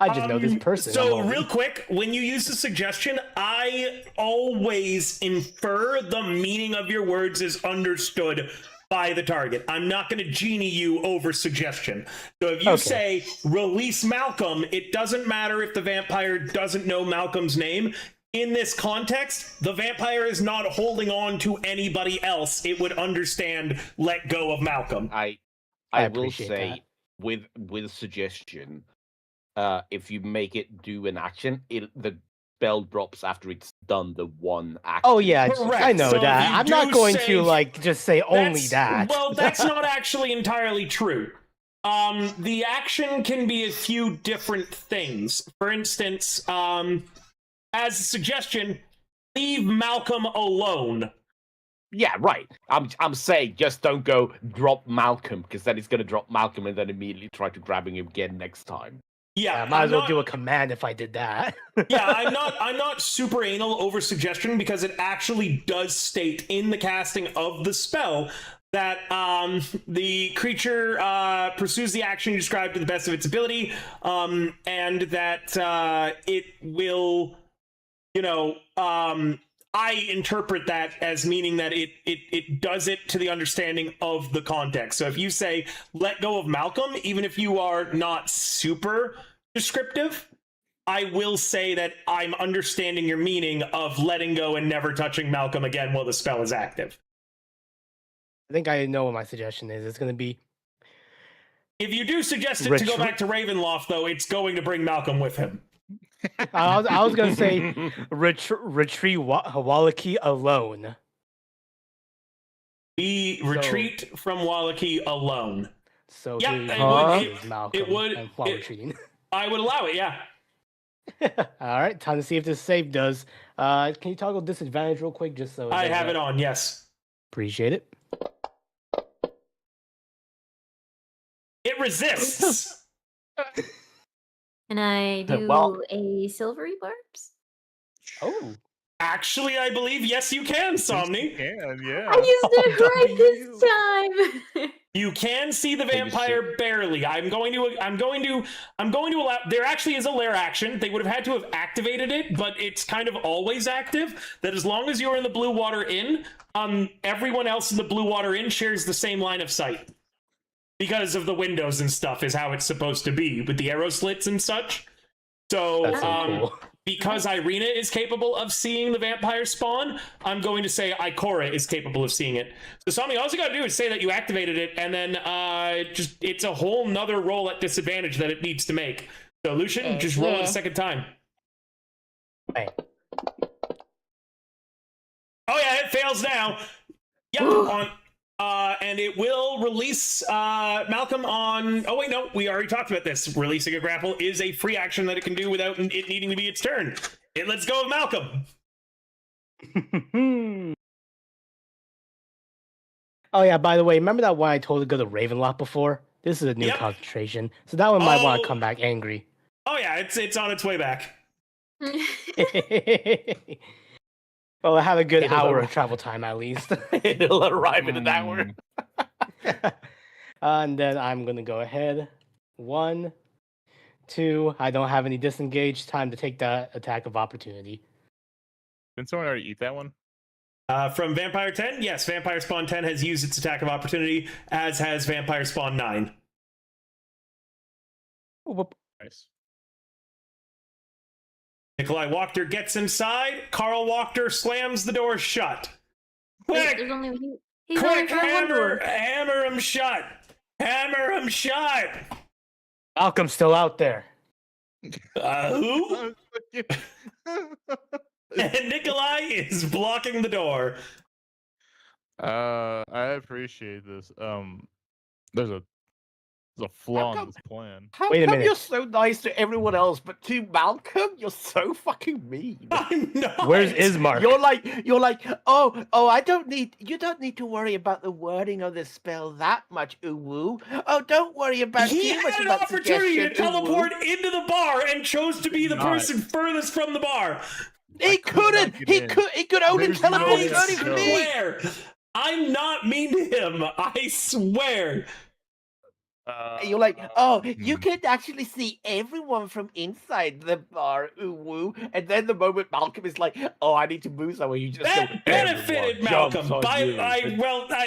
I just know this person. So real quick, when you use the suggestion, I always infer the meaning of your words is understood by the target. I'm not going to genie you over suggestion. So if you say release Malcolm, it doesn't matter if the vampire doesn't know Malcolm's name. In this context, the vampire is not holding on to anybody else. It would understand let go of Malcolm. I will appreciate say with suggestion, if you make it do an action, the spell drops after it's done the one action. Oh yeah, Correct. I know So that. you I'm not do going say- to like just say only that. Well, that's not actually entirely true. The action can be a few different things. For instance, as a suggestion, leave Malcolm alone. Yeah, right. I'm saying just don't go drop Malcolm, because then it's gonna drop Malcolm and then immediately try to grabbing him again next time. Yeah, I might as well not- do a command if I did that. Yeah, I'm not super anal over suggestion because it actually does state in the casting of the spell that the creature pursues the action you described to the best of its ability, and that it will, I interpret that as meaning that it does it to the understanding of the context. So if you say let go of Malcolm, even if you are not super descriptive, I will say that I'm understanding your meaning of letting go and never touching Malcolm again while the spell is active. I think I know what my suggestion is. It's going to be If you do suggest it to go back to Ravenloft, though, it's going to bring Malcolm with him. I was going to say retreat Wallachie alone. We retreat from Wallachie alone. So Yeah, he it is Malcolm would- and while retreating. I would allow it, yeah. All right, time to see if this save does. Can you toggle disadvantage real quick, just so I have it on, yes. Appreciate it. It resists. Can I do Well- a silvery barbs? Oh, Actually, I believe yes, you can, Somni. Yeah. I used it right W. this time. You can see the you vampire barely. I'm going to allow. There actually is a lair action. They would have had to have activated it, but it's kind of always active. That as long as you're in the Blue Water Inn, everyone else in the Blue Water Inn shares the same line of sight because of the windows and stuff. Is how it's supposed to be with the arrow slits and such. So, that's so cool. because Irina is capable of seeing the vampire spawn, I'm going to say Ikora is capable of seeing it. So Somni, all you gotta do is say that you activated it, and then it's a whole nother roll at disadvantage that it needs to make. So Lucian, just roll it a second time. Right. Oh yeah, it fails now. Yep, and it will release Malcolm on... Oh wait, no, we already talked about this. Releasing a grapple is a free action that it can do without it needing to be its turn. It lets go of Malcolm. Oh yeah, by the way, remember that one I told to go to Ravenloft before? This is a new Yep. concentration, so that one might want Oh. to come back angry. Oh yeah, it's on its way back. Well, I have a good It'll hour arrive. of travel time at least. It'll arrive in an hour. And then I'm gonna go ahead. 1, 2. I don't have any disengage. Time to take that attack of opportunity. Didn't someone already eat that one? From Vampire 10, yes, Vampire Spawn 10 has used its attack of opportunity, as has Vampire Spawn 9. Whoop. Nice. Nikolai Wachter gets inside. Carl Wachter slams the door shut. Quick! There's only he's only Quick! got one door. Hammer him shut! Hammer him shut! Malcolm's still out there. Who? I And Nikolai is blocking the door. I appreciate this. There's a flaw in come- this plan. How Wait a come minute. you're so nice to everyone else, but to Malcolm, you're so fucking mean? I'm not. Where's Ismark? You're like, oh, you don't need to worry about the wording of the spell that much, uwu. Oh, don't worry about He too much had an about opportunity to suggestion, uwu." teleport into the bar and chose to be the Not. person furthest from the bar. He could not couldn't. get He in. could. He could only There's no teleport way 30 to for go. me. Swear. I'm not mean to him. I swear. You're like, oh, you can actually see everyone from inside the bar, uwu. And then the moment Malcolm is like, oh, I need to move somewhere, you just That go, benefited "Everyone jumps Malcolm. on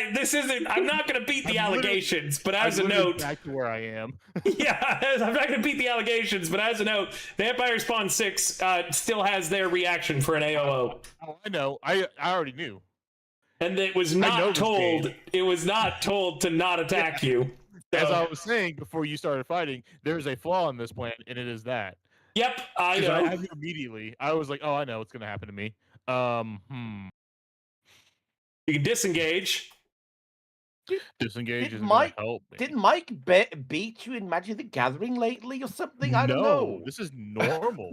you." This isn't. I'm not going to beat the I'm literally- allegations, but I'm as a literally note, back to where I am. yeah, I'm not going to beat the allegations, but as a note, Vampire Spawn 6 still has their reaction for an AOO, Oh, I know. I already knew. and it was know not this told. game. It was not told to not attack you. As So, I was saying before you started fighting, there's a flaw in this plan, and it is that. yep, I 'Cause know. I knew immediately. I was like, oh, I know what's gonna happen to me. You can disengage. Disengage Did isn't Mike- gonna help me. Did Mike beat you in Magic the Gathering lately or something? I don't No, know. this is normal.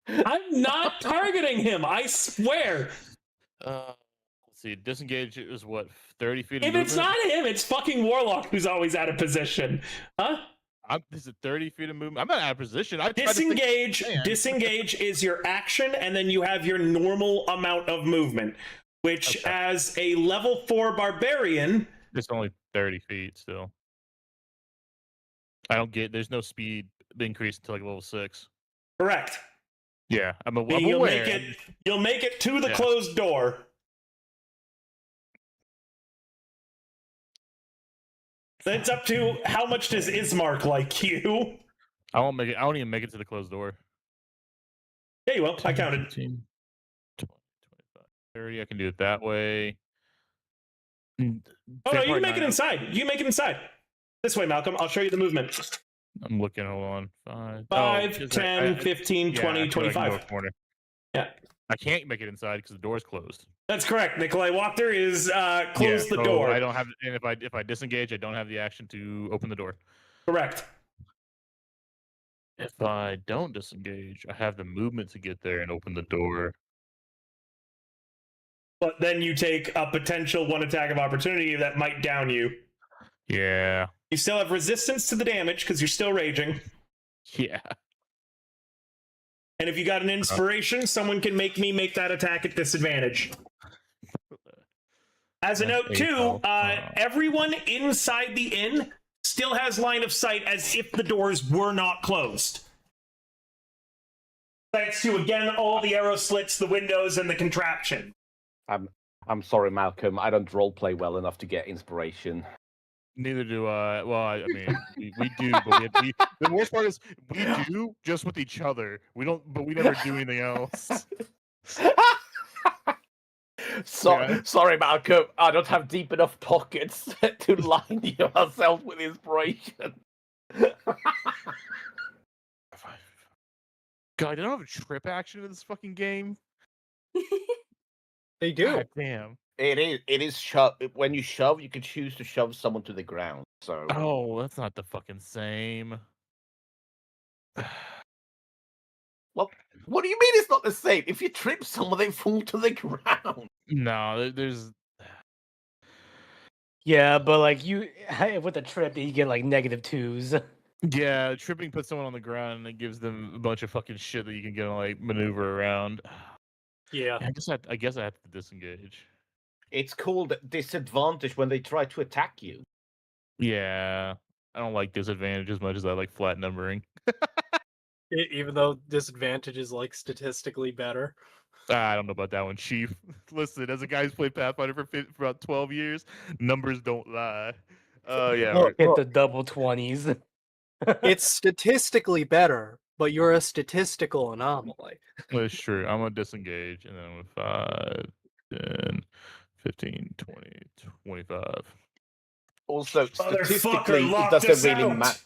I'm not targeting him. I swear. Let's see. Disengage is what 30 feet. Of If it's movement? not him, it's fucking Warlock who's always out of position. Huh? Is it 30 feet of movement? I'm not out of position. I tried to think- Disengage. Man. Disengage is your action, and then you have your normal amount of movement, which, Okay. as a level 4 barbarian, It's only 30 feet still. I don't get. There's no speed increase until like level 6. correct. Yeah, I'm Meaning you'll aware. make it to the Yeah. closed door. Then it's up to how much does Ismark like you? I won't make it. I won't even make it to the closed door. Yeah, you will. I counted. 15, 20, 25, 30. I can do it that way. Mm, Oh no, you Vampire can make it Knight, inside. You can make it inside. This way, Malcolm. I'll show you the movement. I'm looking. Hold on. 5, 5, because 10, 15, yeah, 20, I feel like I can go 25. a corner. Yeah. I can't make it inside because the door's closed. That's correct. Nikolai Wachter is close the so door. I don't have, and if I disengage, I don't have the action to open the door. Correct. If I don't disengage, I have the movement to get there and open the door. But then you take a potential one attack of opportunity that might down you. Yeah. You still have resistance to the damage because you're still raging. Yeah. And if you got an inspiration, someone can make me make that attack at disadvantage. As a That's note, eight too, health. everyone inside the inn still has line of sight as if the doors were not closed. Thanks to, again, all the arrow slits, the windows, and the contraption. I'm sorry, Malcolm. I don't roleplay well enough to get inspiration. Neither do I. Well, I mean, we do, but the worst part is we do just with each other. We don't, but we never do anything else. Yeah. Sorry, Malcolm. I don't have deep enough pockets to line yourself with inspiration. God, I don't have a trip action in this fucking game. They do. God damn. It is shove. When you shove, you can choose to shove someone to the ground. So Oh, that's not the fucking same. what do you mean it's not the same? If you trip someone, they fall to the ground. No, there's. Yeah, but like you with the trip, you get like -2s. Yeah, tripping puts someone on the ground and it gives them a bunch of fucking shit that you can get to like maneuver around. Yeah. I guess I have to disengage. It's called disadvantage when they try to attack you. Yeah, I don't like disadvantage as much as I like flat numbering. Even though disadvantage is like statistically better. I don't know about that one, Chief. Listen, as a guy who's played Pathfinder for about 12 years, numbers don't lie. Yeah. Look at the double 20s. It's statistically better, but you're a statistical anomaly. That's true. I'm gonna disengage, and then with 5, 10, 15, 20, 25. Also, Motherfucker, statistically, it lock doesn't this really out. matter.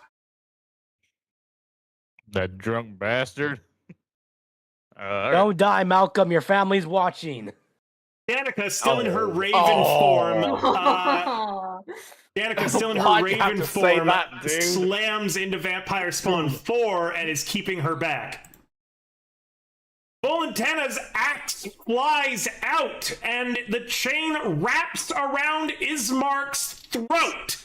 That drunk bastard. All right. Don't die, Malcolm. Your family's watching. Danica, still in her Oh. raven form. Oh. Danica, still in her Why'd you have raven to say form, that, dude? slams into Vampire Spawn 4 and is keeping her back. Volantana's axe flies out, and the chain wraps around Ismark's throat.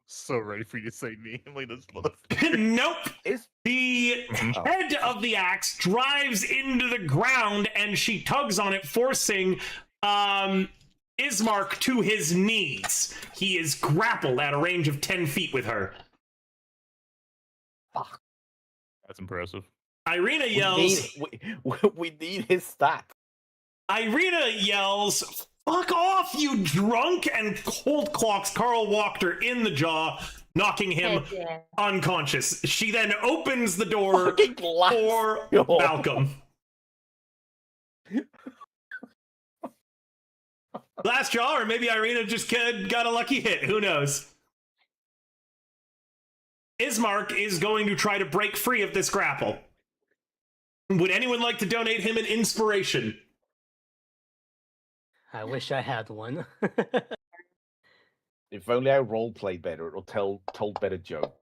So ready for you to say name, this motherfucker. Nope. Is The head of the axe drives into the ground, and she tugs on it, forcing Ismark to his knees. He is grappled at a range of 10 feet with her. That's impressive. Irina yells. we need his stats. Irina yells, "Fuck off, you drunk!" and cold clocks Carl Walker in the jaw, knocking him Heck yeah. unconscious. She then opens the door Fucking glass. for Yo. Malcolm. Glass jaw, or maybe Irina just got a lucky hit. Who knows? Ismark is going to try to break free of this grapple. Would anyone like to donate him an inspiration? I wish I had one. If only I role played better, it'll told better joke.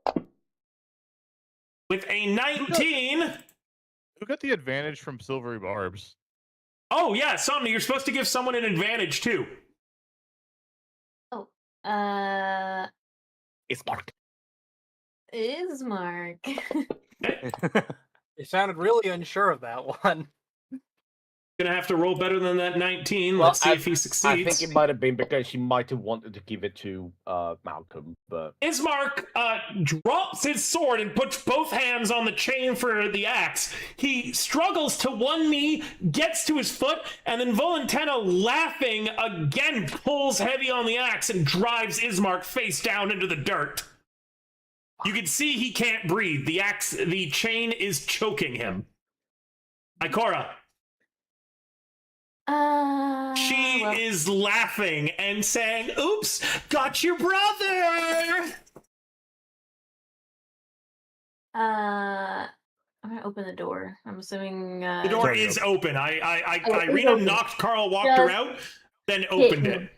With a 19. Who got the advantage from Silvery Barbs? Oh, yeah, Somni, you're supposed to give someone an advantage, too. It's Mark. Ismark. You sounded really unsure of that one. Gonna have to roll better than that 19. Well, Let's see if he succeeds. I think it might have been because she might have wanted to give it to Malcolm, but Ismark drops his sword and puts both hands on the chain for the axe. He struggles to one knee, gets to his foot, and then Volantena, laughing, again pulls heavy on the axe and drives Ismark face down into the dirt. You can see he can't breathe. The chain is choking him. Ikora. She is laughing and saying, "Oops, got your brother!" I'm gonna open the door. I'm assuming The door is open. it's Irina open. knocked Carl Walker out, then opened it.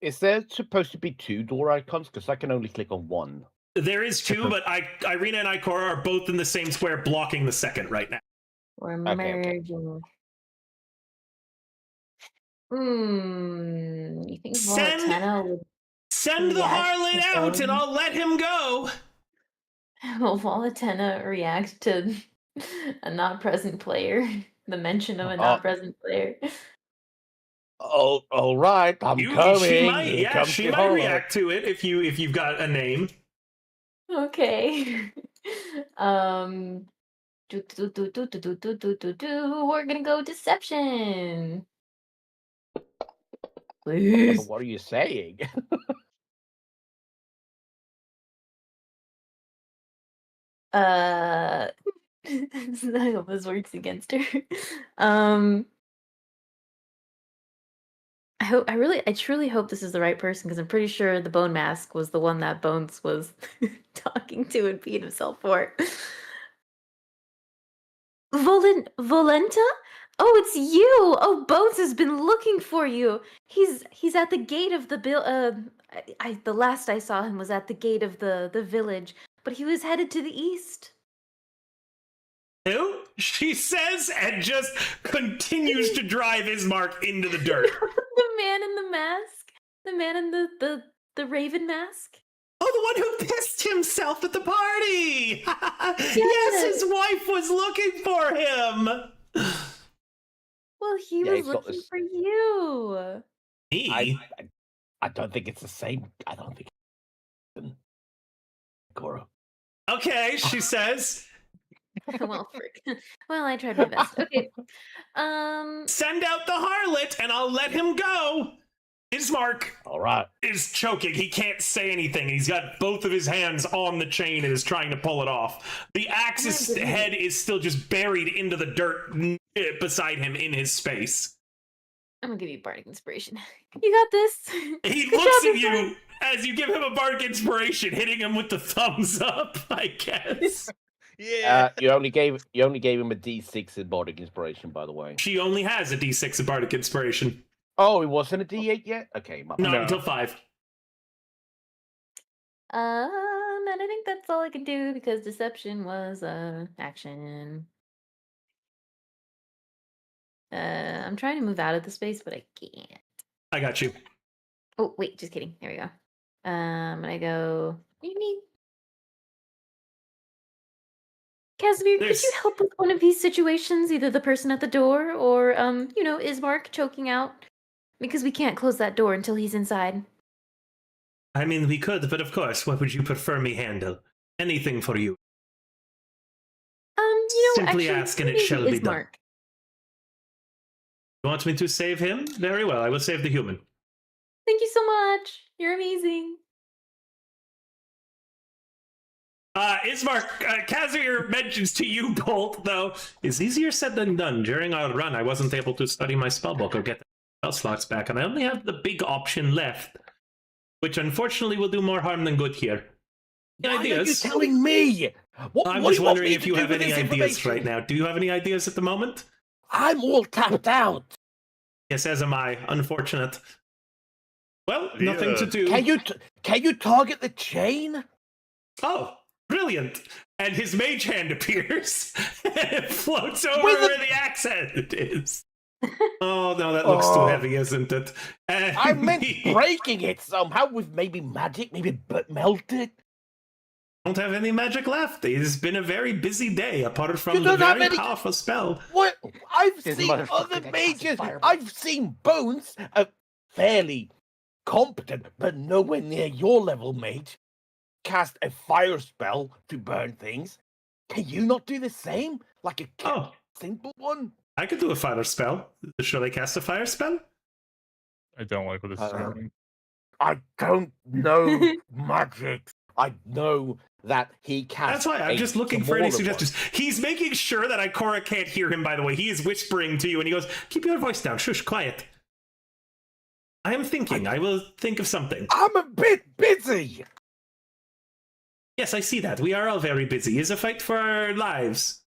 is there supposed to be 2 door icons? Because I can only click on one. There is 2, but Irina and Ikora are both in the same square, blocking the second right now. We're Okay. merging. You think Send- Volantena would Send the react harlot to out, and them? I'll let him go. will Volantena react to a not present player? The mention of a not present player. Oh, all right. I'm coming. She might, Here yeah, comes she the might harlot. react to it if you've got a name. Okay. We're gonna go deception. Please. What are you saying? I hope this works against her. I truly hope this is the right person because I'm pretty sure the Bone Mask was the one that Bones was talking to and peed himself for. Volenta? Oh, it's you! Oh, Bones has been looking for you. He's at the gate of the the last I saw him was at the gate of the village, but he was headed to the east. Who? She says, and just continues to drive Ismark into the dirt. The man in the mask? The man in the raven mask? Oh, the one who pissed himself at the party! Yes, his wife was looking for him! Well, he Yeah, was he's got looking this- for you. Me? I don't think it's the same. I don't think. Goro. Okay, she says. Well, well, I tried my best. Okay. Send out the harlot and I'll let him go. Ismark All right. is choking. He can't say anything. He's got both of his hands on the chain and is trying to pull it off. The axe's head is still just buried into the dirt beside him in his space. I'm gonna give you bardic inspiration. You got this. He Good looks job, at you as you give him a bardic inspiration, hitting him with the thumbs up, I guess. Yeah. You only gave him a D6 in bardic inspiration, by the way. She only has a D6 of bardic inspiration. Oh, it wasn't a D8 yet. Okay, my Not bad. until 5. And I think that's all I can do because deception was action. I'm trying to move out of the space, but I can't. I got you. Oh, wait, just kidding. Here we go. And I go, Casimir, could you There's- help with one of these situations? Either the person at the door or, Ismark choking out? Because we can't close that door until he's inside. I mean, we could, but of course, what would you prefer me handle? Anything for you. Simply actually, ask and it maybe shall be done. Ismark. You want me to save him? Very well, I will save the human. Thank you so much. You're amazing. Ismark, Casimir mentions to you, Bolt, though, it's easier said than done. During our run, I wasn't able to study my spellbook or get the spell slots back, and I only have the big option left, which unfortunately will do more harm than good here. Why Ideas? are you telling me? What, I'm what just do you want wondering me if to you do have with any this ideas information? right now. Do you have any ideas at the moment? I'm all tapped out. Yes, as am I. Unfortunate. Well, nothing to do. Can you target the chain? Oh, brilliant. And his mage hand appears and floats over With the- where the axe head is. Oh, no, that looks too Oh. heavy, isn't it? And I meant breaking it somehow with maybe magic, maybe melt it. don't have any magic left. It's been a very busy day, apart from You the don't have very any- powerful spell. What? I've This seen motherfucker other that casts mages. fireball. I've seen Bones, fairly competent, but nowhere near your level, mage, cast a fire spell to burn things. Can you not do the same? Like a Oh, simple one? I could do a fire spell. Shall I cast a fire spell? I don't like what this is happening. I don't know magic. I know that he That's cast. why I'm a just looking for any smaller one. suggestions. He's making sure that Ikora can't hear him, by the way. He is whispering to you, and he goes, keep your voice down. Shush, quiet. I am thinking. I will think of something. I'm a bit busy. Yes, I see that. We are all very busy. It's a fight for our lives.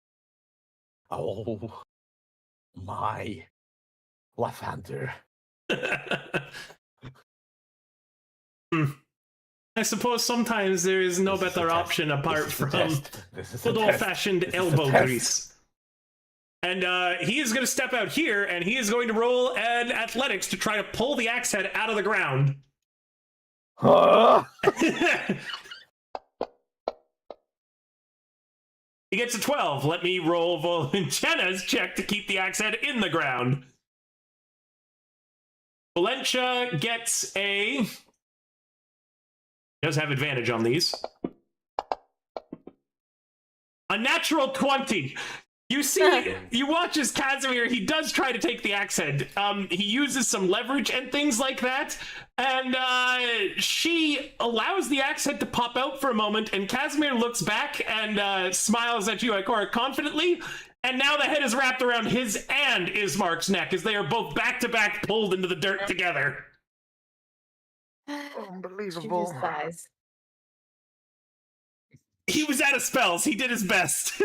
Oh, my lavender. I suppose sometimes there is no This is better a test. option apart This is a from test. This is a good test. old-fashioned This is a elbow test. grease. And he is going to step out here, and he is going to roll an athletics to try to pull the axe head out of the ground. Huh? He gets a 12. Let me roll Valencena's check to keep the axe head in the ground. Valencia gets a... does have advantage on these. A natural 20. You see, you watch as Casimir, he does try to take the axe head. He uses some leverage and things like that. And she allows the axe head to pop out for a moment. And Casimir looks back and smiles at you, Ikora, confidently. And now the head is wrapped around his and Ismark's neck as they are both back-to-back pulled into the dirt together. Unbelievable. She just sighs. He was out of spells. He did his best.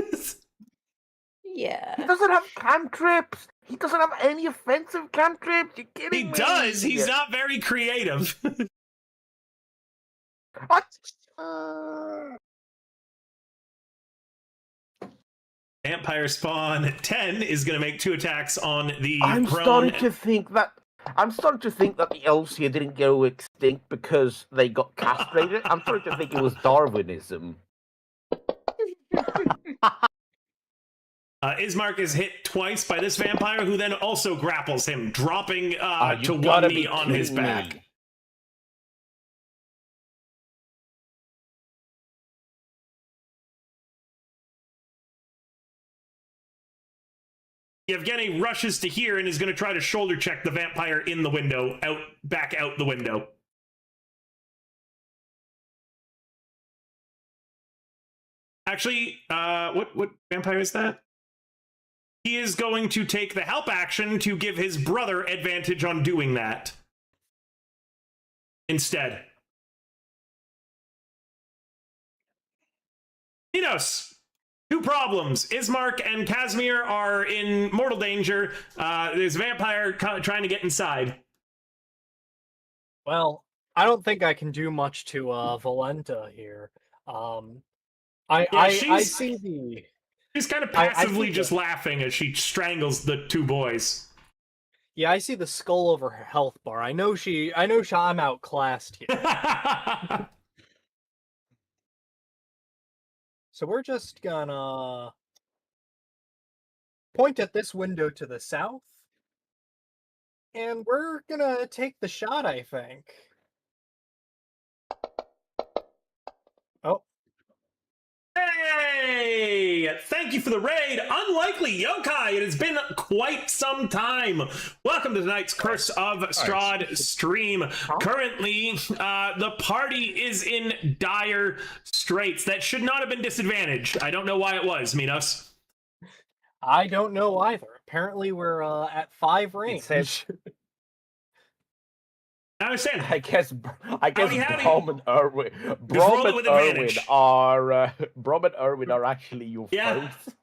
Yeah. He doesn't have cantrips. He doesn't have any offensive cantrips. You're kidding He me. does. He's not very creative. What? Vampire spawn at 10 is going to make 2 attacks on the I'm prone. starting to think that the elves here didn't go extinct because they got castrated. I'm starting to think it was Darwinism. Ismark is hit twice by this vampire, who then also grapples him, dropping You to one gotta knee be on his kidding back. me. Yevgeny rushes to here and is going to try to shoulder check the vampire in the window, back out the window. Actually, what vampire is that? He is going to take the help action to give his brother advantage on doing that. Instead. Minos, two problems. Ismark and Casimir are in mortal danger. There's a vampire trying to get inside. Well, I don't think I can do much to Valenta here. I see the. She's kind of I passively see just the- laughing as she strangles the two boys. Yeah, I see the skull over her health bar. I know I'm outclassed here. So we're just gonna point at this window to the south, and we're gonna take the shot, I think. Oh, Hey! Thank you for the raid. Unlikely Yokai, it has been quite some time. Welcome to tonight's Curse of Strahd stream. Currently, the party is in dire straits. That should not have been disadvantaged. I don't know why it was, Minos. I don't know either. Apparently, we're at 5 range. says- I understand. I guess Howdy, howdy. Brom and Irwin, roll it with advantage. Brom and Irwin are actually your Yeah. foes.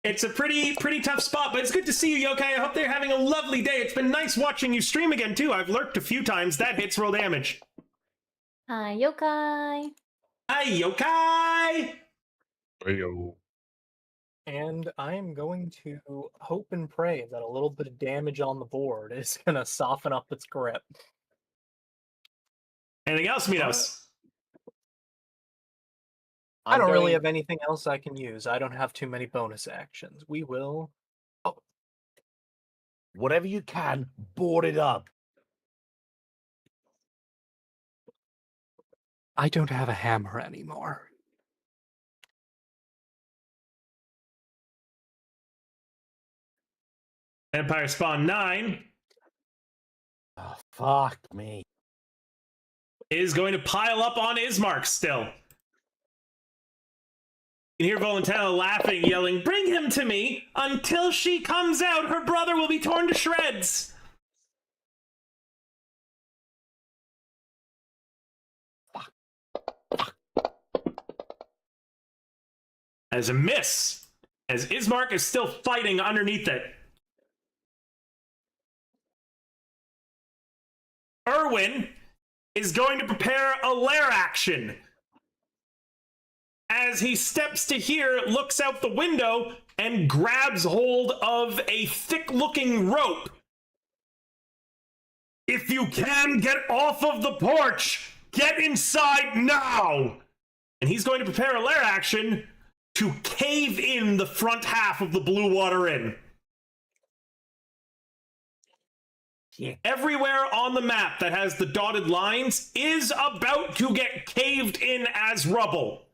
It's a pretty tough spot, but it's good to see you, Yokai. I hope they're having a lovely day. It's been nice watching you stream again, too. I've lurked a few times. That hits roll damage. Hi, yokai. Hi, Yokai! Yo. And I'm going to hope and pray that a little bit of damage on the board is going to soften up its grip. Anything else, Minos? I don't really have anything else I can use. I don't have too many bonus actions. We will. Whatever you can, board it up. I don't have a hammer anymore. Vampire Spawn 9 Oh, fuck me. is going to pile up on Ismark still. You can hear Volantella laughing, yelling, "Bring him to me! Until she comes out, her brother will be torn to shreds!" As a miss, as Ismark is still fighting underneath it. Irwin is going to prepare a lair action. As he steps to here, looks out the window, and grabs hold of a thick-looking rope. If you can get off of the porch, get inside now! And he's going to prepare a lair action to cave in the front half of the Blue Water Inn. Yeah. Everywhere on the map that has the dotted lines is about to get caved in as rubble.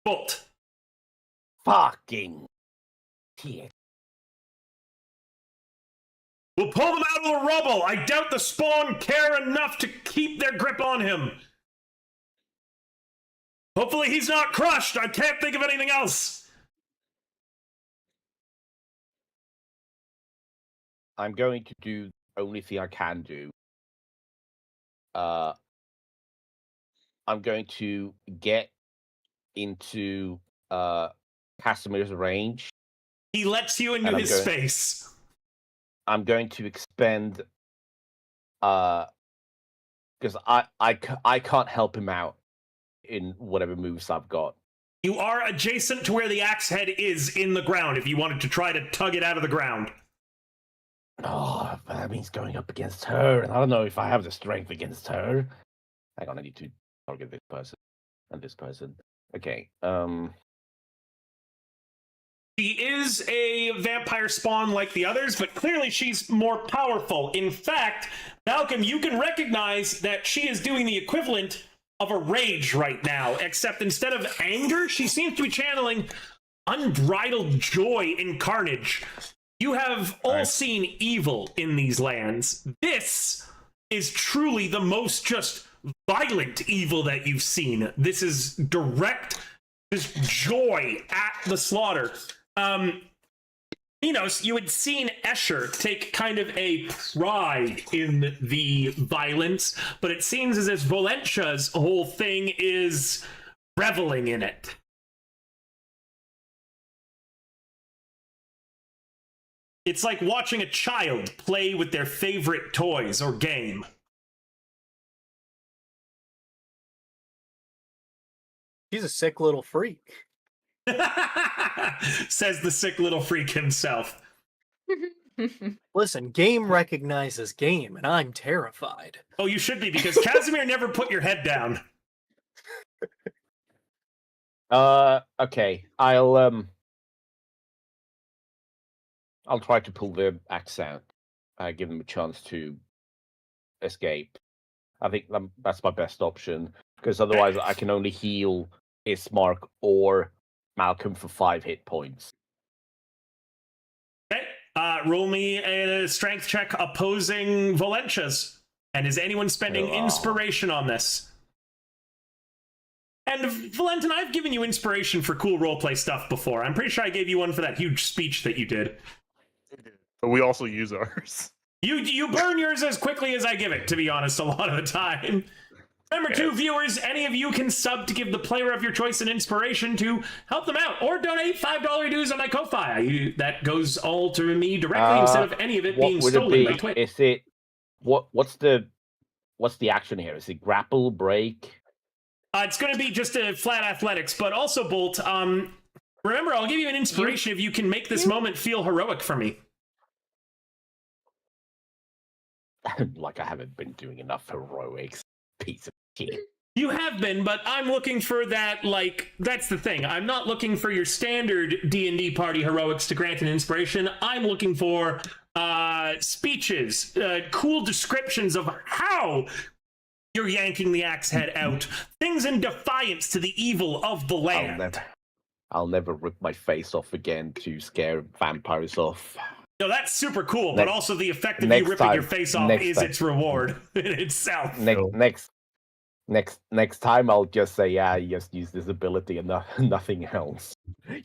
Bolt. Fucking shit. We'll pull them out of the rubble. I doubt the spawn care enough to keep their grip on him. Hopefully he's not crushed. I can't think of anything else. I'm going to do the only thing I can do. I'm going to get into Casimir's range. He lets you into And his space. I'm going to expend because I can't help him out in whatever moves I've got. You are adjacent to where the axe head is in the ground if you wanted to try to tug it out of the ground. Oh, but that means going up against her, and I don't know if I have the strength against her. Hang on, I need to target this person and this person. Okay. She is a vampire spawn like the others, but clearly she's more powerful. In fact, Malcolm, you can recognize that she is doing the equivalent of a rage right now, except instead of anger, she seems to be channeling unbridled joy in carnage. You have all seen evil in these lands. This is truly the most just violent evil that you've seen. This is direct, this joy at the slaughter. Minos, you had seen Escher take kind of a pride in the violence, but it seems as if Volentia's whole thing is reveling in it. It's like watching a child play with their favorite toys or game. He's a sick little freak. Says the sick little freak himself. Listen, game recognizes game, and I'm terrified. Oh, you should be, because Casimir never put your head down. Okay. I'll try to pull the axe out. Give them a chance to escape. I think that's my best option, because otherwise I can only heal Ismark or Malcolm for 5 hit points. Okay, roll me a strength check opposing Valentia's. And is anyone spending inspiration on this? And Valentin, I've given you inspiration for cool roleplay stuff before. I'm pretty sure I gave you one for that huge speech that you did. But we also use ours. You burn yours as quickly as I give it, to be honest, a lot of the time. Remember, too, viewers, any of you can sub to give the player of your choice an inspiration to help them out, or donate $5 dues on my Ko-Fi. That goes all to me directly instead of any of it being stolen by Twitch. Is it what's the action here? Is it grapple, break? It's going to be just a flat athletics, but also Bolt. Remember, I'll give you an inspiration if you can make this moment feel heroic for me. Like I haven't been doing enough heroics. Piece of shit. You have been, but I'm looking for that, like, that's the thing. I'm not looking for your standard D&D party heroics to grant an inspiration. I'm looking for speeches, cool descriptions of how you're yanking the axe head out, things in defiance to the evil of the land. I'll never rip my face off again to scare vampires off. No, that's super cool, but also the effect of you ripping your face off is its reward in itself. Next time, I'll just say, yeah, you just use this ability and nothing else.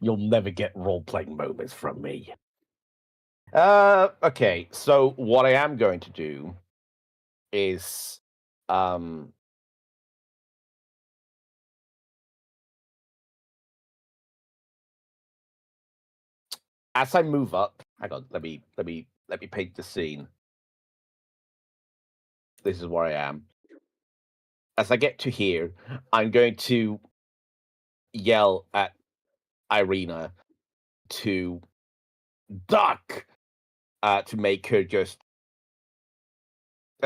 You'll never get role-playing moments from me. Okay, so what I am going to do is, as I move up, hang on, let me paint the scene. This is where I am. As I get to here, I'm going to yell at Irina to duck, to make her just.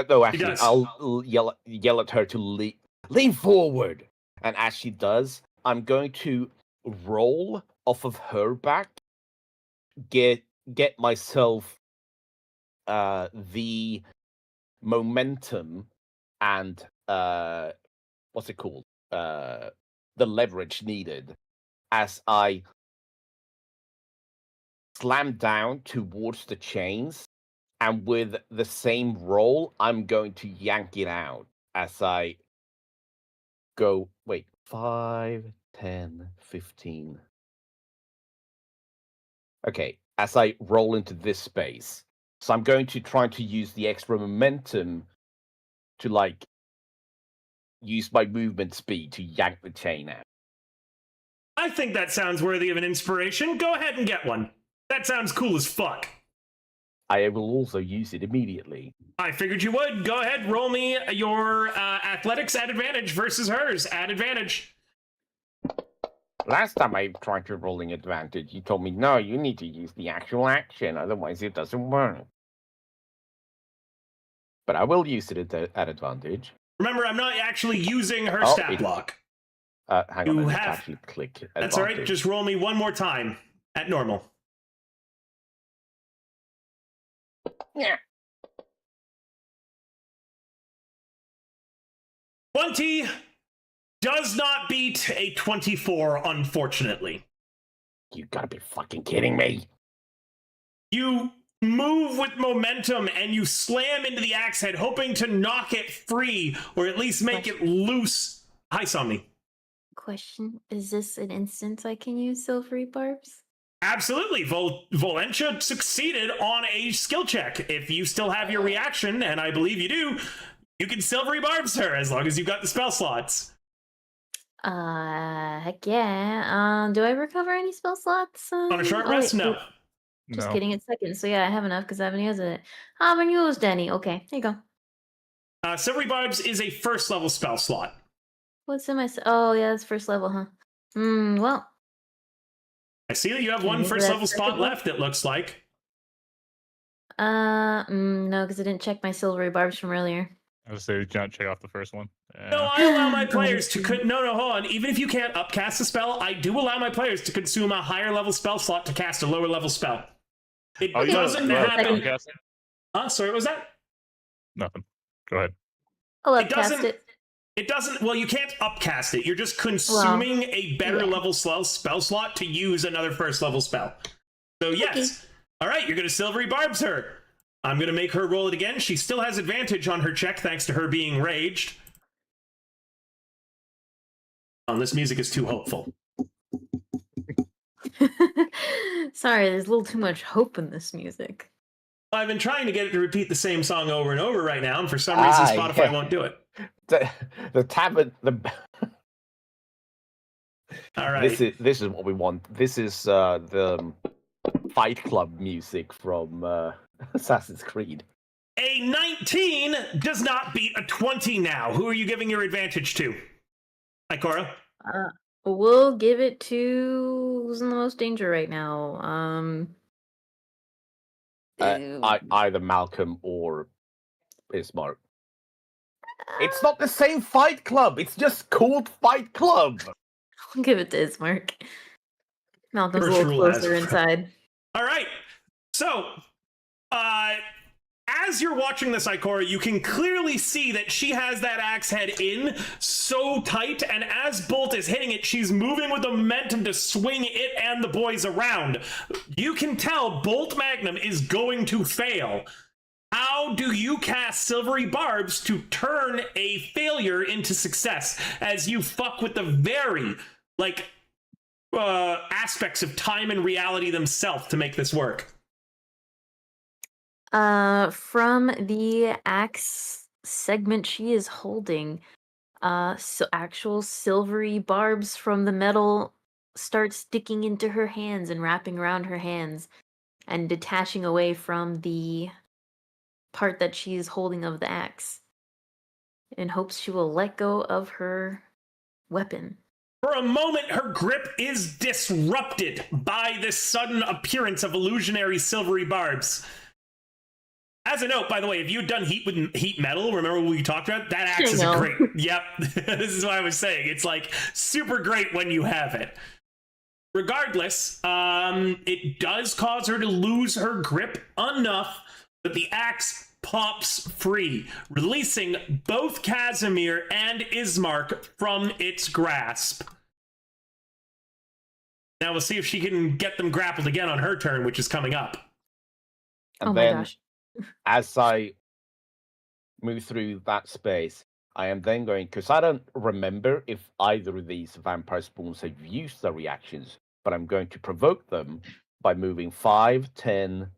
No, actually, I'll yell at her to lean forward, and as she does, I'm going to roll off of her back, get myself the momentum and what's it called? The leverage needed as I slam down towards the chains, and with the same roll, I'm going to yank it out as I go. Wait, 5, 10, 15. Okay, as I roll into this space. So I'm going to try to use the extra momentum to, like, use my movement speed to yank the chain out. I think that sounds worthy of an inspiration. Go ahead and get one. That sounds cool as fuck. I will also use it immediately. I figured you would. Go ahead, roll me your athletics at advantage versus hers at advantage. Last time I tried to rolling advantage, you told me, no, you need to use the actual action, otherwise it doesn't work. But I will use it at advantage. Remember, I'm not actually using her stat block. Hang on, I have to actually click advantage. That's all right, just roll me one more time at normal. Yeah. 20 does not beat a 24, unfortunately. You gotta be fucking kidding me. You move with momentum and you slam into the axe head, hoping to knock it free or at least make it loose. Hi, Somni. Question: is this an instance I can use silvery barbs? Absolutely. Volentia succeeded on a skill check. If you still have your reaction, and I believe you do, you can silvery barbs her as long as you've got the spell slots. Heck yeah. Do I recover any spell slots? On a short oh, rest? wait, No. wait, just No. kidding, it's second. So yeah, I have enough because I haven't used it. I haven't used any. Okay, there you go. Silvery barbs is a first level spell slot. What's in my... Oh, yeah, that's first level, huh? Well. I see that you have Can one you first grab level second spot one? left, it looks like. No, because I didn't check my silvery barbs from earlier. I was say, do not check off the first one. No, I allow my players to... No, hold on. Even if you can't upcast a spell, I do allow my players to consume a higher level spell slot to cast a lower level spell. It Oh, doesn't you happen... upcast it? Sorry, what was that? Nothing. Go ahead. I'll It upcast doesn't... it. It doesn't... Well, you can't upcast it. You're just consuming a better yeah. level spell slot to use another first level spell. So, yes. Okay. All right, you're going to silvery barbs her. I'm going to make her roll it again. She still has advantage on her check thanks to her being raged. Oh, this music is too hopeful. Sorry, there's a little too much hope in this music. I've been trying to get it to repeat the same song over and over right now, and for some reason Spotify won't do it. The tavern. All right. This is what we want. This is the Fight Club music from Assassin's Creed. A 19 does not beat a 20 now. Who are you giving your advantage to? Ikora? We'll give it to who's in the most danger right now. Either Malcolm or Bismarck. It's not the same Fight Club. It's just called Fight Club. I'll give it to Ismark. Malcolm's a First little rule closer as- inside. All right. So, as you're watching this, Ikora, you can clearly see that she has that axe head in so tight, and as Bolt is hitting it, she's moving with the momentum to swing it and the boys around. You can tell Bolt Magnum is going to fail. How do you cast Silvery Barbs to turn a failure into success as you fuck with the very, aspects of time and reality themselves to make this work? From the axe segment she is holding, so actual silvery barbs from the metal start sticking into her hands and wrapping around her hands and detaching away from the part that she's holding of the axe in hopes she will let go of her weapon. For a moment, her grip is disrupted by this sudden appearance of illusionary silvery barbs. As a note, by the way, if you'd done heat with heat metal, remember what we talked about? That axe is a great... Yep, this is what I was saying. It's super great when you have it. Regardless, it does cause her to lose her grip enough that the axe pops free, releasing both Casimir and Ismark from its grasp. Now we'll see if she can get them grappled again on her turn, which is coming up. And oh my then, gosh. as I move through that space, I am then going, because I don't remember if either of these vampire spawns have used their reactions, but I'm going to provoke them by moving 5, 10,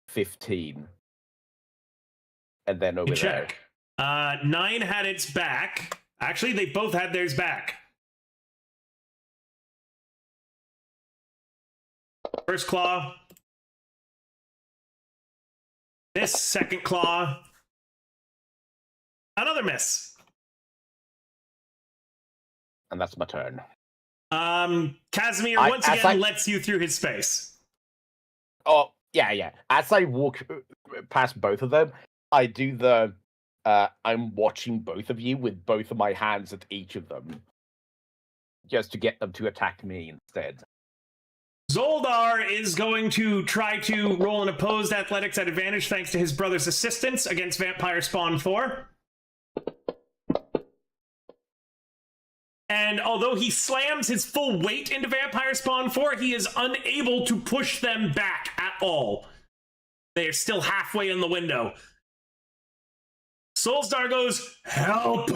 15. And then over Check. 9 had its back. Actually, they both had theirs back. First claw. Miss. Second claw. Another miss. And that's my turn. Casimir once again lets you through his space. Oh, yeah. As I walk past both of them, I do the I'm watching both of you with both of my hands at each of them. Just to get them to attack me instead. Zoldar is going to try to roll an opposed athletics at advantage thanks to his brother's assistance against Vampire Spawn 4. And although he slams his full weight into Vampire Spawn 4, he is unable to push them back at all. They are still halfway in the window. Soulstar goes, help!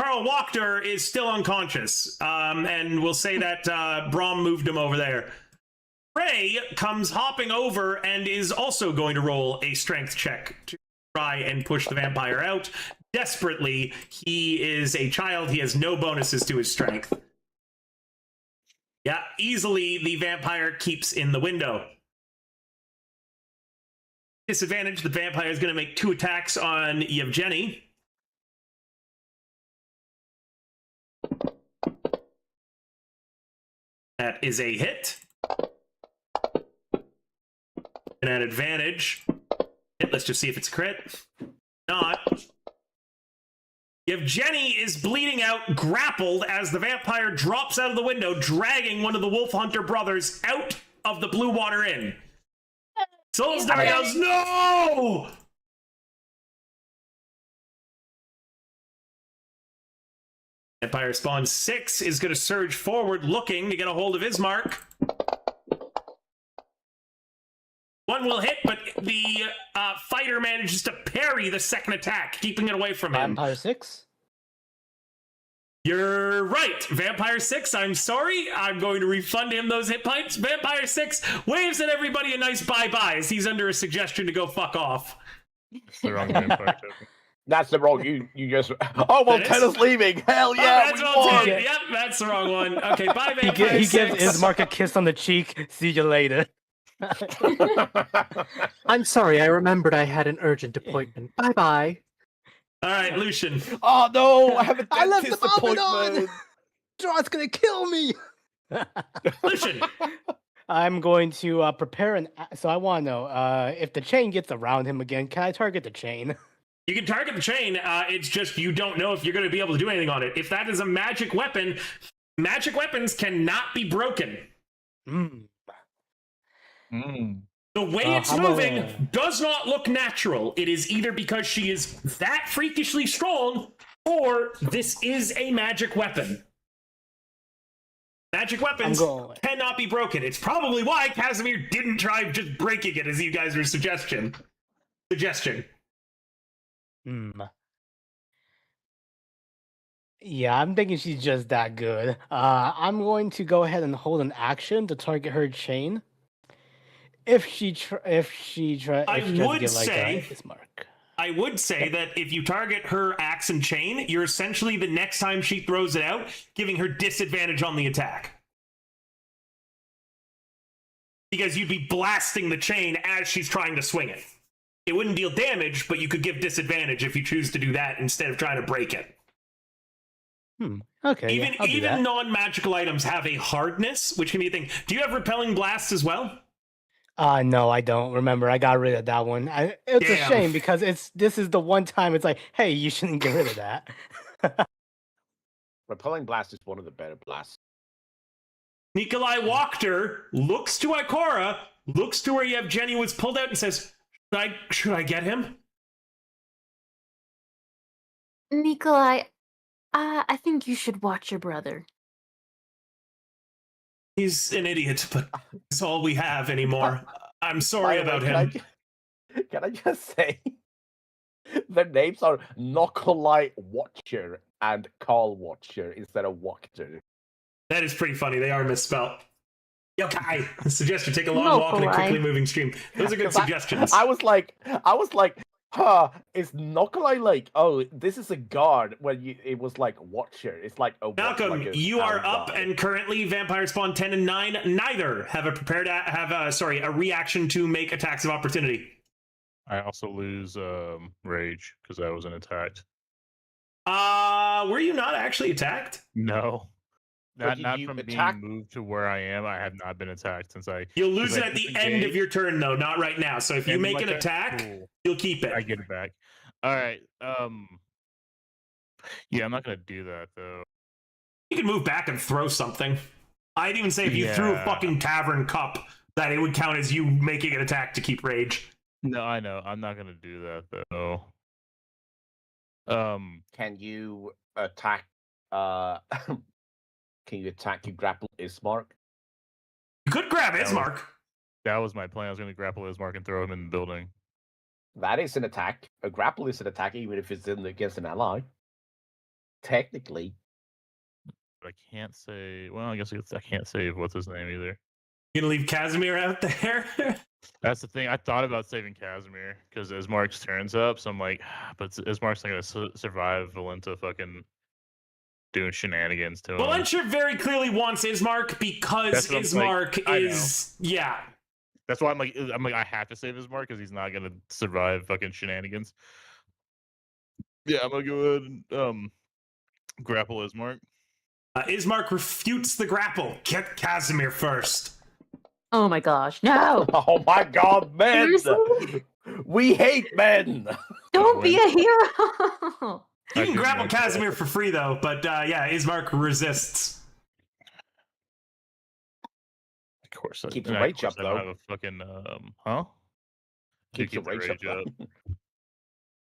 Carl Wachter is still unconscious, and we'll say that Brom moved him over there. Ray comes hopping over and is also going to roll a strength check to try and push the vampire out. Desperately, he is a child. He has no bonuses to his strength. Yeah, easily the vampire keeps in the window. Disadvantage, the vampire is going to make 2 attacks on Yevgeny. That is a hit. And at advantage, let's just see if it's a crit. Not. Yevgeny is bleeding out, grappled as the vampire drops out of the window, dragging one of the Wolf Hunter brothers out of the Blue Water Inn. Solstar yells, "No!" Vampire Spawn 6 is going to surge forward, looking to get a hold of Ismark. One will hit, but the fighter manages to parry the second attack, keeping it away from him. Vampire 6? You're right. Vampire 6, I'm sorry. I'm going to refund him those hit points. Vampire 6 waves at everybody a nice bye-bye as he's under a suggestion to go fuck off. That's the wrong vampire token. That's the wrong. You just. Oh well, Tennis leaving. Hell yeah, that's we all won. Yep, that's the wrong one. Okay, bye, Vampire He 6. gives Ismark a kiss on the cheek. See you later. I'm sorry, I remembered I had an urgent appointment. Bye-bye. All right, Lucian. Oh no, I have a I left dentist the vomit on! appointment. Strahd's gonna kill me! Lucian. I'm going to prepare an. So I want to know if the chain gets around him again. Can I target the chain? You can target the chain. It's just you don't know if you're going to be able to do anything on it. If that is a magic weapon, magic weapons cannot be broken. Mm. The way it's moving does not look natural. It is either because she is that freakishly strong, or this is a magic weapon. Magic weapons cannot be broken. It's probably why Casimir didn't try just breaking it, as you guys were suggesting. Yeah, I'm thinking she's just that good. I'm going to go ahead and hold an action to target her chain. I would say that if you target her axe and chain, you're essentially the next time she throws it out, giving her disadvantage on the attack. Because you'd be blasting the chain as she's trying to swing it. It wouldn't deal damage, but you could give disadvantage if you choose to do that instead of trying to break it. Okay. Even non-magical items have a hardness, which can be a thing. Do you have repelling blasts as well? No, I don't. Remember, I got rid of that one. It's a shame because this is the one time it's like, hey, you shouldn't get rid of that. Repelling blast is one of the better blasts. Nikolai Wachter looks to Ikora, looks to where Yevgeny was pulled out and says, should I get him? Nikolai, I think you should watch your brother. He's an idiot, but it's all we have anymore. I'm sorry about him. Can I just say, their names are Nikolai Watcher and Carl Watcher instead of Wachter. That is pretty funny. They are misspelled. Yokai, I suggest you take a long walk in a quickly moving stream. Those are good suggestions. I was like, is Nikolai like, oh, this is a guard when it was like Watcher. It's like a Malcolm, you are up guard. And currently Vampire Spawn 10 and 9 neither have a reaction to make attacks of opportunity. I also lose rage because I wasn't attacked. Were you not actually attacked? No. Not from being moved to where I am. I have not been attacked since I. You'll lose it at the end of your turn, though, not right now. So if you make an attack, you'll keep it. I get it back. All right. Yeah, I'm not gonna do that though. You can move back and throw something. I'd even say if you threw a fucking tavern cup, that it would count as you making an attack to keep rage. No, I know. I'm not gonna do that though. Can you attack? Can you attack? You grapple Ismark? You could grab Ismark. That was my plan. I was going to grapple Ismark and throw him in the building. That is an attack. A grapple is an attack, even if it's against an ally. Technically. But I can't say. Well, I guess I can't say what's his name either. You gonna leave Casimir out there? That's the thing. I thought about saving Casimir because Ismark's turns up, so I'm like, but Ismark's not gonna survive Valenta fucking doing shenanigans to him. Valentia very clearly wants Ismark because Ismark is That's why I'm like I have to save Ismark because he's not gonna survive fucking shenanigans. Yeah, I'm gonna go ahead and grapple Ismark. Ismark refutes the grapple. Get Casimir first. Oh my gosh, no! Oh my god, men! Seriously? We hate men! Don't be a hero! You can grapple Casimir for free though, but Ismark resists. Of course, Keep the rage up I don't though. have a fucking huh? Keep the rage up though.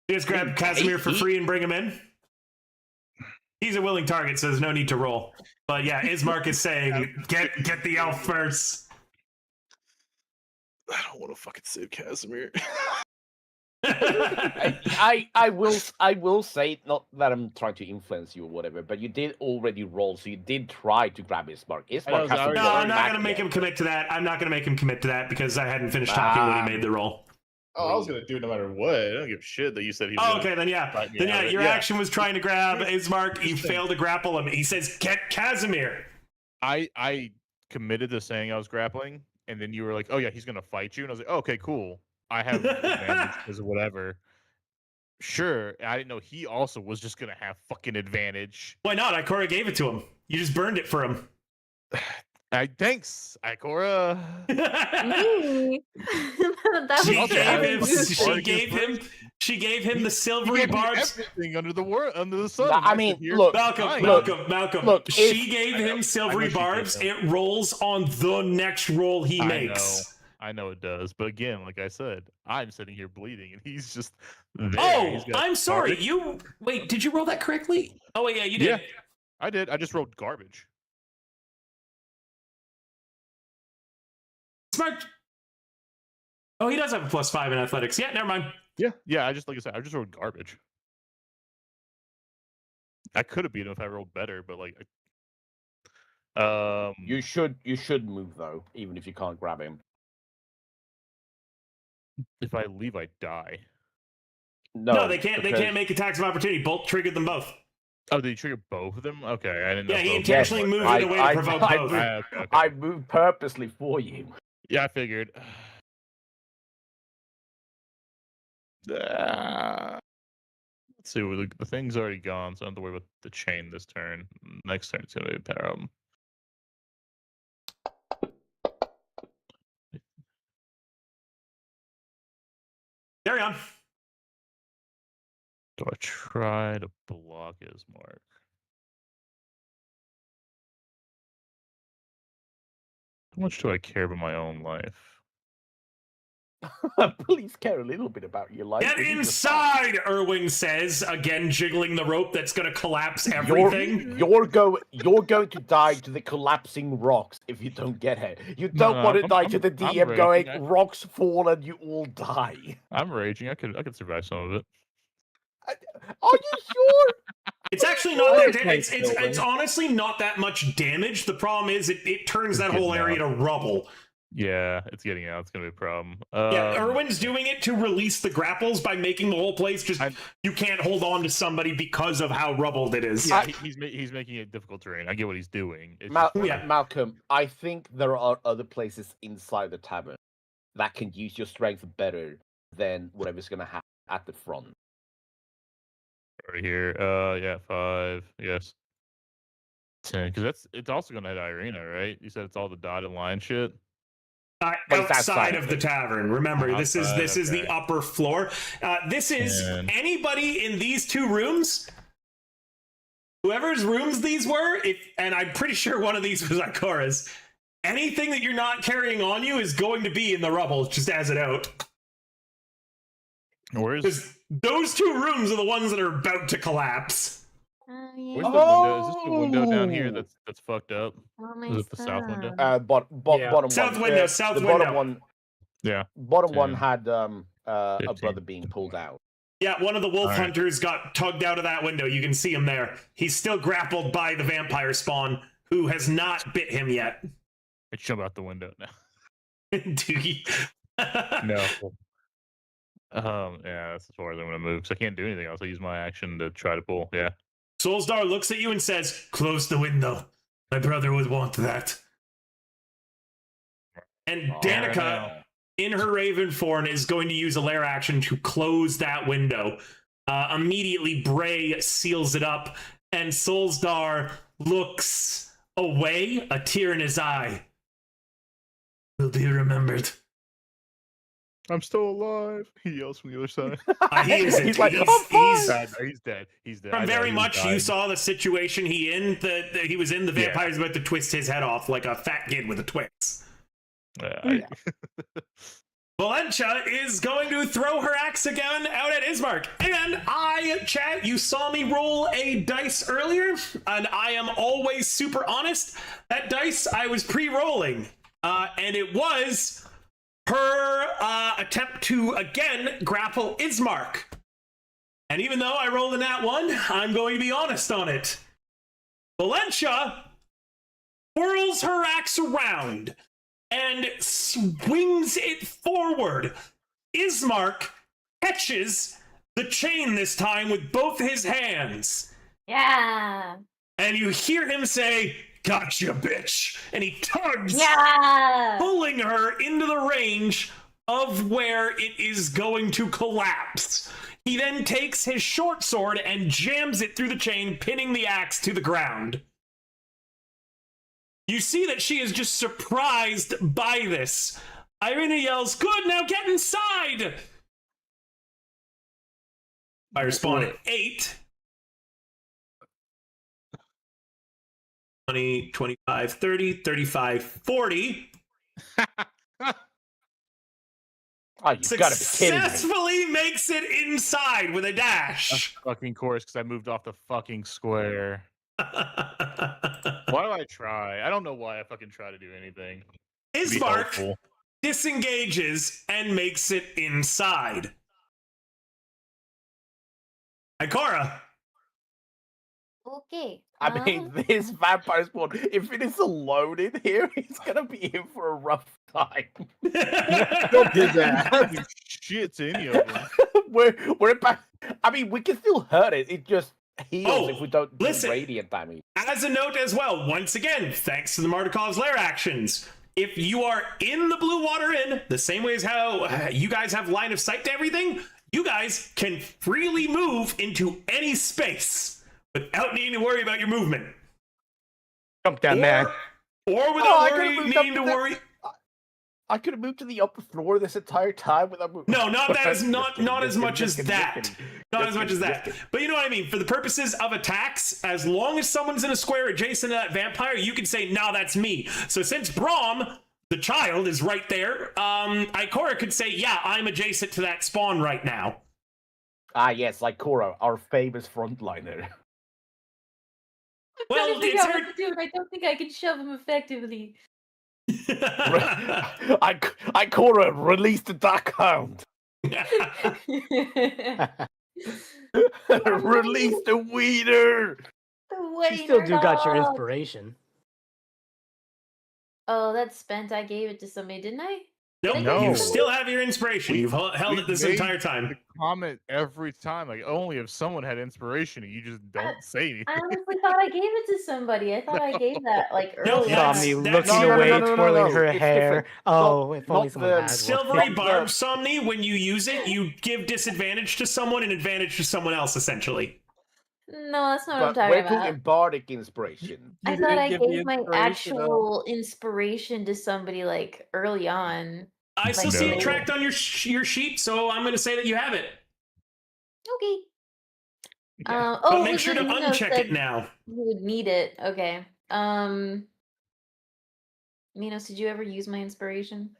You just grab Casimir for free and bring him in. He's a willing target, so there's no need to roll. But yeah, Ismark is saying, get the elf first. I don't want to fucking save Casimir. I will say, not that I'm trying to influence you or whatever, but you did already roll, so you did try to grab Ismark. Ismark has to No, I'm not going to make him commit to that. I'm not going to make him commit to that because I hadn't finished talking when he made the roll. Oh, I was gonna do it no matter what. I don't give a shit that you said he was. Oh, okay, then your action was trying to grab Ismark. You failed to grapple him. He says, "Get Casimir." I committed to saying I was grappling, and then you were like, "Oh yeah, he's gonna fight you," and I was like, oh, "Okay, cool. I have advantage because of whatever." Sure, I didn't know he also was just gonna have fucking advantage. Why not? Ikora gave it to him. You just burned it for him. Thanks, Ikora. Me? She gave him the silvery barbs. Everything under the sun. No, I mean, look, Malcolm. Look, she gave him silvery barbs. It rolls on the next roll he makes. I know it does, but again, like I said, I'm sitting here bleeding, and he's just there. Oh, I'm sorry. Wait, did you roll that correctly? Oh, wait, yeah, you did. Yeah, I did. I just rolled garbage. Smart. Oh, he does have a +5 in athletics. Yeah, never mind. Yeah. I just like I said, I just rolled garbage. I could have beat him if I rolled better, but like, you should move though, even if you can't grab him. If I leave, I die. No, they can't. They can't make attacks of opportunity. Bolt triggered them both. Oh, did he trigger both of them? Okay, I didn't know. Yeah, he intentionally moved it away to provoke both. Okay. I moved purposely for you. Yeah, I figured. Let's see. The thing's already gone, so I don't have to worry about the chain this turn. Next turn, it's gonna be a problem. Carry on. Do I try to block Ismark? How much do I care about my own life? Please care a little bit about your life. Get inside, Erwin says, again jiggling the rope that's going to collapse everything. You're going to die to the collapsing rocks if you don't get here. You don't want to die to the DM going, rocks fall and you all die. I'm raging. I could survive some of it. Are you sure? It's actually not that damage. It's honestly not that much damage. The problem is it turns that whole area to rubble. Yeah, it's getting out. It's gonna be a problem. Yeah, Erwin's doing it to release the grapples by making the whole place just you can't hold on to somebody because of how rubbled it is. Yeah, he's making it difficult terrain. I get what he's doing. Malcolm, I think there are other places inside the tavern that can use your strength better than whatever's gonna happen at the front. Right here. Yeah, 5. Yes. 10. Because it's also gonna hit Irina, right? You said it's all the dotted line shit. Outside of the tavern. Remember, this is the upper floor. This is anybody in these two rooms. Whoever's rooms these were, and I'm pretty sure one of these was Ikora's. Anything that you're not carrying on you is going to be in the rubble. Just as it out. Because those two rooms are the ones that are about to collapse. Where's the window? Is this the window down here that's fucked up? Is it the south window? Bottom south one. Window. South the window. Bottom one. Yeah. Bottom one had a brother being pulled out. Yeah, one of the wolf All right. hunters got tugged out of that window. You can see him there. He's still grappled by the vampire spawn, who has not bit him yet. I jump out the window now. Doogie. No. Yeah, that's as far as I'm gonna move. So I can't do anything else. I use my action to try to pull. Yeah. Solstar looks at you and says, "Close the window. My brother would want that." And Danica, in her Raven form, is going to use a lair action to close that window. Immediately, Bray seals it up, and Solstar looks away, a tear in his eye. "Will be remembered." I'm still alive. He yells from the other side. He's like, He's dead. He's dead. From I know very he was much, you dying. saw the situation he was in. The Yeah. vampire's about to twist his head off like a fat kid with a Twix. Valencia is going to throw her axe again out at Ismark. And chat, you saw me roll a dice earlier, and I am always super honest. That dice I was pre-rolling, and it was her attempt to, again, grapple Ismark. And even though I rolled a nat 1, I'm going to be honest on it. Valencia whirls her axe around and swings it forward. Ismark catches the chain this time with both his hands. Yeah. And you hear him say, "Gotcha, bitch." And he tugs, Yeah. pulling her into the range of where it is going to collapse. He then takes his short sword and jams it through the chain, pinning the axe to the ground. You see that she is just surprised by this. Irina yells, "Good, now get inside!" Fire spawn at 8. 20, 25, 30, 35, 40. Oh, you've got to be kidding me. Successfully makes it inside with a dash. Fucking course, because I moved off the fucking square. Why do I try? I don't know why I fucking try to do anything. Be Ismark helpful. disengages and makes it inside. Ikora. Okay. I mean, this vampire spawn, if it is alone in here, he's gonna be in for a rough time. Don't do that. Shit's any of them. we're back. I mean, we can still hurt it. It just heals if we don't do listen. radiant damage. As a note as well, once again, thanks to the Martikov's lair actions, if you are in the Blue Water Inn, the same way as how you guys have line of sight to everything, you guys can freely move into any space without needing to worry about your movement. Jump down there. Or I without could've moved needing up to to that- worry. I could have moved to the upper floor this entire time without moving. No, not that as Just not kidding, not just as kidding, much just as kidding, that. just kidding. Not Just as much kidding, as just that. kidding. But you know what I mean? For the purposes of attacks, as long as someone's in a square adjacent to that vampire, you can say, "Nah, that's me." So since Braum, the child, is right there, Ikora could say, "Yeah, I'm adjacent to that spawn right now." Ah, yes, like Korra, our famous frontliner. Well, trying to figure it's out her. what to do, and I don't think I can shove him effectively. I Korra, release the duck hound. Release the weeder. You still do got your inspiration. Oh, that's spent. I gave it to somebody, didn't I? Nope, No. you still have your inspiration. You've held we it this made entire time. The comment every time, like only if someone had inspiration, and you just don't say anything. I honestly thought I gave it to somebody. I thought I gave that like No, earlier. that's- Somni that's- looking No, no, away, no, no, no, twirling no, her it's hair. different. Oh, if only not someone the had one. Silvery Not Barb the- Somni, when you use it, you give disadvantage to someone and advantage to someone else, essentially. No, that's not what But I'm we're talking talking about. bardic inspiration. I You thought did I give the gave my inspiration, actual inspiration to somebody like early on. I still Like, see it no. tracked on your sheet, so I'm going to say that you have it. Okay. Yeah. But Oh, make sure to Lizard Nino uncheck said it now. you would need it. Okay. Minos, did you ever use my inspiration?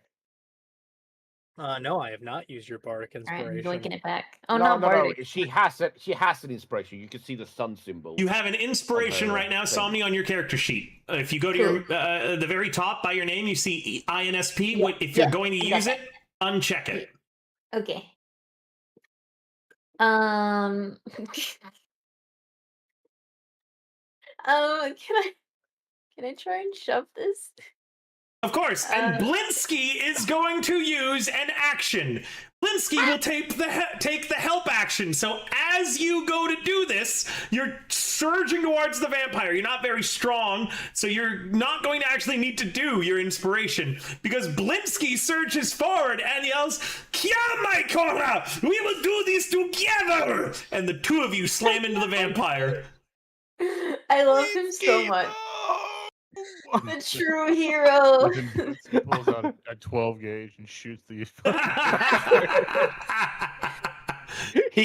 No, I have not used your bardic All right, I'm inspiration. doinking it back. Oh, no, not no, no. bardic. She has it. She has an inspiration. You can see the sun symbol. You have an inspiration Okay, right now, thank Somni, on your character sheet. If you go to your the very top by your name, you see INSP. Yeah, If you're yeah, going to I got use that. it, uncheck it. Okay. Um, can I try and shove this? Of course, and Blinsky is going to use an action. Blinsky will take the help action. So as you go to do this, you're surging towards the vampire. You're not very strong, so you're not going to actually need to do your inspiration because Blinsky surges forward and yells, "Kia, my Cora! We will do this together!" And the two of you slam into the vampire. I love him so much. The true hero. He pulls out a 12 gauge and shoots the.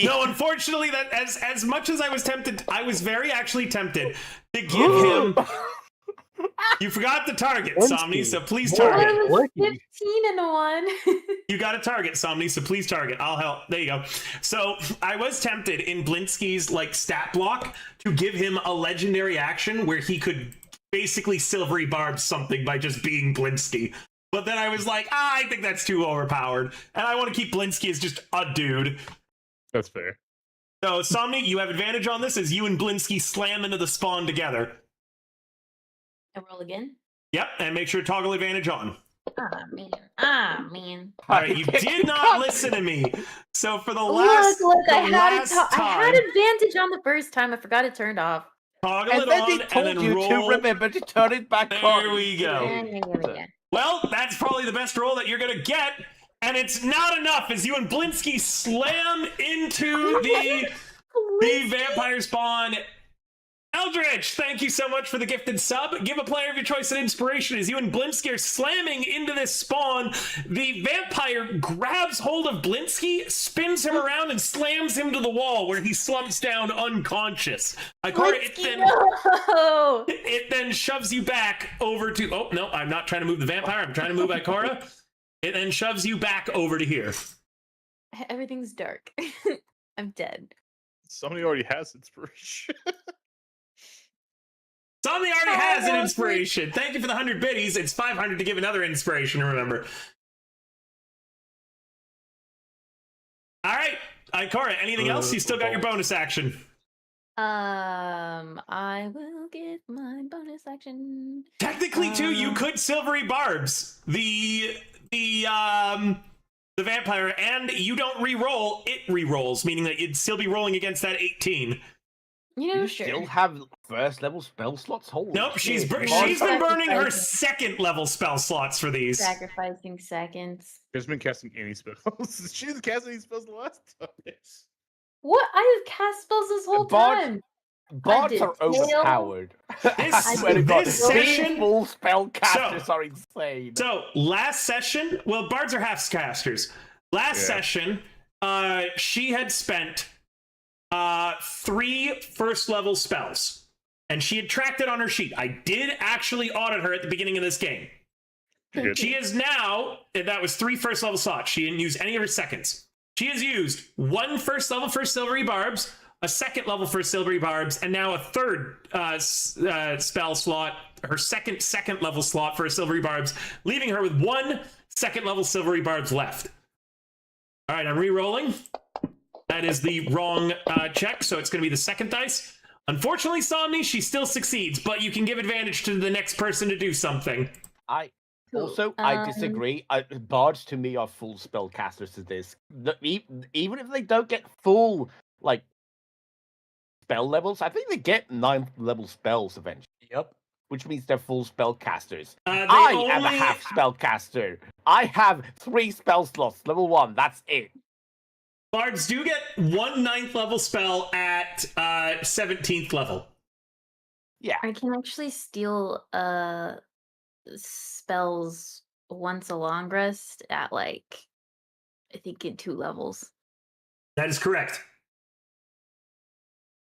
No, unfortunately, that as much as I was tempted, I was very actually tempted to give him. You forgot the target, Somni, so please target. 15 and 1. You got a target, Somni, so please target. I'll help. There you go. So I was tempted in Blinsky's stat block to give him a legendary action where he could basically silvery barb something by just being Blinsky. But then I was like, I think that's too overpowered. And I want to keep Blinsky as just a dude. That's fair. So, Somni, you have advantage on this as you and Blinsky slam into the spawn together. I roll again. Yep, and make sure to toggle advantage on. Ah, man. All right, you did not listen to me. So for the last, Look, the I had last I had time, advantage on the first time. I forgot it turned off. toggle And it then on they told and then you roll. to remember to turn it back on. There we go. Yeah. Well, that's probably the best roll that you're going to get. And it's not enough as you and Blinsky slam into the vampire spawn. Eldritch, thank you so much for the gifted sub. Give a player of your choice an inspiration as you and Blinsky are slamming into this spawn. The vampire grabs hold of Blinsky, spins him around, and slams him to the wall where he slumps down unconscious. It then shoves you back over to... Oh, no, I'm not trying to move the vampire. I'm trying to move Ikora. It then shoves you back over to here. Everything's dark. I'm dead. Somebody already has inspiration. Somebody already has an inspiration. Thank you for the 100 biddies. It's 500 to give another inspiration, remember. All right, Ikora, anything else? You still got your bonus action. I will get my bonus action. Technically, too, you could silvery barbs the vampire, and you don't re-roll, it re-rolls, meaning that you'd still be rolling against that 18. You Sure. still have first level spell slots? Holy Nope, she's shit. been burning her second level spell slots for these. Sacrificing seconds. She's been casting any spells. She didn't cast any spells the last time. What? I have cast spells this whole time. Bards are overpowered. I swear to God, this session, full spell casters are insane. So last session, well, bards are half casters. Last session, she had spent 3 first level spells, and she had tracked it on her sheet. I did actually audit her at the beginning of this game. She is now, that was 3 first level slots. She didn't use any of her seconds. She has used 1 first level for silvery barbs, a second level for silvery barbs, and now a third spell slot, her second level slot for silvery barbs, leaving her with 1 second level silvery barbs left. All right, I'm re-rolling. That is the wrong check, so it's going to be the second dice. Unfortunately, Somni, she still succeeds, but you can give advantage to the next person to do something. I disagree. Bards to me are full spell casters to this. Even if they don't get full spell levels, I think they get 9th level spells eventually. Yep. Which means they're full spell casters. I am a half spell caster. I have 3 spell slots. Level 1. That's it. Bards do get 1 9th level spell at 17th level. Yeah. I can actually steal spells once a long rest at I think in 2 levels. That is correct.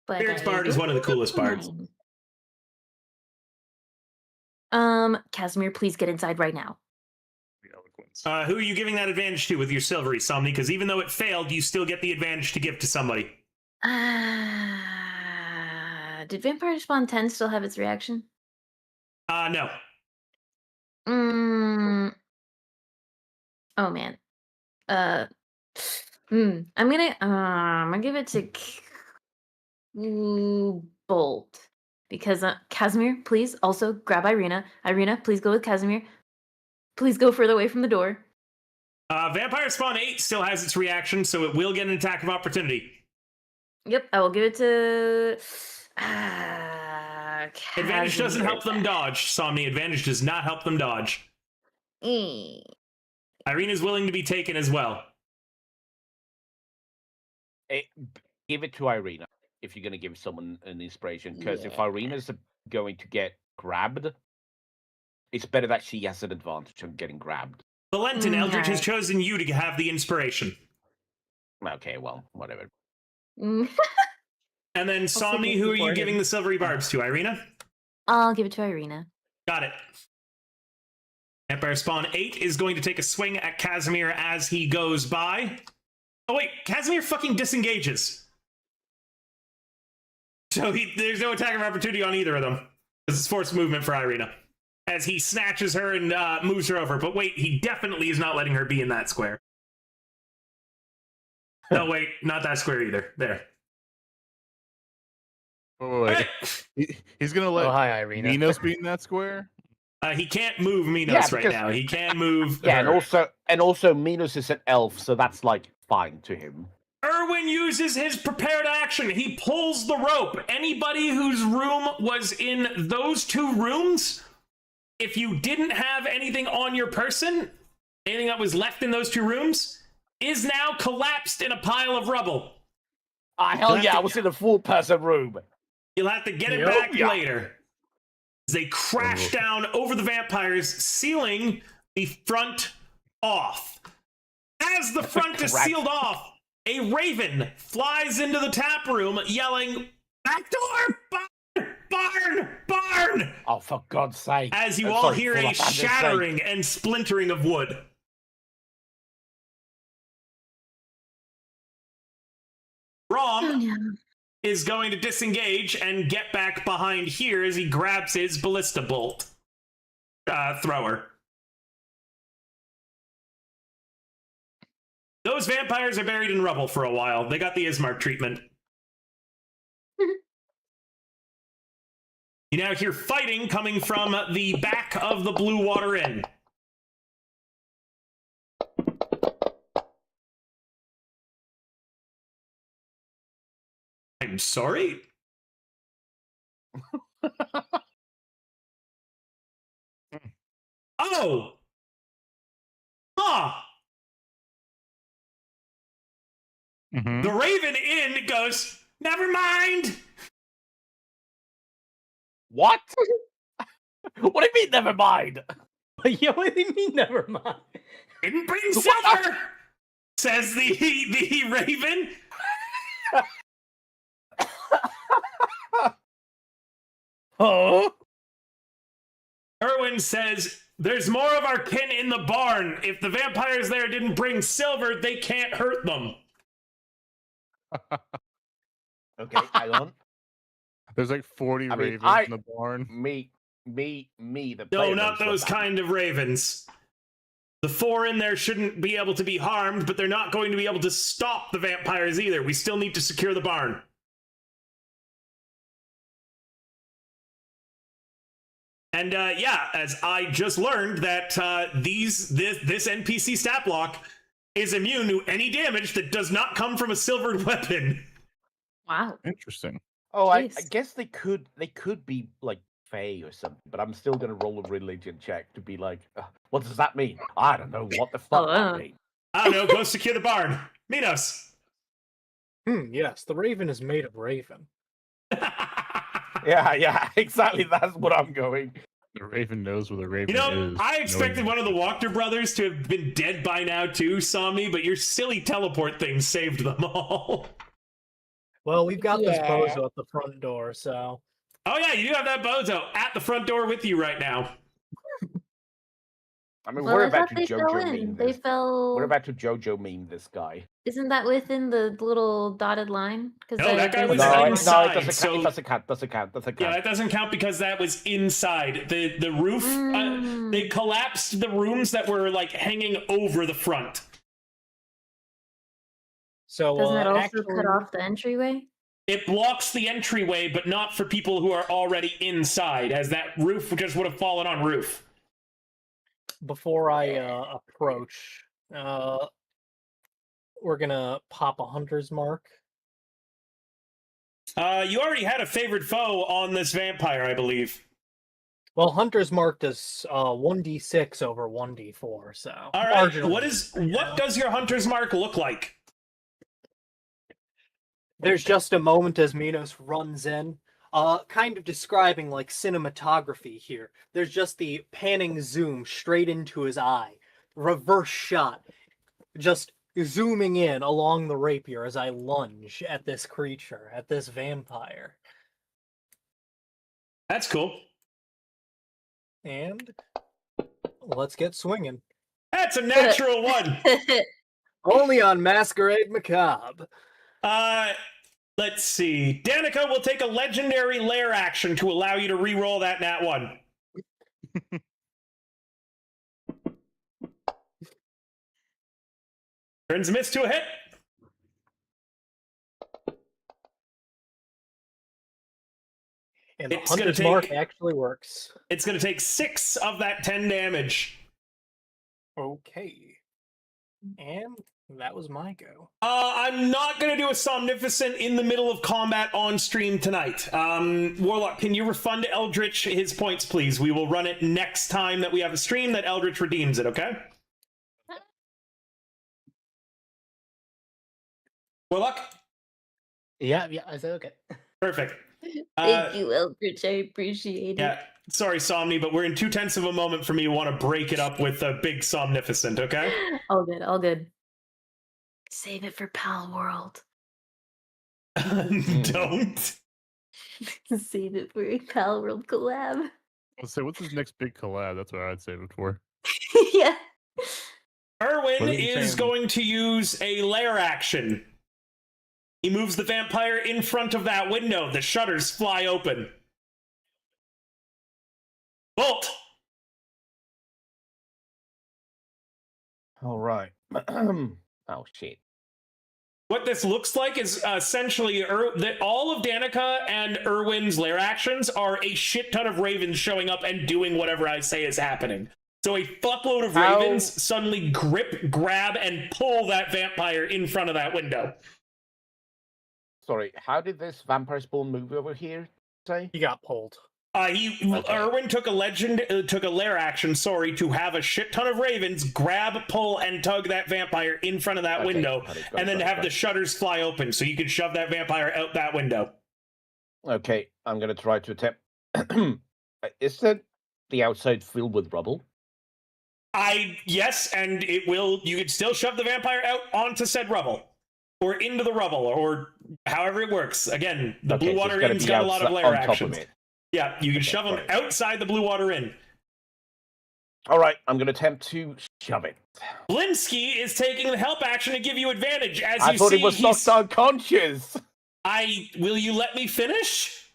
But Spirit's Bard is one of the coolest bards. Casimir, please get inside right now. Who are you giving that advantage to with your silvery, Somni? Because even though it failed, you still get the advantage to give to somebody. Did Vampire Spawn 10 still have its reaction? No. Oh man. I'm gonna give it to Bolt because Casimir, please also grab Irina. Irina, please go with Casimir. Please go further away from the door. Vampire Spawn 8 still has its reaction, so it will get an attack of opportunity. Yep, I will give it to. Advantage doesn't Casimir. help them dodge, Somni. Advantage does not help them dodge. Irina's willing to be taken as well. Give it to Irina if you're going to give someone an inspiration, because if Irina's going to get grabbed, it's better that she has an advantage on getting grabbed. Valentin, Eldritch has chosen you to have the inspiration. Okay, well, whatever. Mm. And then Somni, who are you giving the silvery barbs to? Irina? I'll give it to Irina. Got it. Vampire Spawn 8 is going to take a swing at Casimir as he goes by. Oh wait, Casimir fucking disengages. So there's no attack of opportunity on either of them. This is forced movement for Irina. As he snatches her and moves her over. But wait, he definitely is not letting her be in that square. No, wait, not that square either. There. Wait. He's gonna let hi, Irina. Minos be in that square? He can't move Minos right now. He can move her. and also Minos is an elf, so that's like fine to him. Erwin uses his prepared action. He pulls the rope. Anybody whose room was in those two rooms, if you didn't have anything on your person, anything that was left in those two rooms, is now collapsed in a pile of rubble. Hell yeah, I was in a 4-person room. You'll have to get it back later. They crash down over the vampires, sealing the front off. As the front is sealed off, a raven flies into the tap room yelling, "Back door! Barn! Barn! Barn!" Oh, for God's sake. As you all hear a shattering and splintering of wood. Rom is going to disengage and get back behind here as he grabs his ballista bolt thrower. Those vampires are buried in rubble for a while. They got the Ismark treatment. You now hear fighting coming from the back of the Blue Water Inn. I'm sorry? Oh! Huh! The Raven Inn goes, never mind! What? What do you mean, never mind? Yeah, what do you mean, never mind? Didn't bring silver! Says the Raven. Oh. Erwin says, there's more of our kin in the barn. If the vampires there didn't bring silver, they can't hurt them. Okay, hang on. There's like 40 ravens in the barn. No, not those kind of ravens. The 4 in there shouldn't be able to be harmed, but they're not going to be able to stop the vampires either. We still need to secure the barn. And yeah, as I just learned that this NPC stat block is immune to any damage that does not come from a silvered weapon. Wow. Interesting. Oh, I guess they could be like Fae or something, but I'm still gonna roll a religion check to be like, what does that mean? I don't know what the fuck that means. I don't know. Go secure the barn. Minos. Yes, the raven is made of raven. Yeah, exactly. That's what I'm going. The raven knows where the raven is. I expected one of the Wachter brothers to have been dead by now too, Somni, but your silly teleport thing saved them all. Well, we've got this bozo at the front door, so... Oh yeah, you do have that bozo at the front door with you right now. I mean, we're about to JoJo meme They this. fell... We're about to JoJo meme this guy. Isn't that within the little dotted line? No, that guy was inside. It doesn't count. Yeah, that doesn't count because that was inside. The roof, they collapsed the rooms that were like hanging over the front. So Doesn't that also actually, cut off the entryway? It blocks the entryway, but not for people who are already inside, as that roof just would have fallen on roof. before I approach, we're gonna pop a hunter's mark. You already had a favored foe on this vampire, I believe. Well, hunter's mark does 1d6 over 1d4, so All right. marginally. What does your hunter's mark look like? There's just a moment as Minos runs in, kind of describing like cinematography here. There's just the panning zoom straight into his eye, reverse shot, just zooming in along the rapier as I lunge at this creature, at this vampire. That's cool. And let's get swinging. That's a natural one. Only on Masquerade Macabre. Let's see. Danica will take a legendary lair action to allow you to re-roll that nat 1. Turns miss to a hit. And the It's gonna hunter's mark take- actually works. It's going to take 6 of that 10 damage. Okay. And that was my go. I'm not going to do a Somnificent in the middle of combat on stream tonight. Warlock, can you refund Eldritch his points, please? We will run it next time that we have a stream that Eldritch redeems it, okay? Warlock? Yeah, I said okay. Perfect. Thank you, Eldritch. I appreciate it. Yeah, sorry, Somni, but we're in 2/10 of a moment for me to want to break it up with a big Somnificent, okay? All good, all good. Save it for Pal World. Don't. Save it for a Pal World collab. Let's say, what's his next big collab? That's what I'd save it for. Yeah. Erwin What are you is saying? going to use a lair action. He moves the vampire in front of that window. The shutters fly open. Bolt! All right. Oh shit. What this looks like is essentially that all of Danica and Erwin's lair actions are a shit ton of ravens showing up and doing whatever I say is happening. So a fuckload of ravens suddenly grip, grab, and pull that vampire in front of that window. Sorry, how did this vampire spawn move over here? Say? He got pulled. Erwin took a lair action, to have a shit ton of ravens grab, pull, and tug that vampire in front of that window, and then have the shutters fly open so you can shove that vampire out that window. Okay, I'm gonna try to attempt. Is the outside filled with rubble? Yes, and it will. You could still shove the vampire out onto said rubble, or into the rubble, or however it works. Again, the Blue Water Inn's got a lot of lair actions. Yeah, you can shove them outside the Blue Water Inn. All right, I'm going to attempt to shove it. Blinsky is taking the help action to give you advantage. As I you thought see, he was knocked unconscious. Will you let me finish?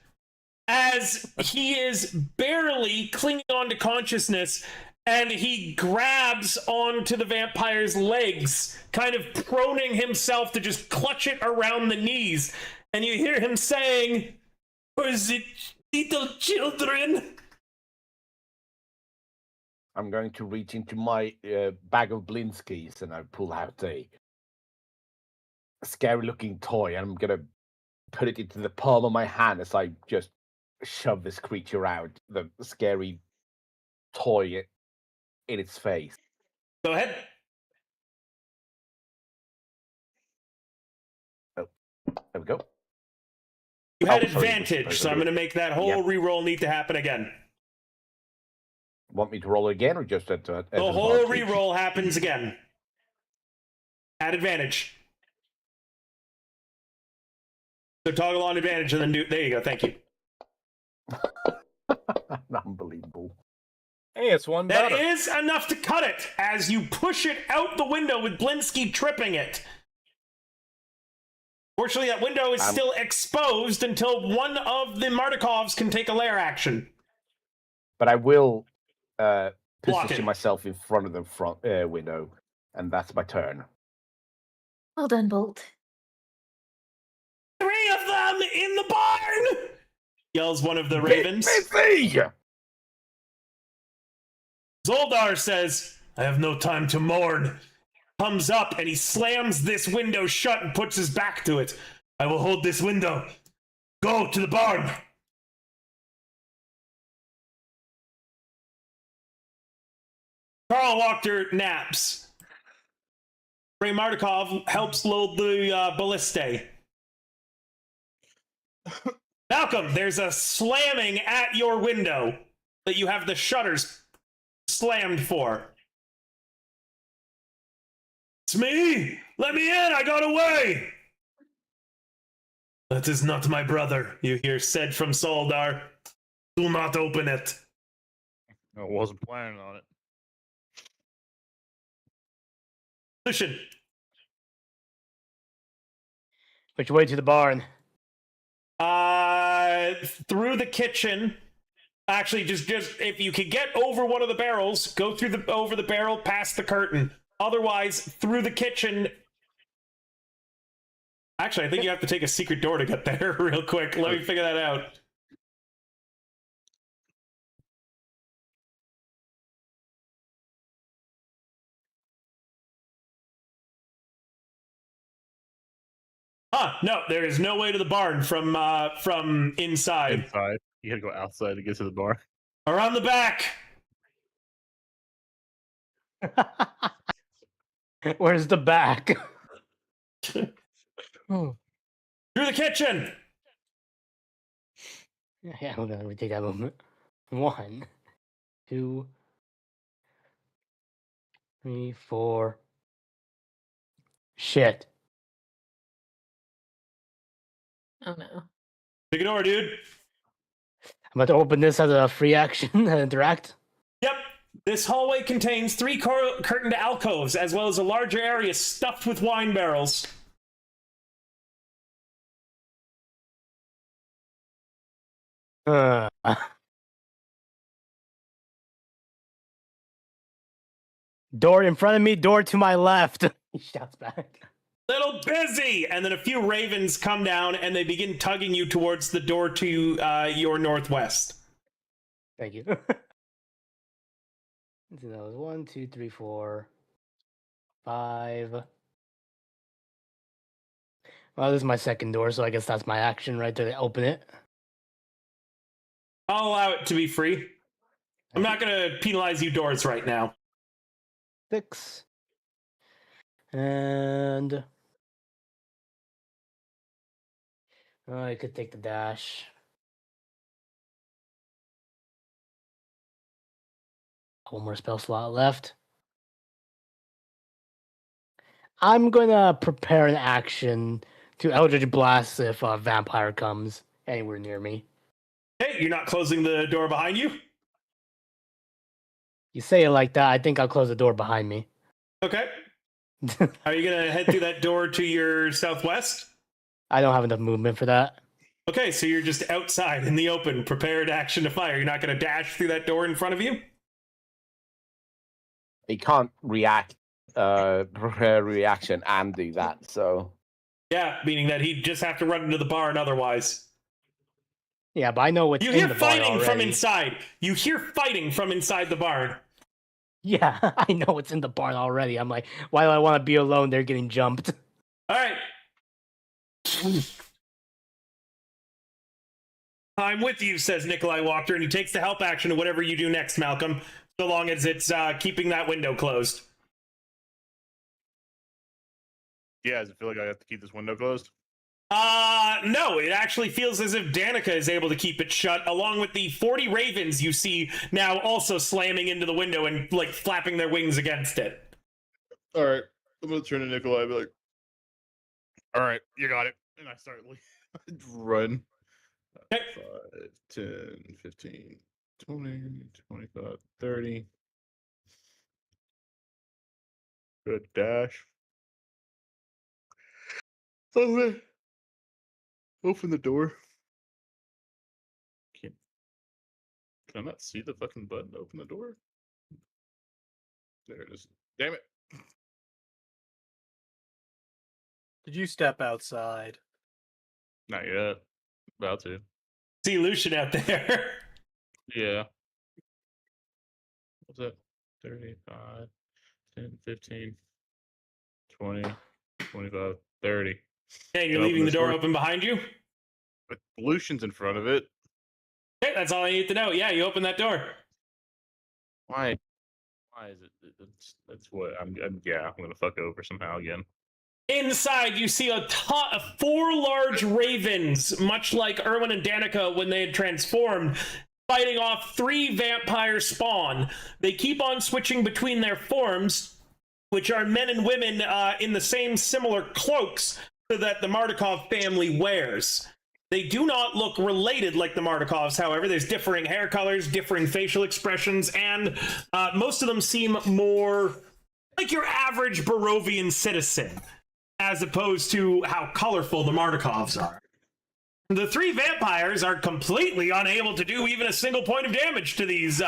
As he is barely clinging on to consciousness, and he grabs onto the vampire's legs, kind of proning himself to just clutch it around the knees. And you hear him saying, "Was it little children?" I'm going to reach into my bag of Blinskys and I pull out a scary-looking toy, and I'm going to put it into the palm of my hand as I just shove this creature out, the scary toy in its face. Go ahead. Oh, there we go. You had sorry, advantage, so I'm going to make that whole reroll need to happen again. Want me to roll again, or just at The whole reroll happens again. At advantage. So toggle on advantage and then do. There you go. Thank you. Unbelievable. Hey, it's one That better. is enough to cut it as you push it out the window with Blinsky tripping it. Fortunately, that window is still exposed until one of the Mardikovs can take a lair action. But I will Block position it. myself in front of the front window, and that's my turn. Well done, Bolt. yells one of the ravens. Busy! Zoldar says, I have no time to mourn. Comes up and he slams this window shut and puts his back to it. I will hold this window. Go to the barn. Karl Wachter naps. Ray Mardukov helps load the ballistae. Malcolm, there's a slamming at your window that you have the shutters slammed for. It's me! Let me in! I got away! That is not my brother, you hear said from Soldar. Do not open it. I wasn't planning on it. Lucian. Which way to the barn? Through the kitchen. Actually, just if you could get over one of the barrels, go through over the barrel, past the curtain. Otherwise, through the kitchen. Actually, I think you have to take a secret door to get there real quick. Let me figure that out. No, there is no way to the barn from inside. Inside. You gotta go outside to get to the bar. Around the back. Where's the back? Through the kitchen. Yeah, hold on. Let me take that movement. 1, 2, 3, 4. Shit. Oh no. Take a door, dude. I'm about to open this as a free action and interact. Yep. This hallway contains 3 curtained alcoves, as well as a larger area stuffed with wine barrels. Door in front of me, door to my left. He shouts back. Little busy! And then a few ravens come down and they begin tugging you towards the door to your northwest. Thank you. So that was 1, 2, 3, 4, 5. Well, this is my second door, so I guess that's my action right there to open it. I'll allow it to be free. I'm not going to penalize you doors right now. 6. And I could take the dash. One more spell slot left. I'm gonna prepare an action to Eldritch Blast if a vampire comes anywhere near me. Hey, you're not closing the door behind you? You say it like that, I think I'll close the door behind me. Okay. Are you going to head through that door to your southwest? I don't have enough movement for that. Okay, so you're just outside in the open, prepared action to fire. You're not going to dash through that door in front of you? He can't prepare reaction and do that, so. Yeah, meaning that he'd just have to run into the barn otherwise. Yeah, but I know what's You in hear the barn fighting from already. inside. You hear fighting from inside the barn. Yeah, I know what's in the barn already. I'm like, why do I want to be alone? They're getting jumped. All right. I'm with you, says Nikolai Wachter, and he takes the help action to whatever you do next, Malcolm, so long as it's keeping that window closed. Yeah, does it feel like I have to keep this window closed? No, it actually feels as if Danica is able to keep it shut, along with the 40 ravens you see now also slamming into the window and, like, flapping their wings against it. All right, I'm gonna turn to Nikolai and be like, all right, you got it. And I start run. Okay. 5, 10, 15, 20, 25, 30. Good dash. Open the door. Can I not see the fucking button to open the door? There it is. Damn it. Did you step outside? Not yet. About to. See Lucian out there. Yeah. What's that? 35, 10, 15, 20, 25, 30. Hey, you're Open leaving the this door door. open behind you? But Lucian's in front of it. Okay, that's all I need to know. Yeah, you open that door. Why? Why is it? That's what I'm gonna fuck over somehow again. Inside, you see a ton of 4 large ravens, much like Erwin and Danica when they had transformed, fighting off 3 vampire spawn. They keep on switching between their forms, which are men and women in the same similar cloaks that the Mardukov family wears. They do not look related like the Mardukovs, however. There's differing hair colors, differing facial expressions, and most of them seem more like your average Barovian citizen, as opposed to how colorful the Mardukovs are. The 3 vampires are completely unable to do even a single point of damage to these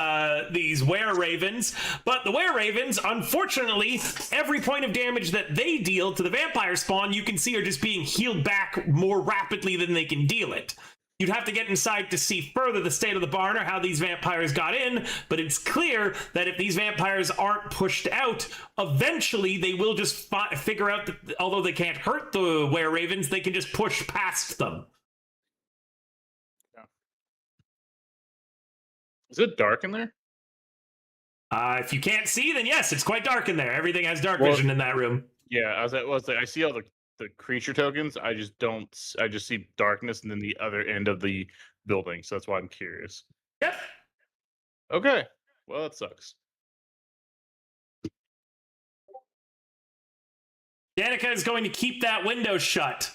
were-ravens, but the were-ravens, unfortunately, every point of damage that they deal to the vampire spawn, you can see are just being healed back more rapidly than they can deal it. You'd have to get inside to see further the state of the barn or how these vampires got in, but it's clear that if these vampires aren't pushed out, eventually they will just figure out that although they can't hurt the were-ravens, they can just push past them. Is it dark in there? If you can't see, then yes, it's quite dark in there. Everything has dark vision in that room. Yeah, I see all the creature tokens. I just see darkness and then the other end of the building. So that's why I'm curious. Yep. Okay. Well, that sucks. Danica is going to keep that window shut.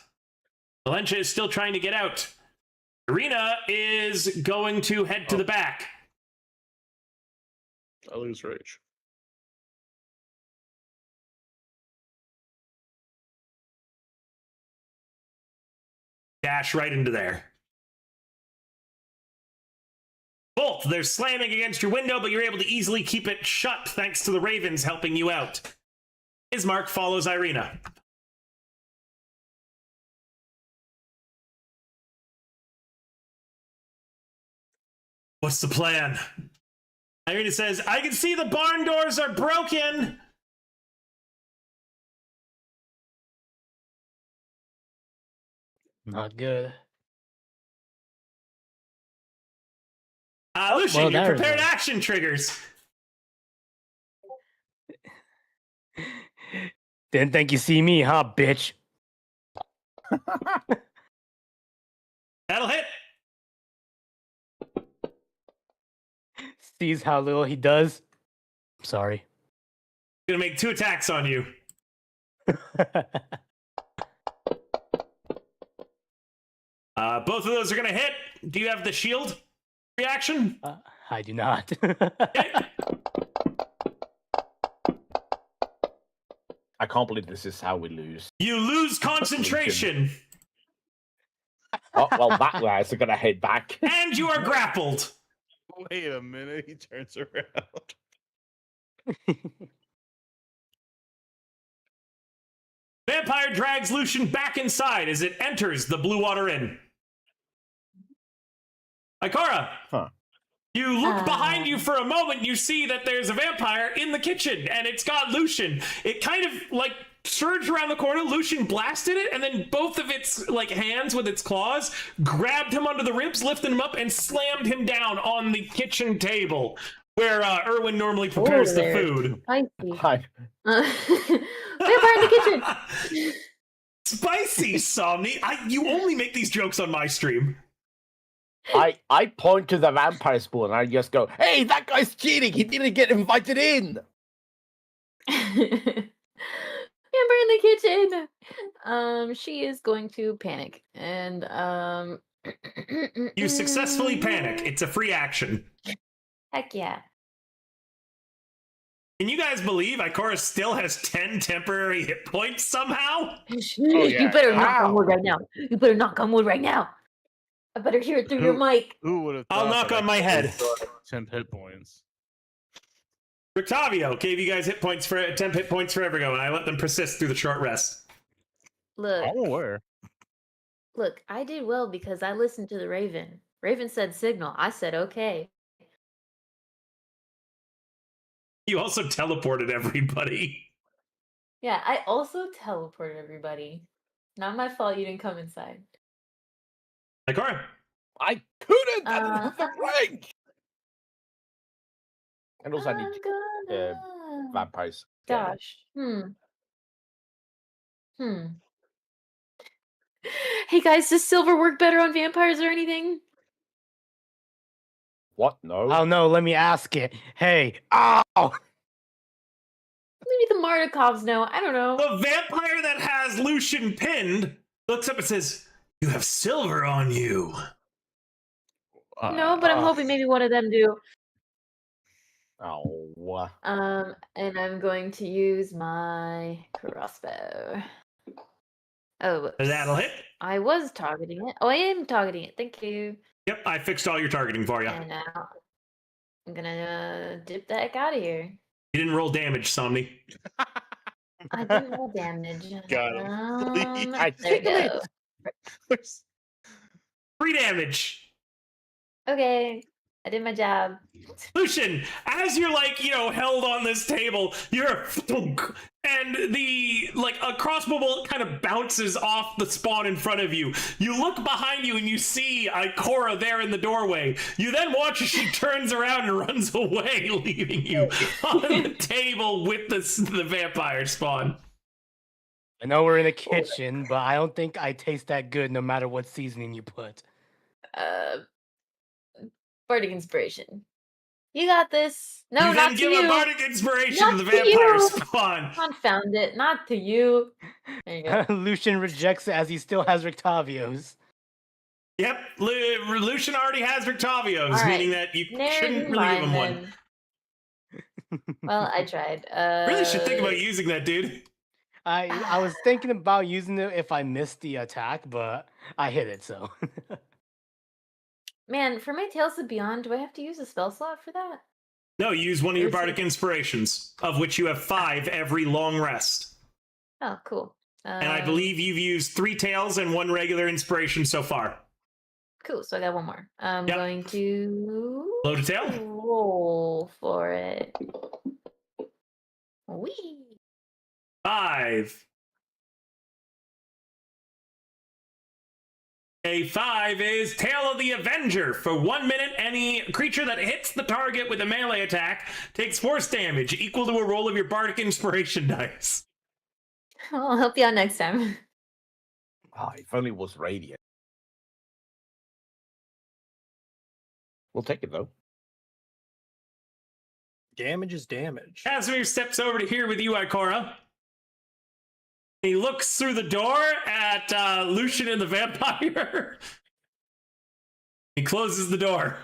Valencia is still trying to get out. Irina is going to head to the back. I lose rage. Dash right into there. Bolt, they're slamming against your window, but you're able to easily keep it shut thanks to the ravens helping you out. Ismark follows Irina. What's the plan? Irina says, I can see the barn doors are broken. Not good. Lucian, well, you're there's prepared one. action triggers. Didn't think you see me, huh, bitch? That'll hit. Sees how little he does. Sorry. Gonna make 2 attacks on you. Both of those are gonna hit. Do you have the shield reaction? I do not. Okay. I can't believe this is how we lose. You lose concentration, Oh, well, that guy's are gonna head back. and you are grappled. Wait a minute. He turns around. Vampire drags Lucian back inside as it enters the Blue Water Inn. Ikara, Huh. you look behind you for a moment, you see that there's a vampire in the kitchen, and it's got Lucian. It kind of, like, surged around the corner, Lucian blasted it, and then both of its, like, hands with its claws grabbed him under the ribs, lifted him up, and slammed him down on the kitchen table, where Erwin normally prepares the food. Spicy. Hi. Vampire in the kitchen. Spicy, Somni. You only make these jokes on my stream. I point to the vampire spawn and I just go, hey, that guy's cheating. He didn't get invited in. Vampire in the kitchen. She is going to panic and You successfully panic. It's a free action. Heck yeah. Can you guys believe Ikora still has 10 temporary hit points somehow? You better knock How? on wood right now. You better knock on wood right now. I better hear it through your mic. Who would have? I'll knock on my head. 10 hit points. Rictavio gave you guys 10 hit points for Evergo, and I let them persist through the short rest. Look, I'm aware. look, I did well because I listened to the Raven. Raven said signal. I said okay. You also teleported everybody. Yeah, I also teleported everybody. Not my fault you didn't come inside. Ikora. I couldn't. I didn't have the Uh, range. And also, I need I'm gonna... vampires. Gosh. Hey guys, does silver work better on vampires or anything? What? No. Oh no, let me ask it. Hey, ow! Maybe the Mardikovs know. I don't know. The vampire that has Lucian pinned looks up and says, "You have silver on you." No, but I'm hoping maybe one of them do. Oh. And I'm going to use my crossbow. Oh, whoops. That'll hit. I was targeting it. Oh, I am targeting it. Thank you. Yep, I fixed all your targeting for you. And now I'm gonna dip the heck out of here. You didn't roll damage, Somni. I didn't roll damage. Got him. There we go. 3 damage. Okay, I did my job. Lucian, as you're held on this table, you're and a crossbow bolt kind of bounces off the spawn in front of you. You look behind you and you see Ikora there in the doorway. You then watch as she turns around and runs away, leaving you on the table with the vampire spawn. I know we're in the kitchen, but I don't think I taste that good no matter what seasoning you put. Bardic inspiration. You got this. No, you not then to give you. a bardic inspiration Not to the to vampire you. spawn. Confound it. Not to you. There you go. Lucian rejects it as he still has Rictavios. Yep, Lucian already has Rictavios, All right. meaning that you shouldn't really give him one. Well, I tried. Really should think about using that, dude. I was thinking about using it if I missed the attack, but I hit it, so. Man, for my Tales of Beyond, do I have to use a spell slot for that? No, use one of your Or is bardic it- inspirations, of which you have 5 every long rest. Oh, cool. And I believe you've used 3 tails and 1 regular inspiration so far. Cool, so I got one more. I'm Yep. going to Load a tail. roll for it. Wee. 5. A 5 is Tail of the Avenger. For 1 minute, any creature that hits the target with a melee attack takes force damage equal to a roll of your bardic inspiration dice. I'll help you out next time. If only it was radiant. We'll take it though. Damage is damage. Casimir steps over to here with you, Ikora. He looks through the door at Lucian and the vampire. He closes the door.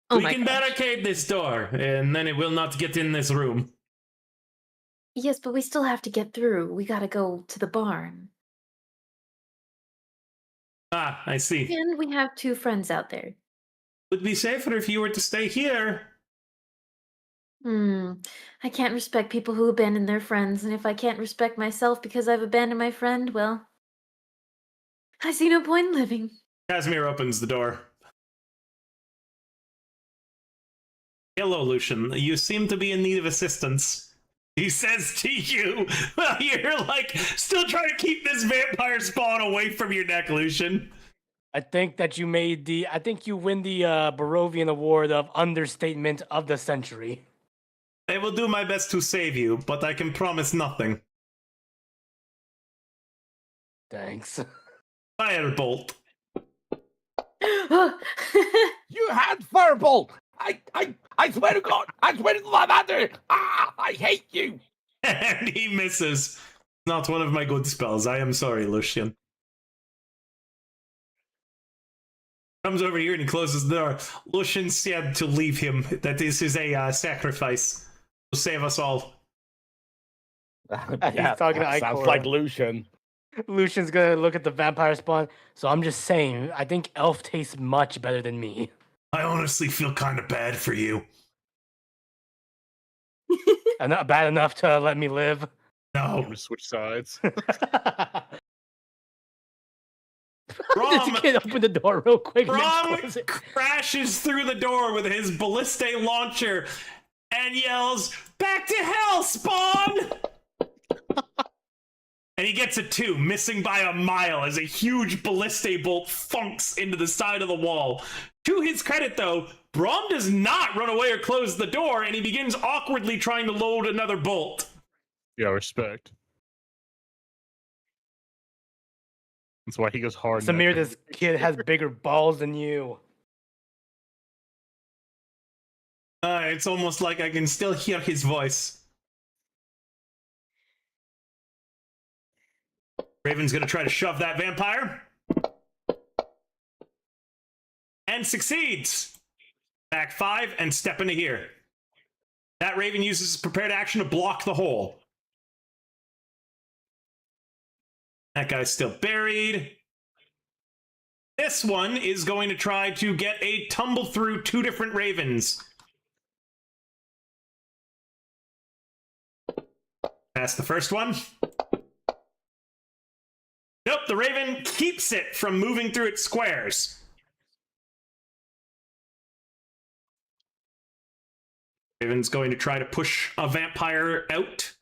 Oh We my can gosh. barricade this door, and then it will not get in this room. Yes, but we still have to get through. We gotta go to the barn. Ah, I see. And we have 2 friends out there. Would be safer if you were to stay here. I can't respect people who abandon their friends, and if I can't respect myself because I've abandoned my friend, well, I see no point in living. Casimir opens the door. Hello, Lucian. You seem to be in need of assistance. He says to you, well, you're still trying to keep this vampire spawn away from your neck, Lucian. I think that you win the Barovian Award of Understatement of the Century. I will do my best to save you, but I can promise nothing. Thanks. Firebolt. You had Firebolt! I swear to God! I swear to my mother! I hate you! And he misses. Not one of my good spells. I am sorry, Lucian. Comes over here and he closes the door. Lucian said to leave him, that this is a sacrifice to save us all. Yeah, talking to that sounds Ikora. like Lucian. Lucian's gonna look at the vampire spawn, so I'm just saying, I think Elf tastes much better than me. I honestly feel kind of bad for you. And not bad enough to let me live. No. We switch sides. Just Brom, can't open the door real quick. And then Brom close it. crashes through the door with his ballistae launcher and yells, "Back to hell, Spawn!" And he gets a 2, missing by a mile as a huge ballistae bolt funks into the side of the wall. To his credit, though, Brom does not run away or close the door, and he begins awkwardly trying to load another bolt. Yeah, respect. That's why he goes hard. in that Samir, thing. this kid has bigger balls than you. It's almost like I can still hear his voice. Raven's gonna try to shove that vampire. And succeeds. Back 5 and step into here. That Raven uses his prepared action to block the hole. That guy's still buried. This one is going to try to get a tumble through 2 different Ravens. That's the first one. Nope, the Raven keeps it from moving through its squares. Raven's going to try to push a vampire out.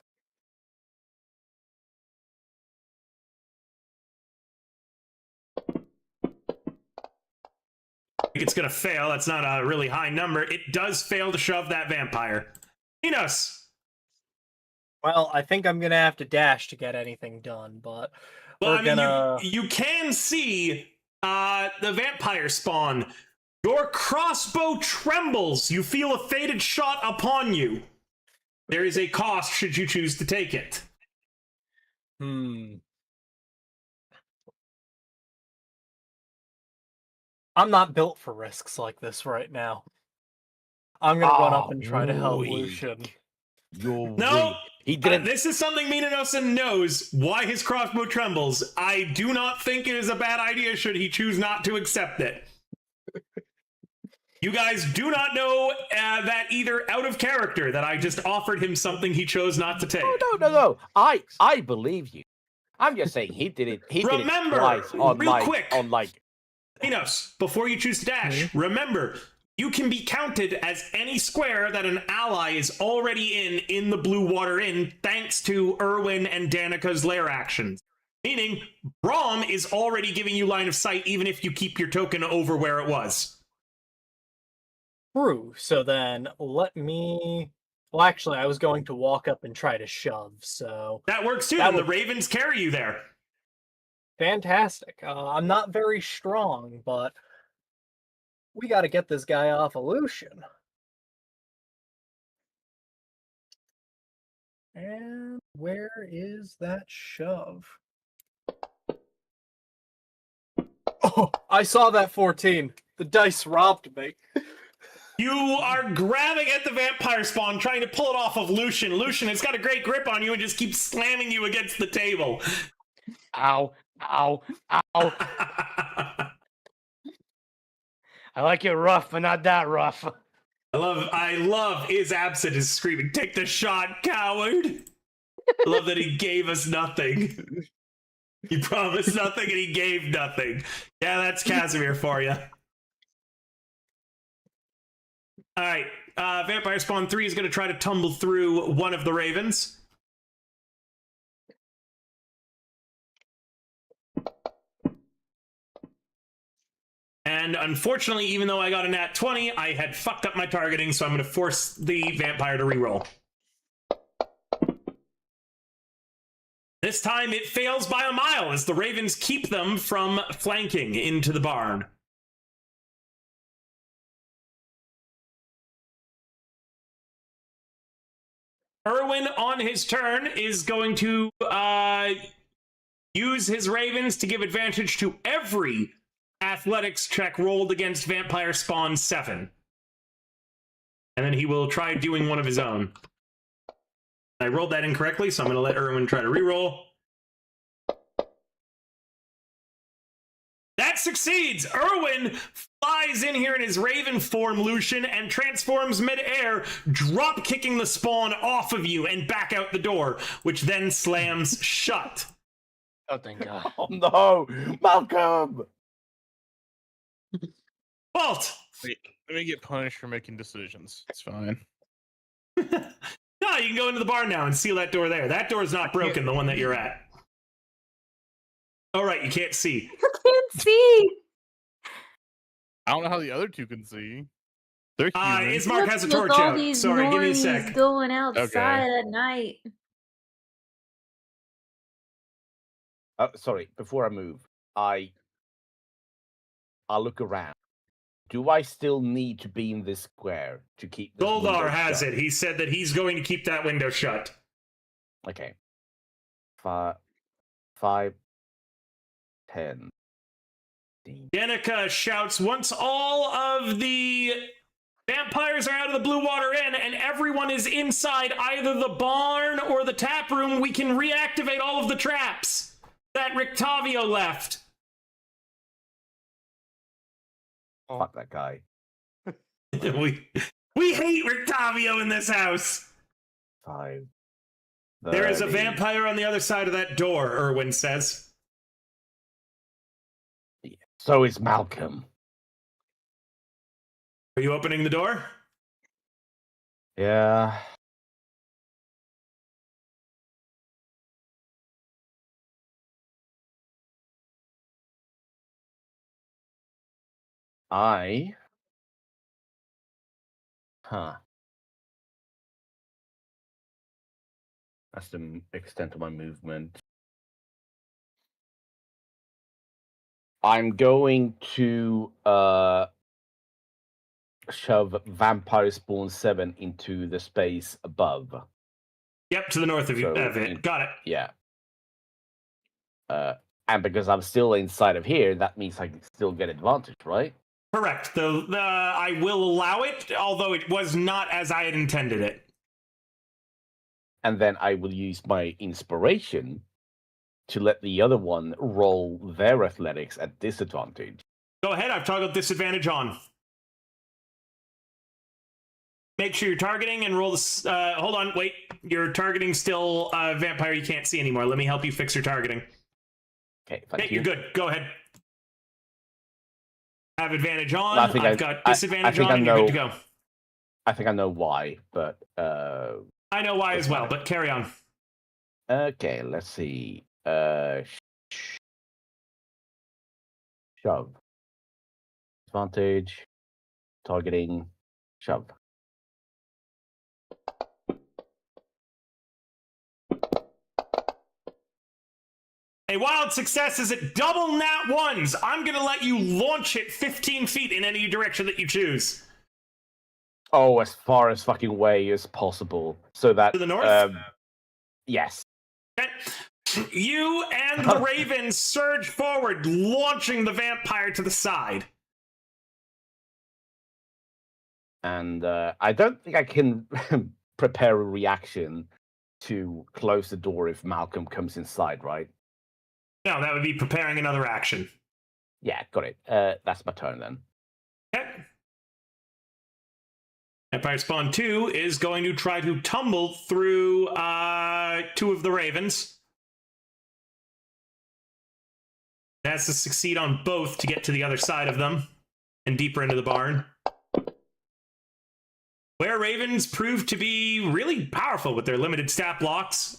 I think it's going to fail. That's not a really high number. It does fail to shove that vampire. Enos! Well, I think I'm gonna have to dash to get anything done, but Well, we're I mean, gonna. you can see the vampire spawn. Your crossbow trembles. You feel a fated shot upon you. There is a cost should you choose to take it. I'm not built for risks like this right now. I'm gonna run up and try to help weak. Lucian. You're No, weak. He didn't. this is something Minanosen knows why his crossbow trembles. I do not think it is a bad idea should he choose not to accept it. You guys do not know that either out of character that I just offered him something he chose not to take. No. I believe you. I'm just saying he did it. He Remember, did it twice on real like quick. on like. Enos, before you choose to dash, remember, you can be counted as any square that an ally is already in the Blue Water Inn, thanks to Erwin and Danica's lair actions. Meaning, Brom is already giving you line of sight even if you keep your token over where it was. True. So then let me. Well, actually, I was going to walk up and try to shove. So That works too, That then would- the Ravens carry you there. fantastic. I'm not very strong, but we got to get this guy off of Lucian. And where is that shove? Oh, I saw that 14. The dice robbed me. You are grabbing at the vampire spawn, trying to pull it off of Lucian. Lucian has got a great grip on you and just keeps slamming you against the table. Ow, ow, ow. I like it rough, but not that rough. I love his absent is screaming, "Take the shot, coward!" I love that he gave us nothing. He promised nothing and he gave nothing. Yeah, that's Casimir for you. All right, Vampire Spawn 3 is going to try to tumble through one of the Ravens. And unfortunately, even though I got a nat 20, I had fucked up my targeting, so I'm going to force the vampire to reroll. This time it fails by a mile as the Ravens keep them from flanking into the barn. Erwin, on his turn, is going to use his Ravens to give advantage to every athletics check rolled against Vampire Spawn 7. And then he will try doing one of his own. I rolled that incorrectly, so I'm going to let Erwin try to reroll. That succeeds! Erwin flies in here in his Raven form, Lucian, and transforms mid-air, drop-kicking the spawn off of you and back out the door, which then slams shut. Oh, thank God. Oh no, Malcolm! Walt! Let me get punished for making decisions. It's fine. No, you can go into the barn now and seal that door there. That door is not broken, the one that you're at. All right, you can't see. I can't see. I don't know how the other two can see. They're human. Ismark has a What's torch with all out. these Sorry, give me a normies sec. going outside at night. Sorry, before I move, I'll look around. Do I still need to be in this square to keep this window Goldar has shut? it. He said that he's going to keep that window shut. Okay. 5, 10. Danica shouts, once all of the vampires are out of the Blue Water Inn and everyone is inside either the barn or the tap room, we can reactivate all of the traps that Rictavio left. Fuck that guy. we hate Rictavio in this house. 5. There is a 30. vampire on the other side of that door, Erwin says. So is Malcolm. Are you opening the door? Yeah. That's the extent of my movement. I'm going to shove Vampire Spawn 7 into the space above. Yep, to the north of, So, of it. Got it. Yeah. And because I'm still inside of here, that means I can still get advantage, right? Correct. I will allow it, although it was not as I had intended it. And then I will use my inspiration to let the other one roll their athletics at disadvantage. Go ahead, I've toggled disadvantage on. Make sure you're targeting and roll this. Hold on, wait. You're targeting still vampire you can't see anymore. Let me help you fix your targeting. Okay, thank you. You're good. Go ahead. Have advantage on. I think I've got disadvantage on, and you're good to go. I think I know why, but I know why as well, but carry on. okay, let's see. Shove. Advantage. Targeting. Shove. A wild success is at double nat ones. I'm going to let you launch it 15 feet in any direction that you choose. Oh, as far as fucking way as possible. So that... To the north? Yes. Okay. You and the Raven surge forward, launching the vampire to the side. And I don't think I can prepare a reaction to close the door if Malcolm comes inside, right? No, that would be preparing another action. Yeah, got it. That's my turn then. Okay. Vampire Spawn 2 is going to try to tumble through 2 of the Ravens. It has to succeed on both to get to the other side of them and deeper into the barn. Where Ravens proved to be really powerful with their limited stat blocks,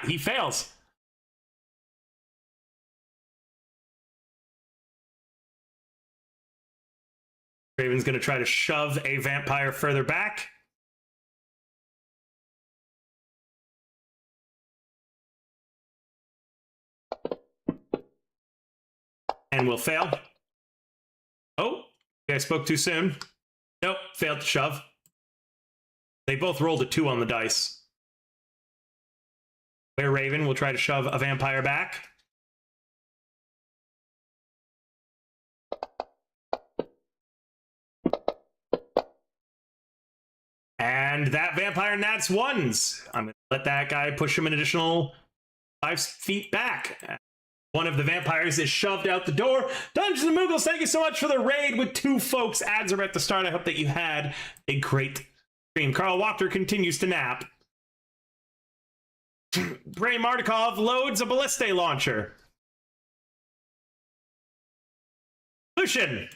he fails. Raven's going to try to shove a vampire further back. And will fail. Oh, I spoke too soon. Nope, failed to shove. They both rolled a 2 on the dice. Where Raven will try to shove a vampire back. And that vampire nats ones. I'm going to let that guy push him an additional 5 feet back. One of the vampires is shoved out the door. Dungeons and Moogles, thank you so much for the raid with 2 folks. Ads are at the start. I hope that you had a great stream. Carl Wachter continues to nap. Bray Mardukov loads a ballista launcher. Lucian,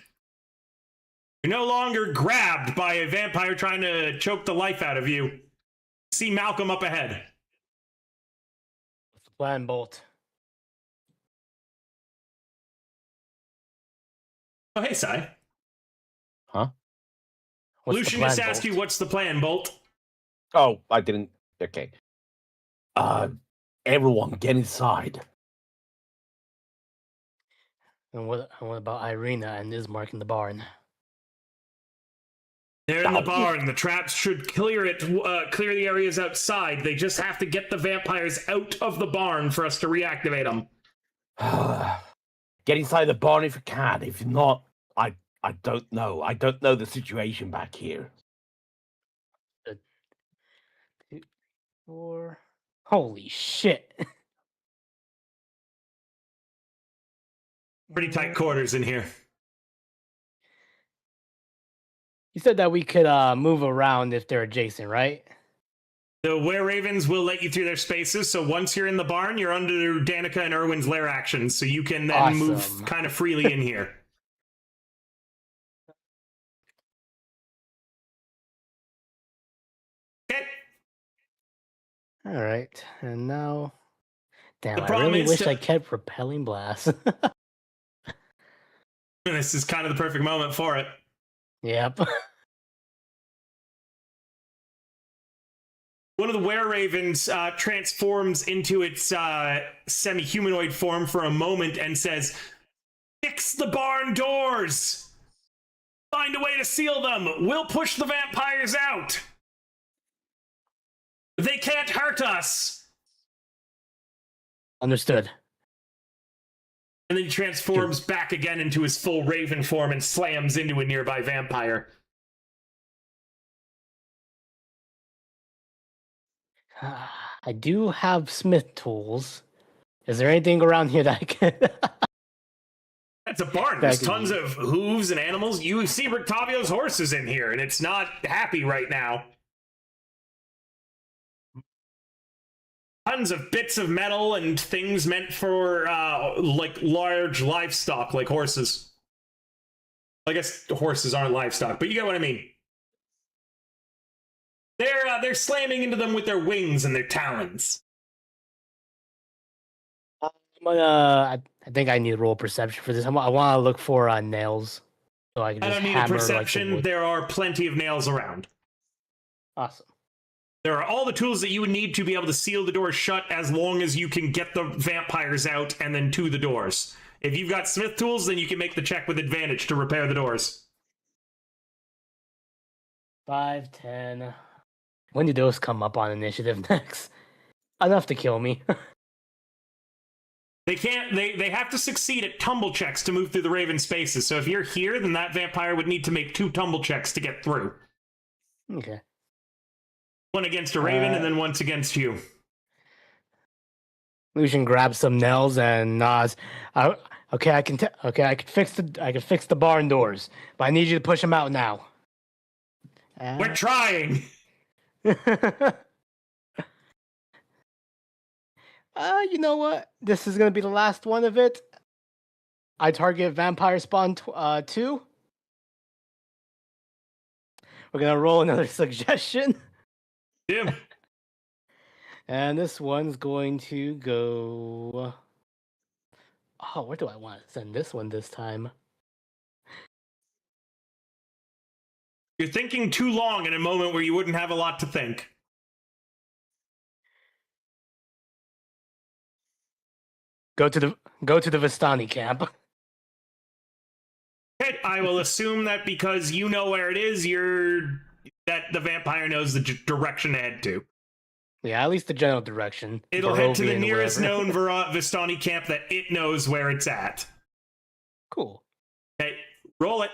you're no longer grabbed by a vampire trying to choke the life out of you. See Malcolm up ahead. What's the plan, Bolt? Oh, hey, Sai. Huh? What's Lucian the plan, just asked Bolt? you what's the plan, Bolt. Oh, I didn't. Okay. Everyone, get inside. And what about Irina and Ismark in the barn? They're in the Ow. barn. The traps should clear the areas outside. They just have to get the vampires out of the barn for us to reactivate them. Get inside the barn if you can. If not, I don't know. I don't know the situation back here. 2, 4. Holy shit! Pretty tight quarters in here. You said that we could move around if they're adjacent, right? The were-ravens will let you through their spaces, so once you're in the barn, you're under Danica and Erwin's lair actions, so you can then move Awesome. kind of freely in here. Okay. All right, and now, damn, The I problem really is wish to- I kept repelling blast. This is kind of the perfect moment for it. Yep. One of the were-ravens transforms into its semi-humanoid form for a moment and says, "Fix the barn doors! Find a way to seal them! We'll push the vampires out! They can't hurt us!" Understood. And then he transforms back again into his full raven form and slams into a nearby vampire. I do have smith tools. Is there anything around here that I can? That's a barn. There's tons of hooves and animals. You see Rictavio's horses in here, and it's not happy right now. Tons of bits of metal and things meant for like large livestock, like horses. I guess horses aren't livestock, but you get what I mean. They're slamming into them with their wings and their talons. I think I need to roll perception for this. I want to look for nails, so I can I just don't need a hammer perception. Like the wood. There are plenty of nails around. Awesome. There are all the tools that you would need to be able to seal the doors shut as long as you can get the vampires out and then to the doors. If you've got smith tools, then you can make the check with advantage to repair the doors. 5, 10. When do those come up on initiative next? Enough to kill me. They can't. They have to succeed at tumble checks to move through the raven spaces. So if you're here, then that vampire would need to make 2 tumble checks to get through. Okay. One against a raven and then once against you. Lucian grabs some nails and nods. Okay, I can fix the barn doors, but I need you to push them out now. We're trying. You know what? This is gonna be the last one of it. I target vampire spawn 2. We're gonna roll another suggestion. Jim. And this one's going to go. Oh, where do I want to send this one this time? You're thinking too long in a moment where you wouldn't have a lot to think. Go to the Vistani camp. Okay, I will assume that because you know where it is, that the vampire knows the direction to head to. Yeah, at least the general direction. It'll head to the Barovian, nearest wherever. known Vistani camp that it knows where it's at. Cool. Okay, roll it.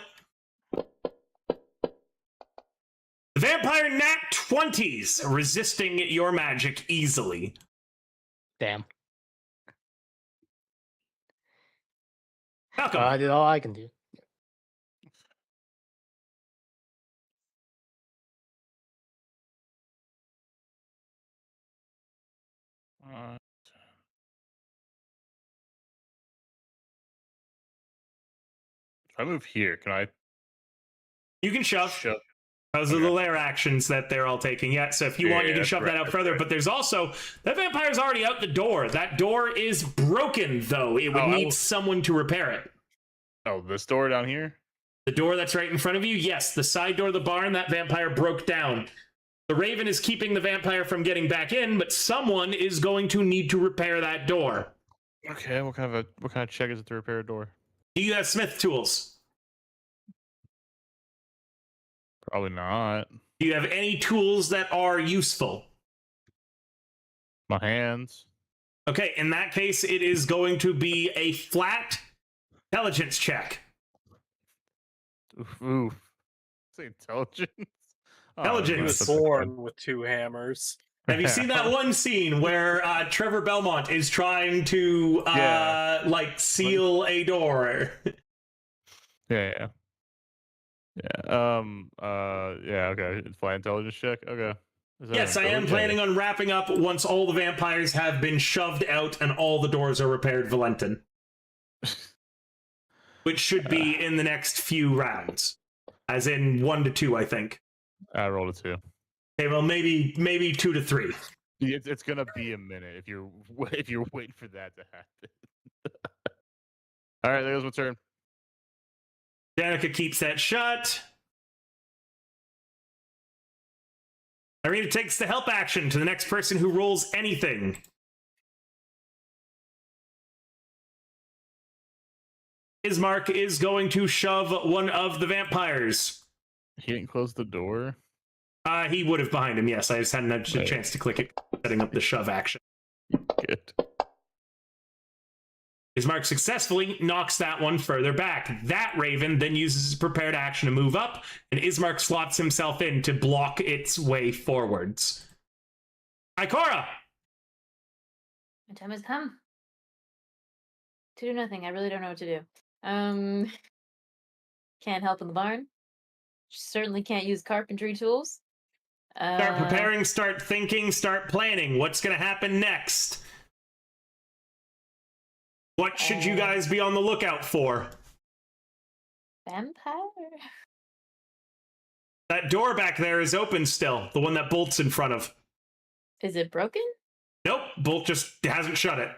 The vampire nat 20s, resisting your magic easily. Damn. Malcolm. I did all I can do. If I move here, can I You can shove. shove? Those are the Okay. lair actions that they're all taking. Yeah, so if you want, you Yeah, can that's shove that right, out that's further. right. But there's also that vampire's already out the door. That door is broken, though. It would Oh, I need will- someone to repair it. Oh, this door down here? The door that's right in front of you, yes, the side door of the barn, that vampire broke down. The Raven is keeping the vampire from getting back in, but someone is going to need to repair that door. Okay, what kind of check is it to repair a door? Do you have smith tools? Probably not. Do you have any tools that are useful? My hands. Okay, in that case, it is going to be a flat intelligence check. Oof. Say intelligence. Oh, Intelligence. He was that's something born with 2 hammers. Have you seen that one scene where Trevor Belmont is trying to Yeah. like seal a door? Yeah. Yeah. Okay. It's fly intelligence check. Okay. Is that Yes, I am intelligence? planning on wrapping up once all the vampires have been shoved out and all the doors are repaired, Valentin. Which should be in the next few rounds. As in 1 to 2, I think. I rolled a 2. Okay, well maybe 2 to 3. It's gonna be a minute if you're waiting for that to happen. All right, there goes my turn. Danica keeps that shut. Irina takes the help action to the next person who rolls anything. Ismark is going to shove one of the vampires. He didn't close the door. He would have behind him, yes. I just hadn't had a Right. chance to click it, setting up the shove action. Good. Ismark successfully knocks that one further back. That Raven then uses his prepared action to move up, and Ismark slots himself in to block its way forwards. Ikora! My time has come. To do nothing. I really don't know what to do. Can't help in the barn. Certainly can't use carpentry tools. Start preparing, start thinking, start planning. What's going to happen next? What should you guys be on the lookout for? Vampire? That door back there is open still. The one that Bolt's in front of. Is it broken? Nope, Bolt just hasn't shut it.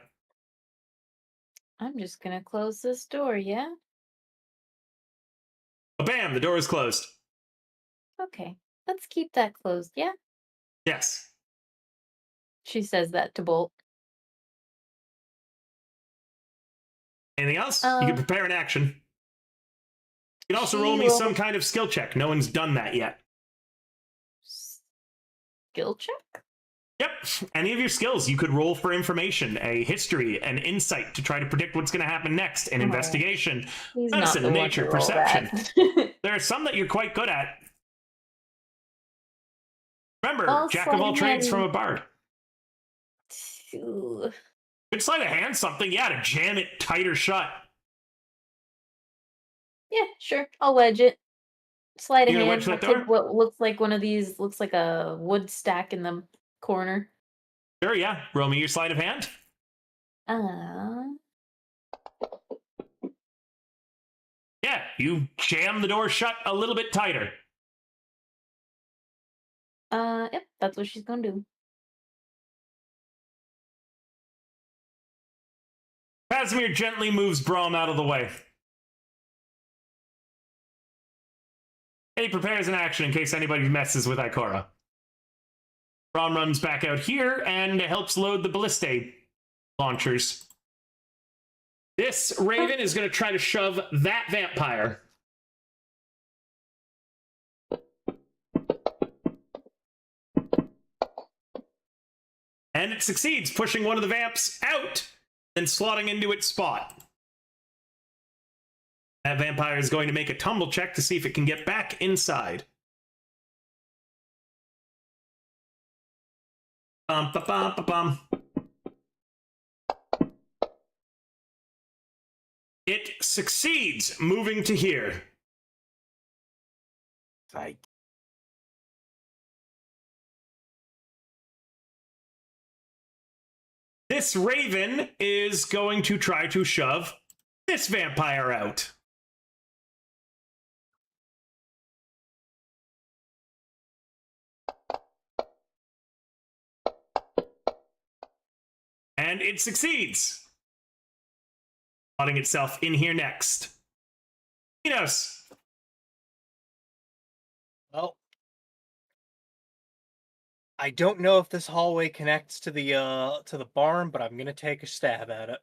I'm just gonna close this door, yeah? Bam, the door is closed. Okay. Let's keep that closed, yeah? Yes. She says that to Bolt. Anything else? You can prepare an action. You can also roll me some kind of skill check. No one's done that yet. Skill check? Yep. Any of your skills, you could roll for information, a history, an insight to try to predict what's going to happen next, an investigation, He's not medicine, the one nature, to roll perception. that. There are some that you're quite good at. Remember, All jack of all sleight of trades hand. from a bard. Ooh. Good sleight of hand something, yeah, to jam it tighter shut. Yeah, sure. I'll wedge it. Sleight of You gonna hand. wedge I'll that take door? what looks like one of these, looks like a wood stack in the corner. Sure, yeah. Roll me your sleight of hand. Yeah, you jam the door shut a little bit tighter. Yep, that's what she's gonna do. Casimir gently moves Braum out of the way. And he prepares an action in case anybody messes with Ikora. Braum runs back out here and helps load the ballista launchers. This Raven is going to try to shove that vampire. And it succeeds, pushing one of the vamps out and slotting into its spot. That vampire is going to make a tumble check to see if it can get back inside. Bum, ba, bum, ba, bum. It succeeds, moving to here. Like, This raven is going to try to shove this vampire out. And it succeeds. Spotting itself in here next. Minos. Well, I don't know if this hallway connects to the barn, but I'm gonna take a stab at it.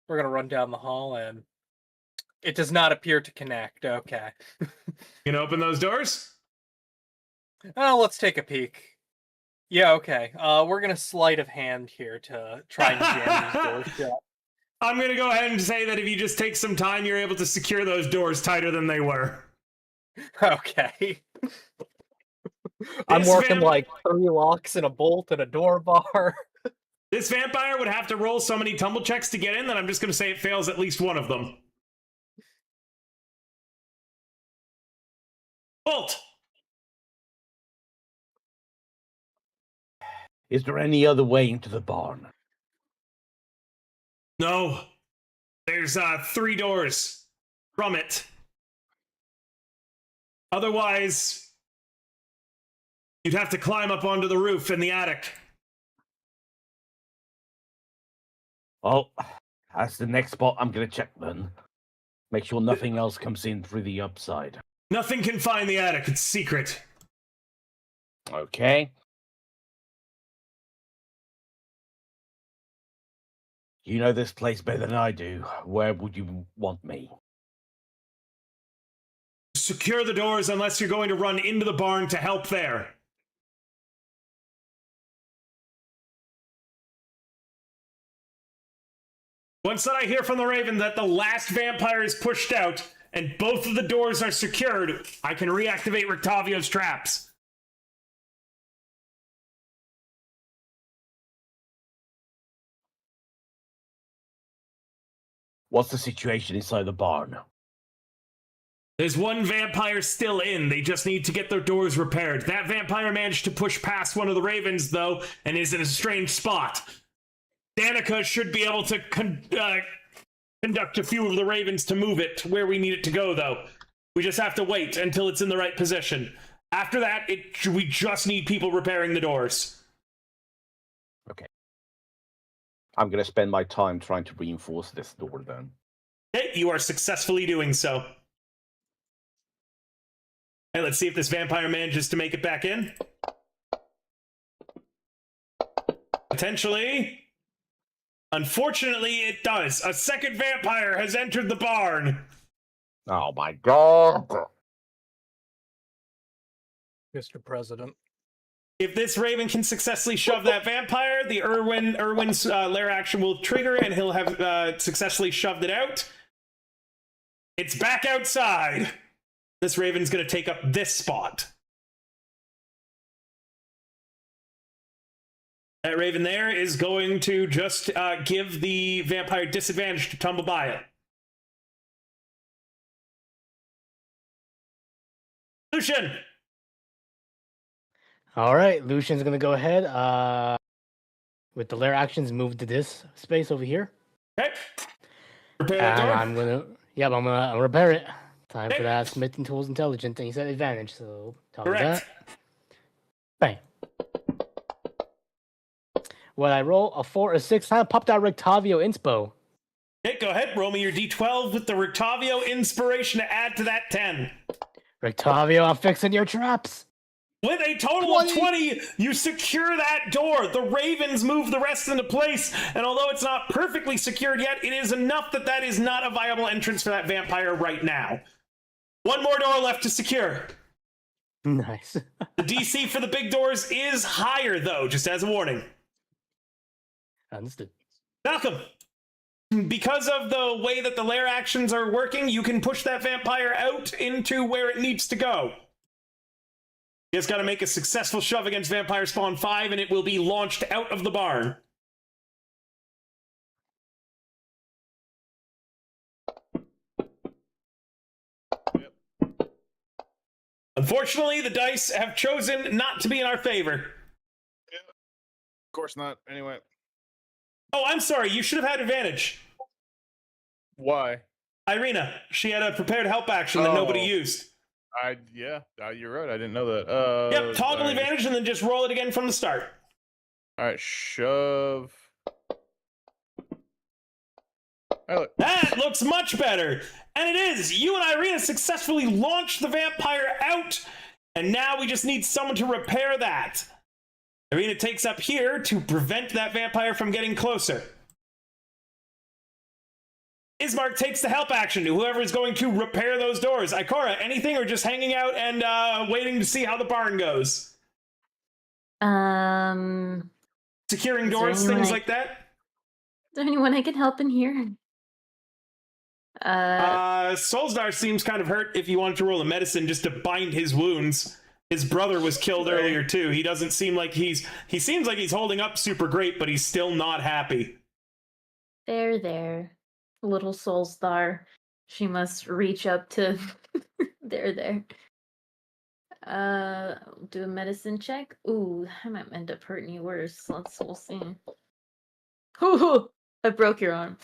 We're gonna run down the hall, and it does not appear to connect. Okay. You gonna open those doors? Oh, let's take a peek. Yeah, okay. We're gonna sleight of hand here to try and jam these doors shut. I'm gonna go ahead and say that if you just take some time, you're able to secure those doors tighter than they were. Okay. I'm working like 3 locks and a bolt and a door bar. This vampire would have to roll so many tumble checks to get in that I'm just gonna say it fails at least one of them. Bolt! Is there any other way into the barn? No. There's 3 doors from it. Otherwise, you'd have to climb up onto the roof in the attic. Well, that's the next spot I'm going to check then. Make sure nothing else comes in through the upside. Nothing can find the attic. It's secret. Okay. You know this place better than I do. Where would you want me? Secure the doors unless you're going to run into the barn to help there. Once that I hear from the Raven that the last vampire is pushed out and both of the doors are secured, I can reactivate Rictavio's traps. What's the situation inside the barn? There's one vampire still in. They just need to get their doors repaired. That vampire managed to push past one of the Ravens, though, and is in a strange spot. Danica should be able to conduct a few of the Ravens to move it to where we need it to go, though. We just have to wait until it's in the right position. After that, we just need people repairing the doors. Okay. I'm going to spend my time trying to reinforce this door then. Okay, you are successfully doing so. Hey, let's see if this vampire manages to make it back in. Potentially. Unfortunately, it does. A second vampire has entered the barn. Oh my god. Mr. President. If this Raven can successfully shove that vampire, the Irwin's lair action will trigger and he'll have successfully shoved it out. It's back outside. This Raven's going to take up this spot. That Raven there is going to just give the vampire disadvantage to tumble by it. Lucian! All right, Lucian's gonna go ahead. With the lair actions, move to this space over here. Okay. Repair that And door. I'm gonna repair it. Time Okay. for that smithing tools intelligent thing. He said advantage, so tell me Correct. that. Bang. When I roll a 4 or 6, I popped out Rictavio Inspo. Okay, go ahead. Roll me your d12 with the Rictavio inspiration to add to that 10. Rictavio, I'm fixing your traps. With a total of 20, you secure that door. The Ravens move the rest into place, and although it's not perfectly secured yet, it is enough that that is not a viable entrance for that vampire right now. One more door left to secure. Nice. The DC for the big doors is higher, though, just as a warning. Understood. Malcolm, because of the way that the lair actions are working, you can push that vampire out into where it needs to go. You just got to make a successful shove against Vampire Spawn 5, and it will be launched out of the barn. Unfortunately, the dice have chosen not to be in our favor. course not. Anyway, Oh, I'm sorry. You should have had advantage. why? Irina, she had a prepared help action that nobody Oh. used. You're right. I didn't know that. Yep, toggle alright. advantage and then just roll it again from the start. All right, shove. Oh, look. That looks much better. And it is. You and Irina successfully launched the vampire out. And now we just need someone to repair that. Irina takes up here to prevent that vampire from getting closer. Ismark takes the help action to whoever is going to repair those doors. Ikora, anything or just hanging out and waiting to see how the barn goes? Securing doors, things like that? Is there anyone I can help in here? Solsdar seems kind of hurt. If you wanted to roll a medicine just to bind his wounds. His brother was killed earlier too. He doesn't seem like he seems like he's holding up super great, but he's still not happy. There. Little soul star. She must reach up to there. Do a medicine check. Ooh, I might end up hurting you worse. We'll see. Ooh, I broke your arm.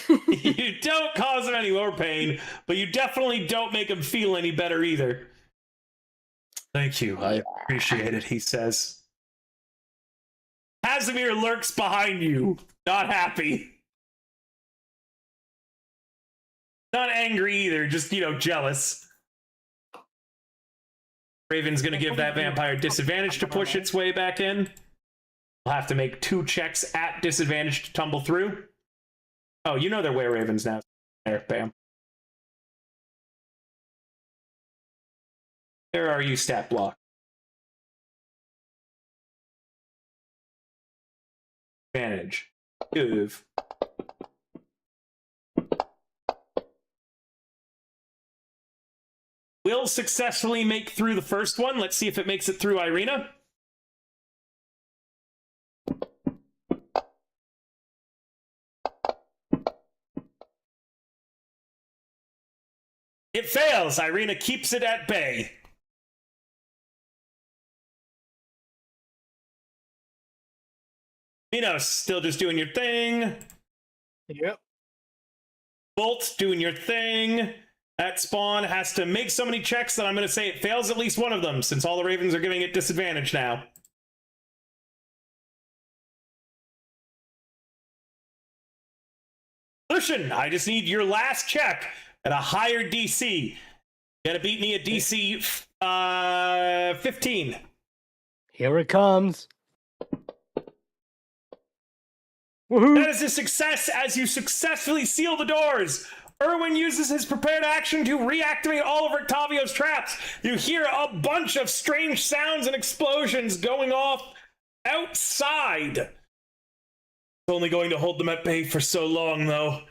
You don't cause him any more pain, but you definitely don't make him feel any better either. Thank you. I appreciate it, he says. Casimir lurks behind you, not happy. Not angry either, just, jealous. Raven's gonna give that vampire disadvantage to push its way back in. We'll have to make 2 checks at disadvantage to tumble through. Oh, you know they're were-ravens now. There, bam. Where are you, stat block? Advantage. Move. Will successfully make through the first one. Let's see if it makes it through Irina. It fails. Irina keeps it at bay. Minos, still just doing your thing. Yep. Bolt, doing your thing. That spawn has to make so many checks that I'm going to say it fails at least one of them, since all the ravens are giving it disadvantage now. Lucian, I just need your last check at a higher DC. You gotta beat me at DC 15. Here it comes. Woohoo! That is a success as you successfully seal the doors. Erwin uses his prepared action to reactivate all of Octavio's traps. You hear a bunch of strange sounds and explosions going off outside. It's only going to hold them at bay for so long, though.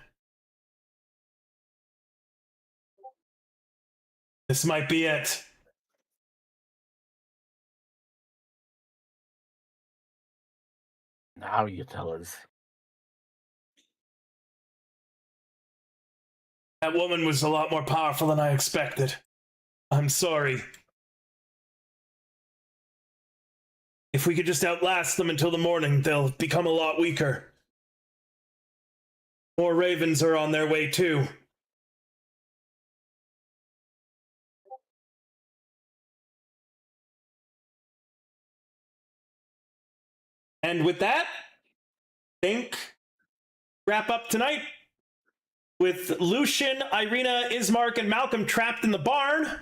This might be it. Now you tell us. That woman was a lot more powerful than I expected. I'm sorry. If we could just outlast them until the morning, they'll become a lot weaker. More ravens are on their way too. And with that, I think wrap up tonight with Lucian, Irina, Ismark, and Malcolm trapped in the barn. The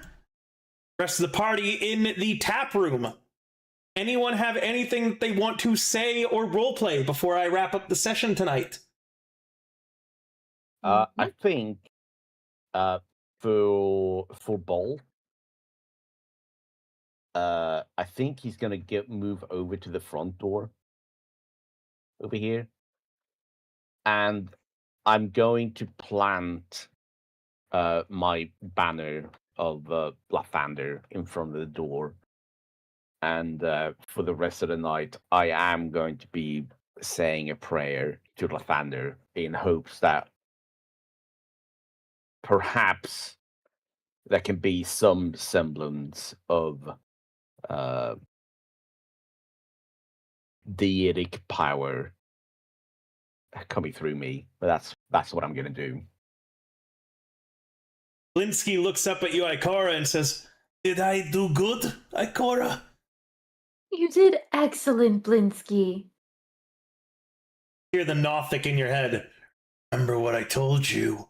rest of the party in the tap room. Anyone have anything that they want to say or roleplay before I wrap up the session tonight? I think for Bolt, I think he's gonna move over to the front door over here, and I'm going to plant my banner of Lathander in front of the door. And for the rest of the night, I am going to be saying a prayer to Lathander in hopes that perhaps there can be some semblance of deitic power coming through me. But that's what I'm gonna do. Blinsky looks up at you, Ikora, and says, "Did I do good, Ikora?" You did excellent, Blinsky. Hear the Nothic in your head. Remember what I told you?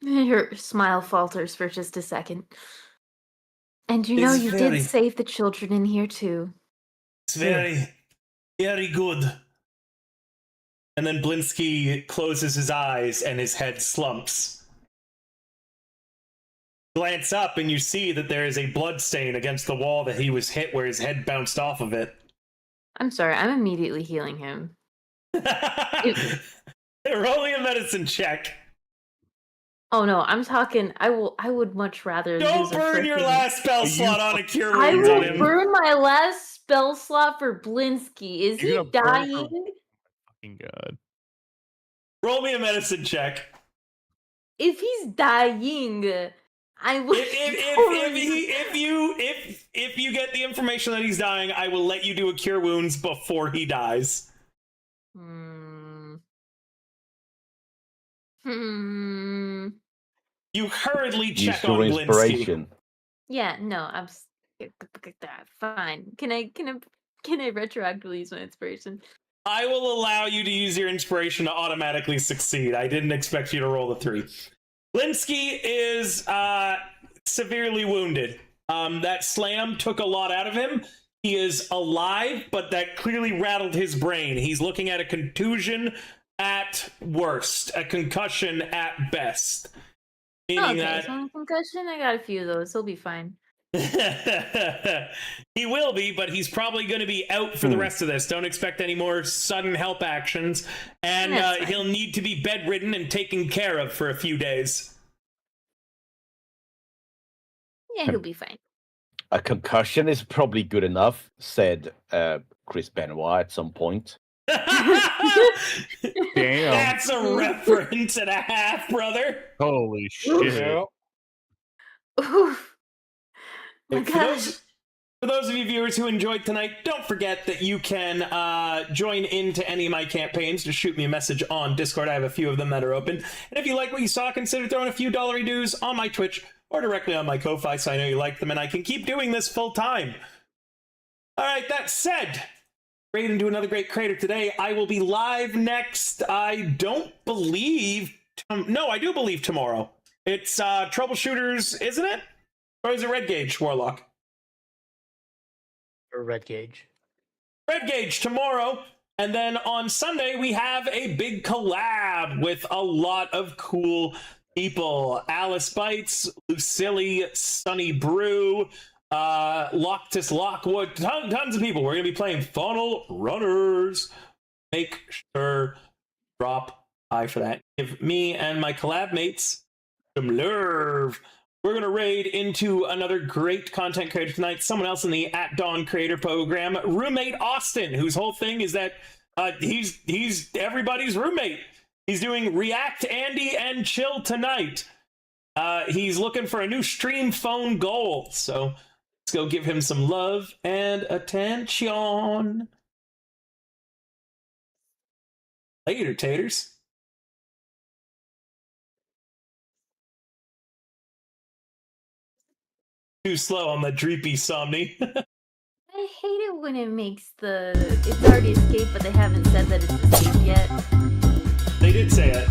Your smile falters for just a second. And you know It's you very- did save the children in here too. It's very, very good. And then Blinsky closes his eyes and his head slumps. Glance up and you see that there is a blood stain against the wall that he was hit where his head bounced off of it. I'm sorry, I'm immediately healing him. Roll me a medicine check. Oh no, I'm talking. I would much rather. Don't use a burn your frickin- last spell slot on a cure I wounds on will him. burn my last spell slot for Blinsky. Is he You're gonna burn for- dying? Fucking God. Roll me a medicine check. If he's dying, I will. If you get the information that he's dying, I will let you do a cure wounds before he dies. You hurriedly Use check on your Blinsky. inspiration. Yeah, no, I'm fine. Can I retroactively use my inspiration? I will allow you to use your inspiration to automatically succeed. I didn't expect you to roll the 3. Blinsky is severely wounded. That slam took a lot out of him. He is alive, but that clearly rattled his brain. He's looking at a contusion at worst, a concussion at best. Meaning Okay, so on concussion, I got a few of those. He'll be fine. He will be, but he's probably going to be out for the rest of this. Don't expect any more sudden help actions. And That's fine. he'll need to be bedridden and taken care of for a few days. Yeah, he'll be fine. A concussion is probably good enough, said Chris Benoit at some point. Damn. That's a reference and a half, brother. Holy shit. Oof. My For gosh. those of you viewers who enjoyed tonight, don't forget that you can join into any of my campaigns. Just shoot me a message on Discord. I have a few of them that are open. And if you like what you saw, consider throwing a few dollary dues on my Twitch or directly on my Ko-Fi, so I know you like them and I can keep doing this full time. All right, that said, great into another great creator today. I will be live next. I don't believe. No, I do believe tomorrow. It's Troubleshooters, isn't it? Or is it Red Gauge, Warlock? Or Red Gauge. Red Gauge tomorrow. And then on Sunday, we have a big collab with a lot of cool people. Alice Bites, Lucilli, Sunny Brew, Loctus Lockwood, tons of people. We're going to be playing Funnel Runners. Make sure drop high for that. Give me and my collab mates some love. We're going to raid into another great content creator tonight. Someone else in the At Dawn creator program, roommate Austin, whose whole thing is that he's everybody's roommate. He's doing React, Andy, and Chill tonight. He's looking for a new stream phone goal. So let's go give him some love and attention. Later, taters. Too slow on the dreepy somni. I hate it when it makes it's already escaped, but they haven't said that it's escaped yet. They did say it.